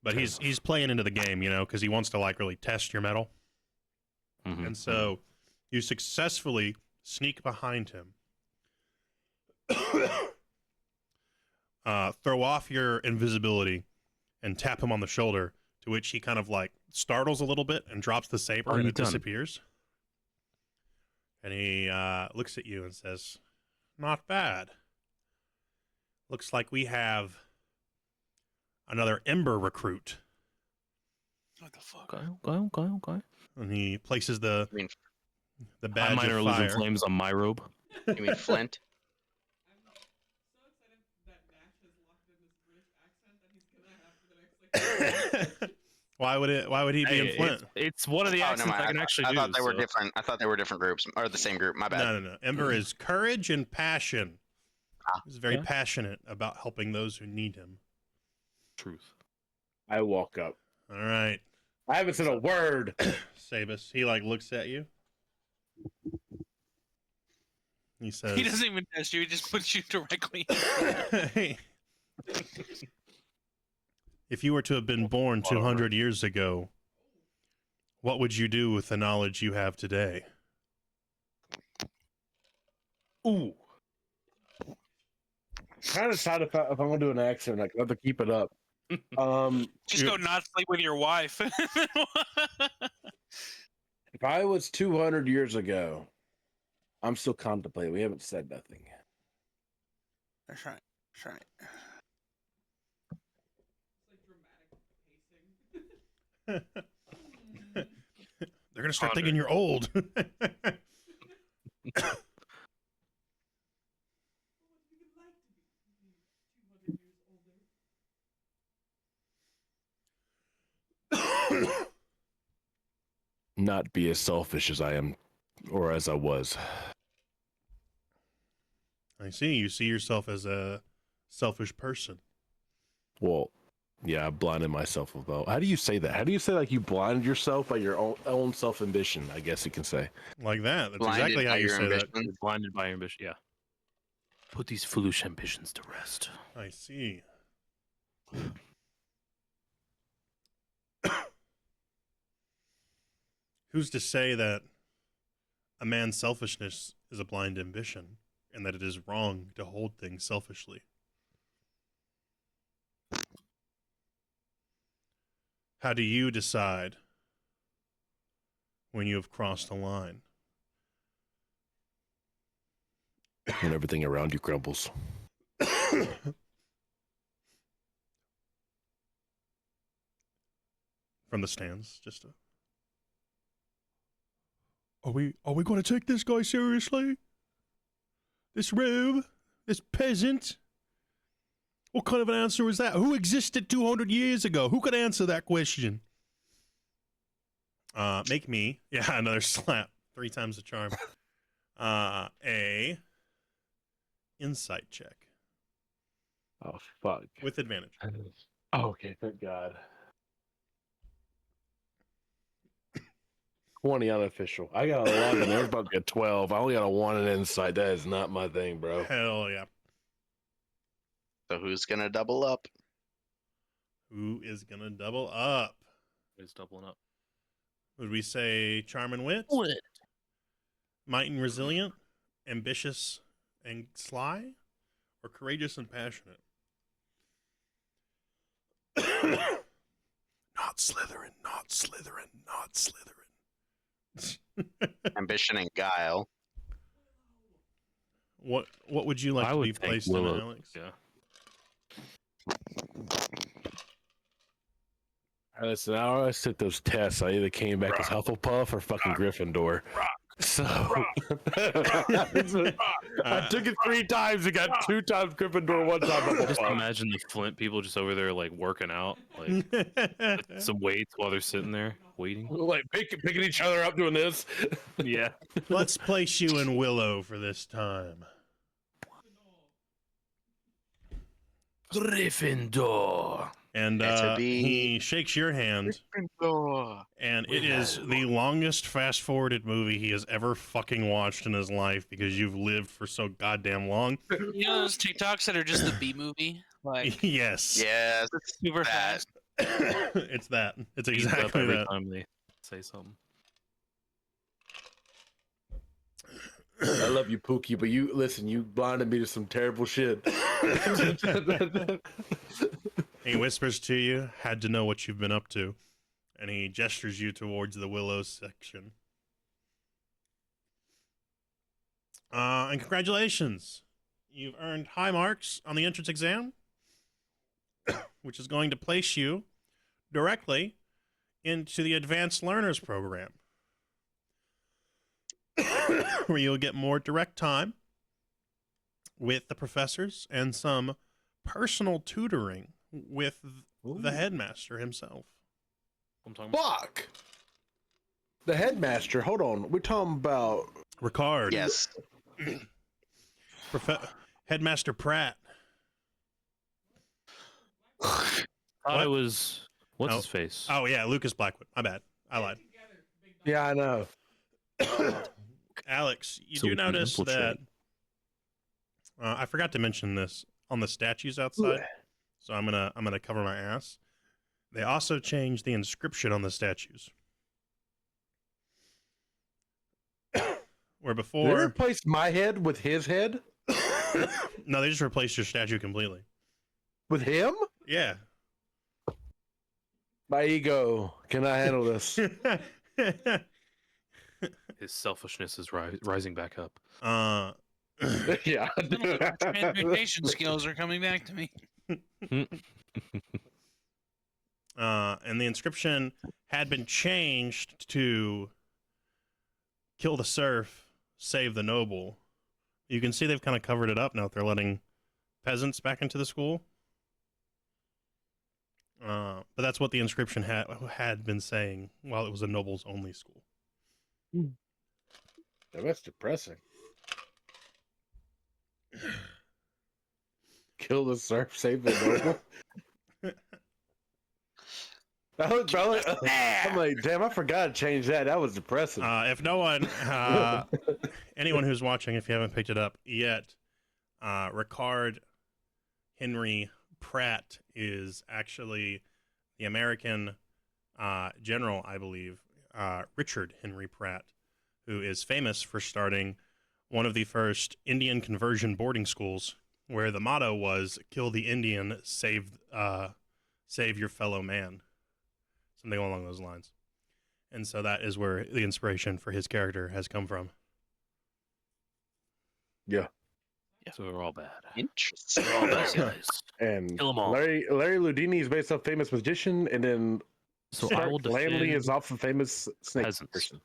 Speaker 1: But
Speaker 4: Fair
Speaker 1: he's playing into the game, you know, because he wants to like really test your metal.
Speaker 4: Mhm.
Speaker 1: And so you successfully sneak behind him, throw off your invisibility, and tap him on the shoulder, to which he kind of like startles a little bit and drops the saber
Speaker 4: Are
Speaker 1: and
Speaker 4: you
Speaker 1: it
Speaker 4: done?
Speaker 1: disappears. And he looks at you and says, not bad. Looks like we have another Ember recruit.
Speaker 5: What the fuck?
Speaker 4: Okay.
Speaker 1: And he places the
Speaker 3: I mean,
Speaker 1: badge
Speaker 4: Mine are
Speaker 1: of
Speaker 4: losing
Speaker 1: fire.
Speaker 4: flames on my robe.
Speaker 3: you mean Flint?
Speaker 6: I'm so excited that Nash has locked in this British accent that he's gonna have for the next like.
Speaker 1: Why would he be in
Speaker 4: Hey,
Speaker 1: Flint?
Speaker 4: it's one of the
Speaker 3: Oh,
Speaker 4: accents
Speaker 3: never mind.
Speaker 4: I can actually
Speaker 3: I
Speaker 4: do.
Speaker 3: thought they were
Speaker 4: so-
Speaker 3: different. I thought they were different groups or the same group. My bad.
Speaker 1: No. Ember is courage and passion.
Speaker 3: Ah.
Speaker 1: He's very
Speaker 4: Yeah.
Speaker 1: passionate about helping those who need him.
Speaker 4: Truth.
Speaker 2: I walk up.
Speaker 1: All right,
Speaker 2: I haven't said a word.
Speaker 1: Sabus. He like looks at you. He says,
Speaker 5: He doesn't even test you. He just puts you directly.
Speaker 1: if you were to have been born 200 years ago, what would you do with the knowledge you have today?
Speaker 7: Ooh. Trying to decide if I'm gonna do an accent. I have to keep it up.
Speaker 5: Just go not sleep with your wife.
Speaker 7: If I was 200 years ago, I'm still contemplating. We haven't said nothing.
Speaker 5: That's right. That's right.
Speaker 1: They're going to start thinking you're old.
Speaker 7: Not be as selfish as I am, or as I was.
Speaker 1: I see. You see yourself as a selfish person.
Speaker 7: Well, yeah, I blinded myself about. How do you say that? How do you say like you blinded yourself by your own self ambition? I guess you can say.
Speaker 1: Like that. That's
Speaker 3: Blinded
Speaker 1: exactly how
Speaker 3: by
Speaker 1: you
Speaker 3: your
Speaker 1: say
Speaker 3: ambition.
Speaker 1: that.
Speaker 4: You're blinded by your ambition. Yeah. Put these foolish ambitions to rest.
Speaker 1: I see. Who's to say that a man's selfishness is a blind ambition and that it is wrong to hold things selfishly? How do you decide when you have crossed a line?
Speaker 7: When everything around you crumbles.
Speaker 1: From the stands, just to... Are we going to take this guy seriously? This rube? This peasant? What kind of an answer is that? Who existed 200 years ago? Who could answer that question? Make me, yeah, another slap. 3 times the charm. A insight check
Speaker 7: Oh fuck.
Speaker 1: with advantage.
Speaker 7: Oh, okay, thank God. 20 unofficial. I got 11. There's about to get 12. I only got a 1 in insight. That is not my thing, bro.
Speaker 1: Hell yeah.
Speaker 3: So who's gonna double up?
Speaker 1: Who is gonna double up?
Speaker 4: It's doubling up.
Speaker 1: Would we say charm and wit? Might and resilient? Ambitious and sly? Or courageous and passionate? Not Slytherin, not Slytherin, not Slytherin.
Speaker 3: Ambition and guile.
Speaker 1: What would you like
Speaker 4: I
Speaker 1: to
Speaker 4: would
Speaker 1: be
Speaker 4: think
Speaker 1: placed
Speaker 4: Willow.
Speaker 1: in, Alex?
Speaker 4: Yeah.
Speaker 7: All right, listen, I always took those tests. I either came back as Hufflepuff or fucking Gryffindor. So I took it 3 times and got 2 times Gryffindor, 1 time
Speaker 4: Just
Speaker 7: Hufflepuff.
Speaker 4: imagine the Flint people just over there like working out, like some weights while they're sitting there waiting.
Speaker 7: Like picking each other up doing this.
Speaker 4: Yeah.
Speaker 1: Let's place you in Willow for this time.
Speaker 4: Gryffindor.
Speaker 1: And
Speaker 3: Better be-
Speaker 1: he shakes your hand, and it is the longest fast-forwarded movie he has ever fucking watched in his life because you've lived for so goddamn long.
Speaker 5: You know those TikToks that are just the B movie? Like,
Speaker 1: Yes.
Speaker 3: Yes,
Speaker 5: super
Speaker 3: that.
Speaker 5: fast.
Speaker 1: It's that. It's
Speaker 4: Beats up
Speaker 1: exactly
Speaker 4: every
Speaker 1: that.
Speaker 4: time they say something.
Speaker 7: I love you, Pookie, but you listen. You blinded me to some terrible shit.
Speaker 1: He whispers to you, had to know what you've been up to, and he gestures you towards the Willows section. And congratulations. You've earned high marks on the entrance exam, which is going to place you directly into the Advanced Learners Program, where you'll get more direct time with the professors and some personal tutoring with the headmaster himself.
Speaker 4: I'm talking about.
Speaker 7: Fuck. The headmaster. Hold on. We're talking about.
Speaker 1: Ricard.
Speaker 3: Yes.
Speaker 1: Headmaster Pratt.
Speaker 4: Thought
Speaker 1: What?
Speaker 4: it was what's
Speaker 1: Oh.
Speaker 4: his face?
Speaker 1: Oh, yeah, Lucas Blackwood. My bad. I lied.
Speaker 7: Yeah, I know.
Speaker 1: Alex, you
Speaker 4: So
Speaker 1: do
Speaker 4: we can
Speaker 1: notice that
Speaker 4: infiltrate.
Speaker 1: I forgot to mention this on the statues outside, so I'm gonna cover my ass. They also changed the inscription on the statues. Where
Speaker 2: Did they
Speaker 1: before,
Speaker 2: replace my head with his head?
Speaker 1: no, they just replaced your statue completely.
Speaker 2: With him?
Speaker 1: Yeah.
Speaker 2: My ego cannot handle this.
Speaker 4: His selfishness is rising back up.
Speaker 2: Yeah.
Speaker 5: Transmutation skills are coming back to me.
Speaker 1: And the inscription had been changed to "Kill the serf, save the noble." You can see they've kind of covered it up now. They're letting peasants back into the school. But that's what the inscription had been saying while it was a nobles only school.
Speaker 2: That's depressing. Kill the serf, save the noble. That was probably, I'm like, damn, I forgot to change that. That was depressing.
Speaker 1: If no one, anyone who's watching, if you haven't picked it up yet, Ricard Henry Pratt is actually the American general, I believe, Richard Henry Pratt, who is famous for starting one of the first Indian conversion boarding schools, where the motto was "Kill the Indian, save your fellow man," something along those lines. And so that is where the inspiration for his character has come from.
Speaker 2: Yeah.
Speaker 4: So we're all bad.
Speaker 3: Interesting.
Speaker 4: We're all bad guys.
Speaker 2: And
Speaker 4: Kill 'em all.
Speaker 2: Larry Ludini is based off famous magician, and then
Speaker 4: So I
Speaker 2: Stark
Speaker 4: will
Speaker 2: Lamley
Speaker 4: defend
Speaker 2: is off a famous snake
Speaker 4: peasants.
Speaker 2: person.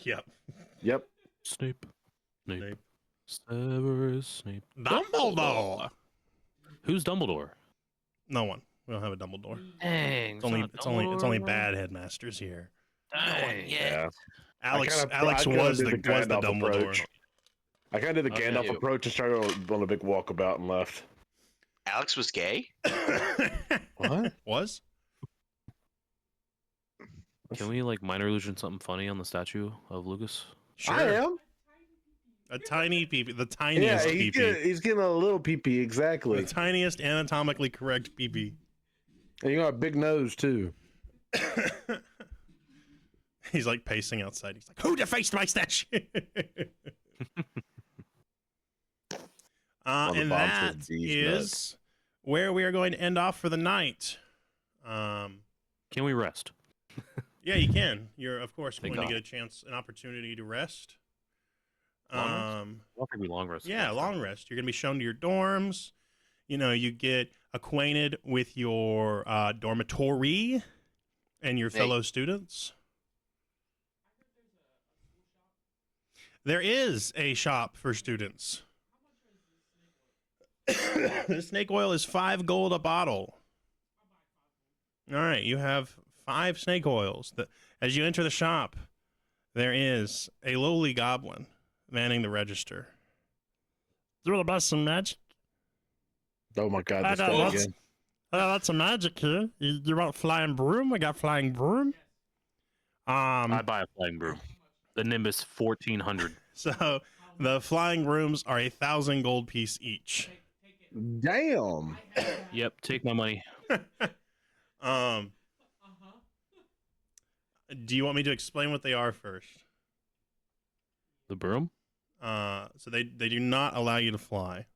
Speaker 1: Yep.
Speaker 2: Yep.
Speaker 4: Snape.
Speaker 1: Snape.
Speaker 4: Severus Snape.
Speaker 1: Dumbledore.
Speaker 4: Who's Dumbledore?
Speaker 1: No one. We don't have a Dumbledore.
Speaker 4: Dang.
Speaker 1: It's only bad headmasters here.
Speaker 4: Dang.
Speaker 2: Yeah.
Speaker 1: Alex
Speaker 2: I kinda
Speaker 1: was
Speaker 2: did
Speaker 1: the
Speaker 2: Gandalf
Speaker 1: Dumbledore.
Speaker 2: approach. I kind of did the
Speaker 4: Okay.
Speaker 2: Gandalf approach and started on a big walkabout and left.
Speaker 3: Alex was gay?
Speaker 2: What?
Speaker 1: Was?
Speaker 4: Can we like minor illusion something funny on the statue of Lucas?
Speaker 1: Sure.
Speaker 2: I am.
Speaker 1: A tiny peepee, the
Speaker 2: Yeah,
Speaker 1: tiniest peepee.
Speaker 2: he's getting a little peepee, exactly.
Speaker 1: The tiniest anatomically correct peepee.
Speaker 2: And you got a big nose too.
Speaker 1: He's like pacing outside. He's like, "Who defaced my statue?"
Speaker 2: Well, the
Speaker 1: And
Speaker 2: Bob
Speaker 1: that
Speaker 2: says D's
Speaker 1: is where we are going to end off for the night.
Speaker 4: Can we rest?
Speaker 1: Yeah, you can. You're of course
Speaker 4: Thank
Speaker 1: going to
Speaker 4: God.
Speaker 1: get an opportunity to rest.
Speaker 4: Long rest? I don't think we long rest.
Speaker 1: Yeah, long rest. You're going to be shown to your dorms. You know, you get acquainted with your dormitory and your
Speaker 3: Hey.
Speaker 1: fellow students. There is a shop for students. The snake oil is 5 gold a bottle. All right, you have 5 snake oils. As you enter the shop, there is a lowly goblin manning the register. Do you want to buy some magic?
Speaker 2: Oh my god,
Speaker 1: I
Speaker 2: this
Speaker 1: got
Speaker 2: guy
Speaker 1: lots.
Speaker 2: again.
Speaker 1: I got lots of magic here. You want flying broom? I got flying broom.
Speaker 4: I buy a flying broom. The Nimbus 1400.
Speaker 1: So the flying brooms are 1,000 gold piece each.
Speaker 2: Damn.
Speaker 4: Yep, take my money.
Speaker 1: Do you want me to explain what they are first?
Speaker 4: The broom?
Speaker 1: So they do not allow you to fly.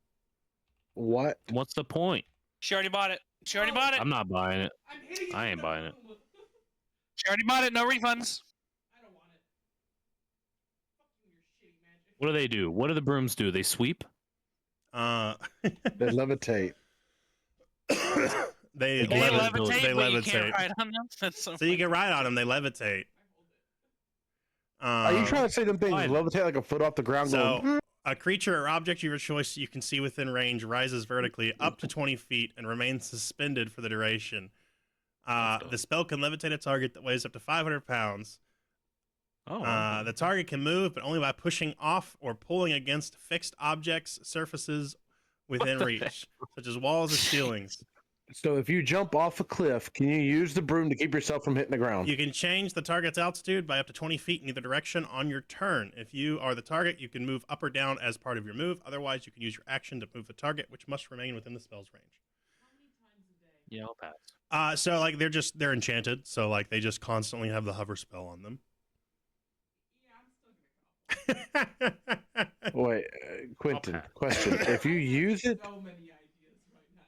Speaker 2: What?
Speaker 4: What's the point?
Speaker 5: She already bought it. She already bought it.
Speaker 4: I'm not buying it.
Speaker 6: I'm hitting it
Speaker 4: I
Speaker 6: with
Speaker 4: ain't
Speaker 6: the
Speaker 4: buying it.
Speaker 6: broom.
Speaker 5: She already bought it. No refunds.
Speaker 6: I don't want it. Fuck you and your shitty magic.
Speaker 4: What do they do? What do the brooms do? They sweep?
Speaker 2: They levitate.
Speaker 1: They
Speaker 4: They
Speaker 5: They
Speaker 1: levitate.
Speaker 5: levitate,
Speaker 1: They
Speaker 5: but you can't
Speaker 1: levitate.
Speaker 5: ride on them. That's so
Speaker 1: So you can ride on them. They levitate.
Speaker 2: Are you trying to say them things
Speaker 4: fine.
Speaker 2: levitate like a foot off the ground? going,
Speaker 1: So a creature or object of your choice you can see within range rises vertically up to 20 feet and remains suspended for the duration. The spell can levitate a target that weighs up to 500 pounds.
Speaker 4: Oh.
Speaker 1: The target can move, but only by pushing off or pulling against fixed objects, surfaces within
Speaker 4: the
Speaker 1: reach, such as walls or ceilings.
Speaker 2: So if you jump off a cliff, can you use the broom to keep yourself from hitting the ground?
Speaker 1: You can change the target's altitude by up to 20 feet in either direction on your turn. If you are the target, you can move up or down as part of your move. Otherwise, you can use your action to move the target, which must remain within the spell's range.
Speaker 4: Yeah, I'll pass.
Speaker 1: So like they're enchanted, so like they just constantly have the hover spell on them.
Speaker 2: Wait, Quentin, question. If you use it,
Speaker 6: So many ideas right now.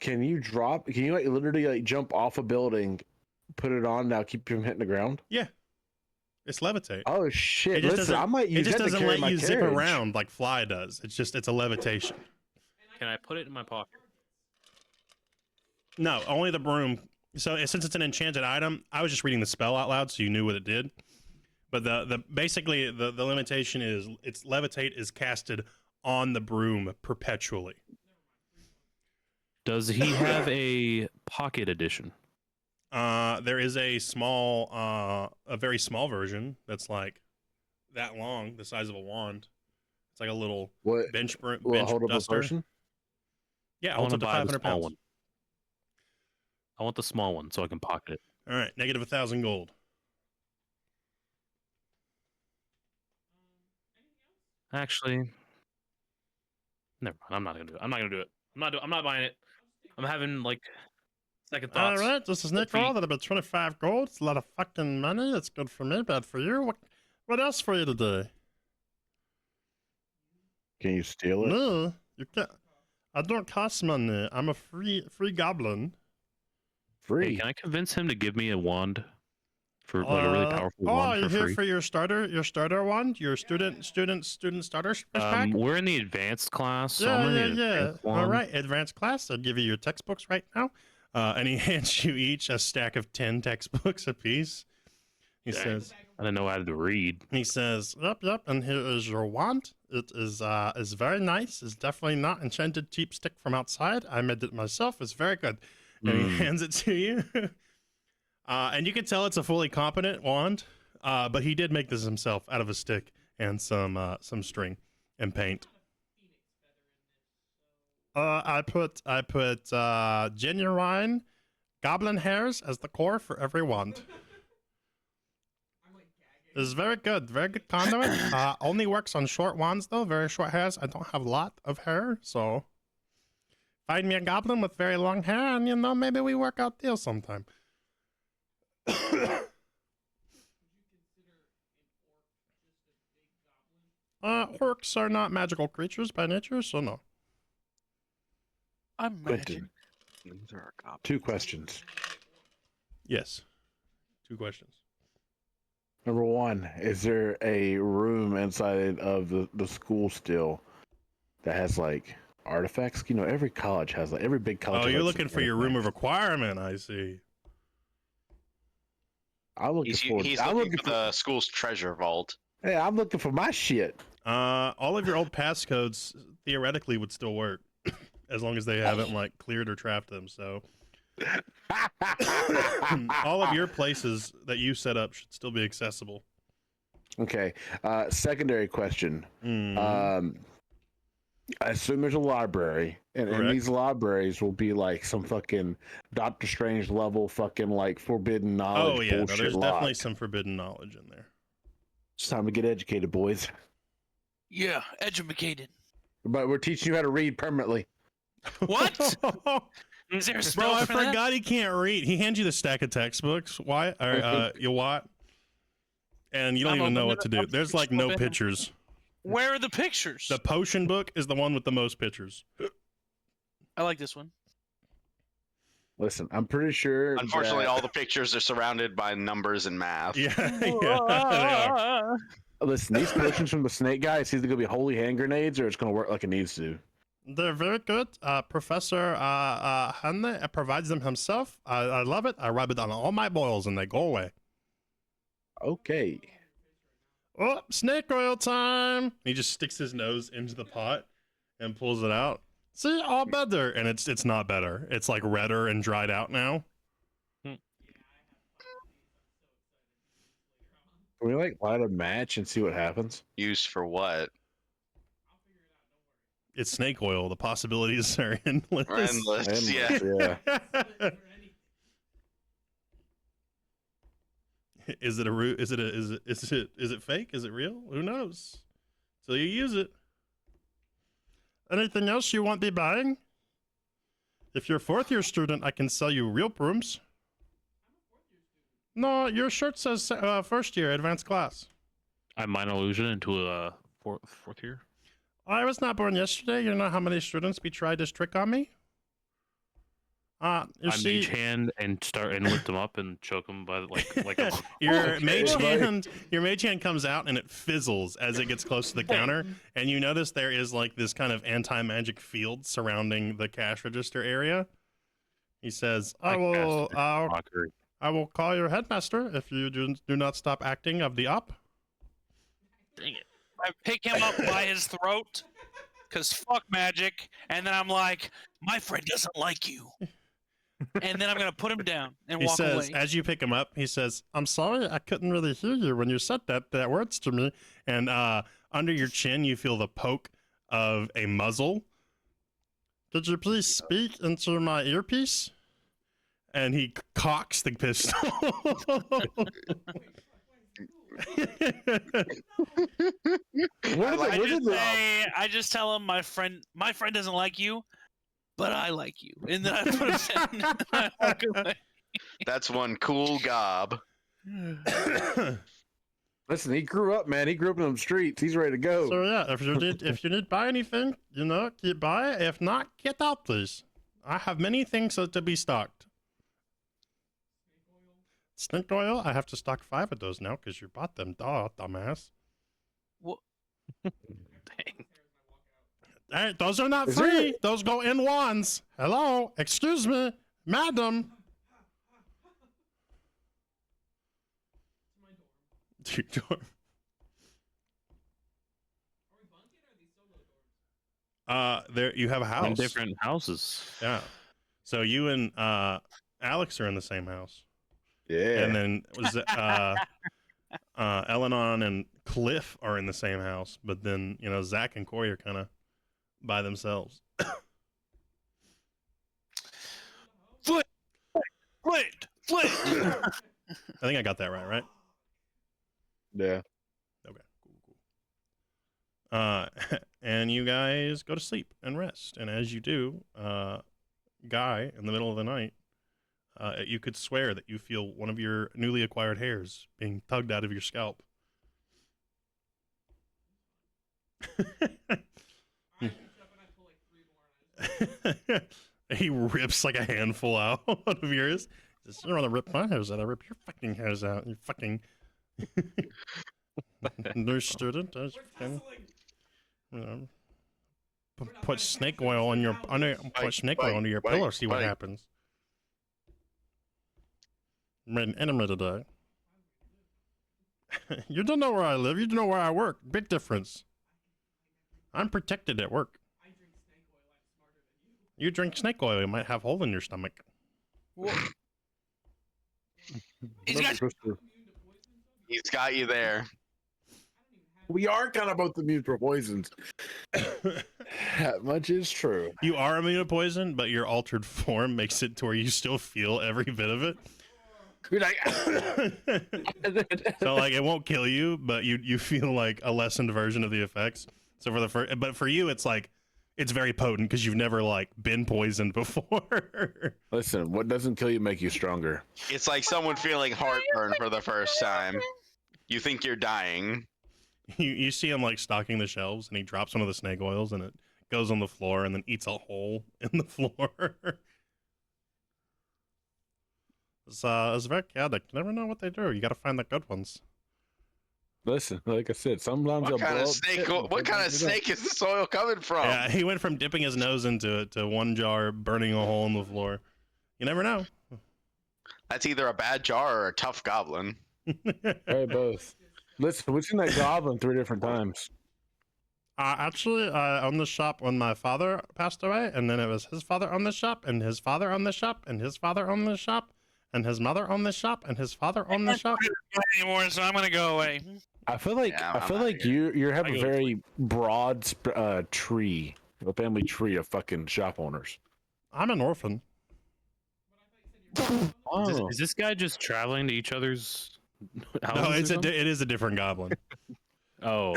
Speaker 2: can you like literally like jump off a building, put it on, now keep you from hitting the ground?
Speaker 1: Yeah, it's levitate.
Speaker 2: Oh shit.
Speaker 1: It just
Speaker 2: Listen, I
Speaker 1: doesn't-
Speaker 2: might
Speaker 1: It
Speaker 2: use
Speaker 1: just
Speaker 2: that to
Speaker 1: doesn't
Speaker 2: carry
Speaker 1: let
Speaker 2: my
Speaker 1: you zip
Speaker 2: carriage.
Speaker 1: around like Fly does. It's a levitation.
Speaker 4: Can I put it in my pocket?
Speaker 1: No, only the broom. So since it's an enchanted item, I was just reading the spell out loud so you knew what it did. But the basically the limitation is its levitate is casted on the broom perpetually.
Speaker 4: Does he have a pocket edition?
Speaker 1: There is a very small version that's like that long, the size of a wand. It's like a little
Speaker 2: What?
Speaker 1: bench
Speaker 2: Will it hold up a
Speaker 1: duster.
Speaker 2: person?
Speaker 1: Yeah,
Speaker 4: I
Speaker 1: holds
Speaker 4: want
Speaker 1: up
Speaker 4: to
Speaker 1: to
Speaker 4: buy the
Speaker 1: 500
Speaker 4: small
Speaker 1: pounds.
Speaker 4: one. I want the small one so I can pocket it.
Speaker 1: All right, negative 1,000 gold.
Speaker 4: Actually, never mind. I'm not gonna do it. I'm not gonna do it. I'm not buying it. I'm having like second
Speaker 1: All
Speaker 4: thoughts.
Speaker 1: right, this is Nick
Speaker 4: Free.
Speaker 1: Roll. That'll be 25 gold. It's a lot of fucking money. It's good for me, bad for you. What else for you today?
Speaker 2: Can you steal it?
Speaker 1: Me? You can't. I don't cost money. I'm a free goblin.
Speaker 4: Hey,
Speaker 2: Free.
Speaker 4: can I convince him to give me a wand for like a really powerful wand
Speaker 1: you're
Speaker 4: for
Speaker 1: here
Speaker 4: free?
Speaker 1: for your starter wand, your student starter pack.
Speaker 4: We're in the advanced class, so
Speaker 1: Yeah,
Speaker 4: I'm gonna
Speaker 1: yeah,
Speaker 4: need an
Speaker 1: yeah.
Speaker 4: advanced
Speaker 1: All
Speaker 4: wand.
Speaker 1: right, advanced class. I'll give you your textbooks right now. And he hands you each a stack of 10 textbooks apiece. He
Speaker 4: Dang.
Speaker 1: says,
Speaker 4: I didn't know how to read.
Speaker 1: Yep, and here is your wand. It is very nice. It's definitely not enchanted cheap stick from outside. I made it myself. It's very good. And he hands it to you. And you can tell it's a fully competent wand. But he did make this himself out of a stick and some string and paint. I put genuine goblin hairs as the core for every wand. It's very good conduit. Only works on short wands though, very short hairs. I don't have a lot of hair, so find me a goblin with very long hair, and maybe we work out deals sometime. Orcs are not magical creatures by nature, so no.
Speaker 5: I'm
Speaker 2: Quentin,
Speaker 5: magic.
Speaker 2: 2 questions.
Speaker 1: Yes. 2 questions.
Speaker 2: Number 1, is there a room inside of the school still that has like artifacts? Every college has like every big college.
Speaker 1: Oh,
Speaker 2: has,
Speaker 1: you're
Speaker 2: like,
Speaker 1: looking
Speaker 2: some
Speaker 1: for your room of
Speaker 2: artifacts.
Speaker 1: requirement, I see.
Speaker 2: I'm looking
Speaker 3: He's
Speaker 2: I'm
Speaker 3: looking for the school's treasure vault.
Speaker 2: Hey, I'm looking for my shit.
Speaker 1: All of your old passcodes theoretically would still work, as long as they haven't like cleared or trapped them. So all of your places that you set up should still be accessible.
Speaker 2: Okay. Secondary question.
Speaker 1: Mm.
Speaker 2: I assume there's a library, and
Speaker 1: Correct.
Speaker 2: these libraries will be like some fucking Doctor Strange level fucking like forbidden knowledge
Speaker 1: Oh yeah, no,
Speaker 2: bullshit.
Speaker 1: there's definitely
Speaker 2: locked.
Speaker 1: some forbidden knowledge in there.
Speaker 2: It's time to get educated, boys.
Speaker 5: Yeah, educated.
Speaker 2: But we're teaching you how to read permanently.
Speaker 5: What? Is there a
Speaker 1: Bro,
Speaker 5: spell
Speaker 1: I
Speaker 5: for that?
Speaker 1: forgot he can't read. He hands you the stack of textbooks. Why? Or you what? And you don't
Speaker 5: I'm
Speaker 1: even know
Speaker 5: opening
Speaker 1: what to
Speaker 5: it
Speaker 1: do.
Speaker 5: up.
Speaker 1: There's like no pictures.
Speaker 5: Where are the pictures?
Speaker 1: The potion book is the one with the most pictures.
Speaker 5: I like this one.
Speaker 2: Listen, I'm pretty sure.
Speaker 3: Unfortunately,
Speaker 2: that-
Speaker 3: all the pictures are surrounded by numbers and math.
Speaker 1: Yeah, yeah, they are.
Speaker 2: Listen, these potions from the snake guy, it's either gonna be holy hand grenades or it's gonna work like it needs to.
Speaker 1: They're very good. Professor Hanne provides them himself. I love it. I rub it on all my boils and they go away.
Speaker 2: Okay.
Speaker 1: Oh, snake oil time! He just sticks his nose into the pot and pulls it out. See, all better, and it's not better. It's like redder and dried out now.
Speaker 2: Can we like light a match and see what happens?
Speaker 3: Used for what?
Speaker 1: It's snake oil. The possibilities are endless.
Speaker 3: Endless, yeah.
Speaker 1: Is it a root? Is it fake? Is it real? Who knows? So you use it. Anything else you want be buying? If you're a 4th-year student, I can sell you real brooms. No, your shirt says first year, advanced class.
Speaker 4: I'm minor illusion into a fourth year.
Speaker 1: I was not born yesterday. You know how many students be tried this trick on me? You
Speaker 4: I
Speaker 1: see,
Speaker 4: mage hand and start and lift them up and choke them by like a
Speaker 1: your mage hand comes out and it fizzles as it gets close to the counter, and you notice there is like this kind of anti-magic field surrounding the cash register area. He says, I will call your headmaster if you do not stop acting of the op.
Speaker 5: Dang it. I pick him up by his throat, because fuck magic, and then I'm like, my friend doesn't like you. And then I'm going to put him down and walk
Speaker 1: He
Speaker 5: away.
Speaker 1: says, as you pick him up, he says, I'm sorry, I couldn't really hear you when you said that words to me. And under your chin, you feel the poke of a muzzle. Could you please speak into my earpiece? And he cocks the pistol.
Speaker 5: I just tell him my friend doesn't like you, but I like you, and then I put him down and I walk away.
Speaker 3: That's one cool gob.
Speaker 2: Listen, he grew up, man. He grew up in them streets. He's ready to go.
Speaker 1: So yeah, if you need to buy anything, keep buy. If not, get out, please. I have many things to be stocked. Snake oil? I have to stock 5 of those now because you bought them, dumbass.
Speaker 5: What?
Speaker 4: Dang.
Speaker 1: Hey, those are not free. Those go in wands. Hello, excuse me, madam. Your dorm. There you have a house.
Speaker 4: In different houses.
Speaker 1: Yeah. So you and Alex are in the same house.
Speaker 2: Yeah.
Speaker 1: And then was Elenon and Cliff are in the same house, but then Zach and Corey are kind of by themselves.
Speaker 5: Flint.
Speaker 1: I think I got that right?
Speaker 2: Yeah.
Speaker 1: Okay, cool. And you guys go to sleep and rest, and as you do, Guy, in the middle of the night, you could swear that you feel one of your newly acquired hairs being tugged out of your scalp. He rips like a handful out of yours. He says, "You don't want to rip my hairs out. I rip your fucking hairs out. You fucking nurse student." Put snake oil on put snake oil under your pillow. See what happens. Made an enemy today. You don't know where I live. You don't know where I work. Big difference. I'm protected at work. You drink snake oil, you might have a hole in your stomach.
Speaker 5: He's
Speaker 3: got you there.
Speaker 2: We are kind of both immune to poisons. That much is true.
Speaker 1: You are immune to poison, but your altered form makes it to where you still feel every bit of it. So like it won't kill you, but you feel like a lessened version of the effects. So but for you, it's like it's very potent because you've never like been poisoned before.
Speaker 2: Listen, what doesn't kill you make you stronger.
Speaker 3: It's like someone feeling heartburn for the first time. You think you're dying.
Speaker 1: You see him like stocking the shelves, and he drops one of the snake oils, and it goes on the floor, and then eats a hole in the floor. It's very chaotic. You never know what they do. You got to find the good ones.
Speaker 2: Listen, like I said, sometimes
Speaker 3: what kind of snake is this oil coming from?
Speaker 1: Yeah, he went from dipping his nose into it to one jar burning a hole in the floor. You never know.
Speaker 3: That's either a bad jar or a tough goblin.
Speaker 2: Hey, both. Listen, we've seen that goblin 3 different times.
Speaker 1: Actually, I owned the shop when my father passed away, and then it was his father owned the shop, and his father owned the shop, and his father owned the shop, and his mother owned the shop, and his father owned the shop.
Speaker 5: Anymore, so I'm gonna go away.
Speaker 2: I feel like you have a very broad tree.
Speaker 7: The family tree of fucking shop owners.
Speaker 1: I'm an orphan.
Speaker 7: Oh.
Speaker 4: Is this guy just traveling to each other's houses?
Speaker 1: No,
Speaker 4: or something?
Speaker 1: it is a different goblin.
Speaker 4: Oh,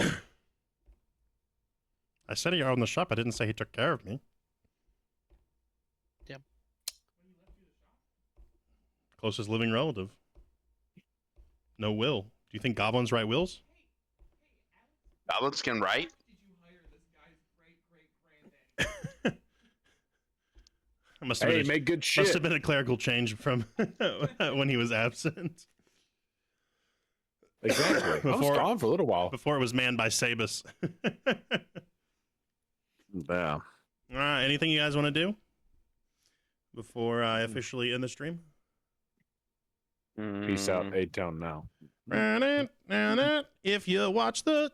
Speaker 1: I said he owned the shop. I didn't say he took care of me.
Speaker 5: Yep.
Speaker 1: Closest living relative. No will. Do you think goblins write wills?
Speaker 3: Goblins can write.
Speaker 6: Did you hire this guy's great-great-granddaddy?
Speaker 1: It must have
Speaker 7: Hey,
Speaker 1: been
Speaker 7: make good shit.
Speaker 1: must have been a clerical change from when he was absent.
Speaker 7: Exactly. I was
Speaker 1: Before-
Speaker 7: gone for a little while.
Speaker 1: Before it was manned by Sabus.
Speaker 7: Yeah.
Speaker 1: All right. Anything you guys want to do before I officially end the stream?
Speaker 7: Peace out, A-Town now.
Speaker 1: If you watch the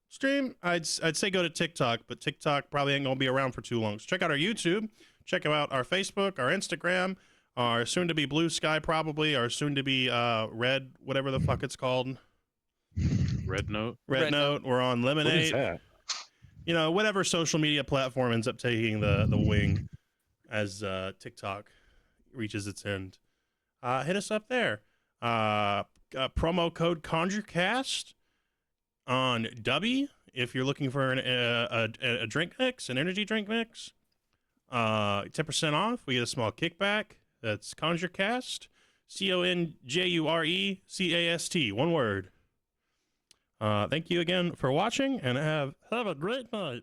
Speaker 1: stream, I'd say go to TikTok, but TikTok probably ain't gonna be around for too long. So check out our YouTube, check out our Facebook, our Instagram, our soon-to-be Blue Sky, probably, our soon-to-be Red, whatever the fuck it's called.
Speaker 4: Red Note.
Speaker 1: Red
Speaker 5: Red
Speaker 1: Note. We're on
Speaker 7: What is
Speaker 1: Lemonade.
Speaker 7: that?
Speaker 1: You know, whatever social media platform ends up taking the wing as TikTok reaches its end. Hit us up there. Promo code ConjureCast on Dubby if you're looking for a drink mix, an energy drink mix. 10% off. We get a small kickback. That's ConjureCast. ConjureCast. One word. Thank you again for watching, and have a great night.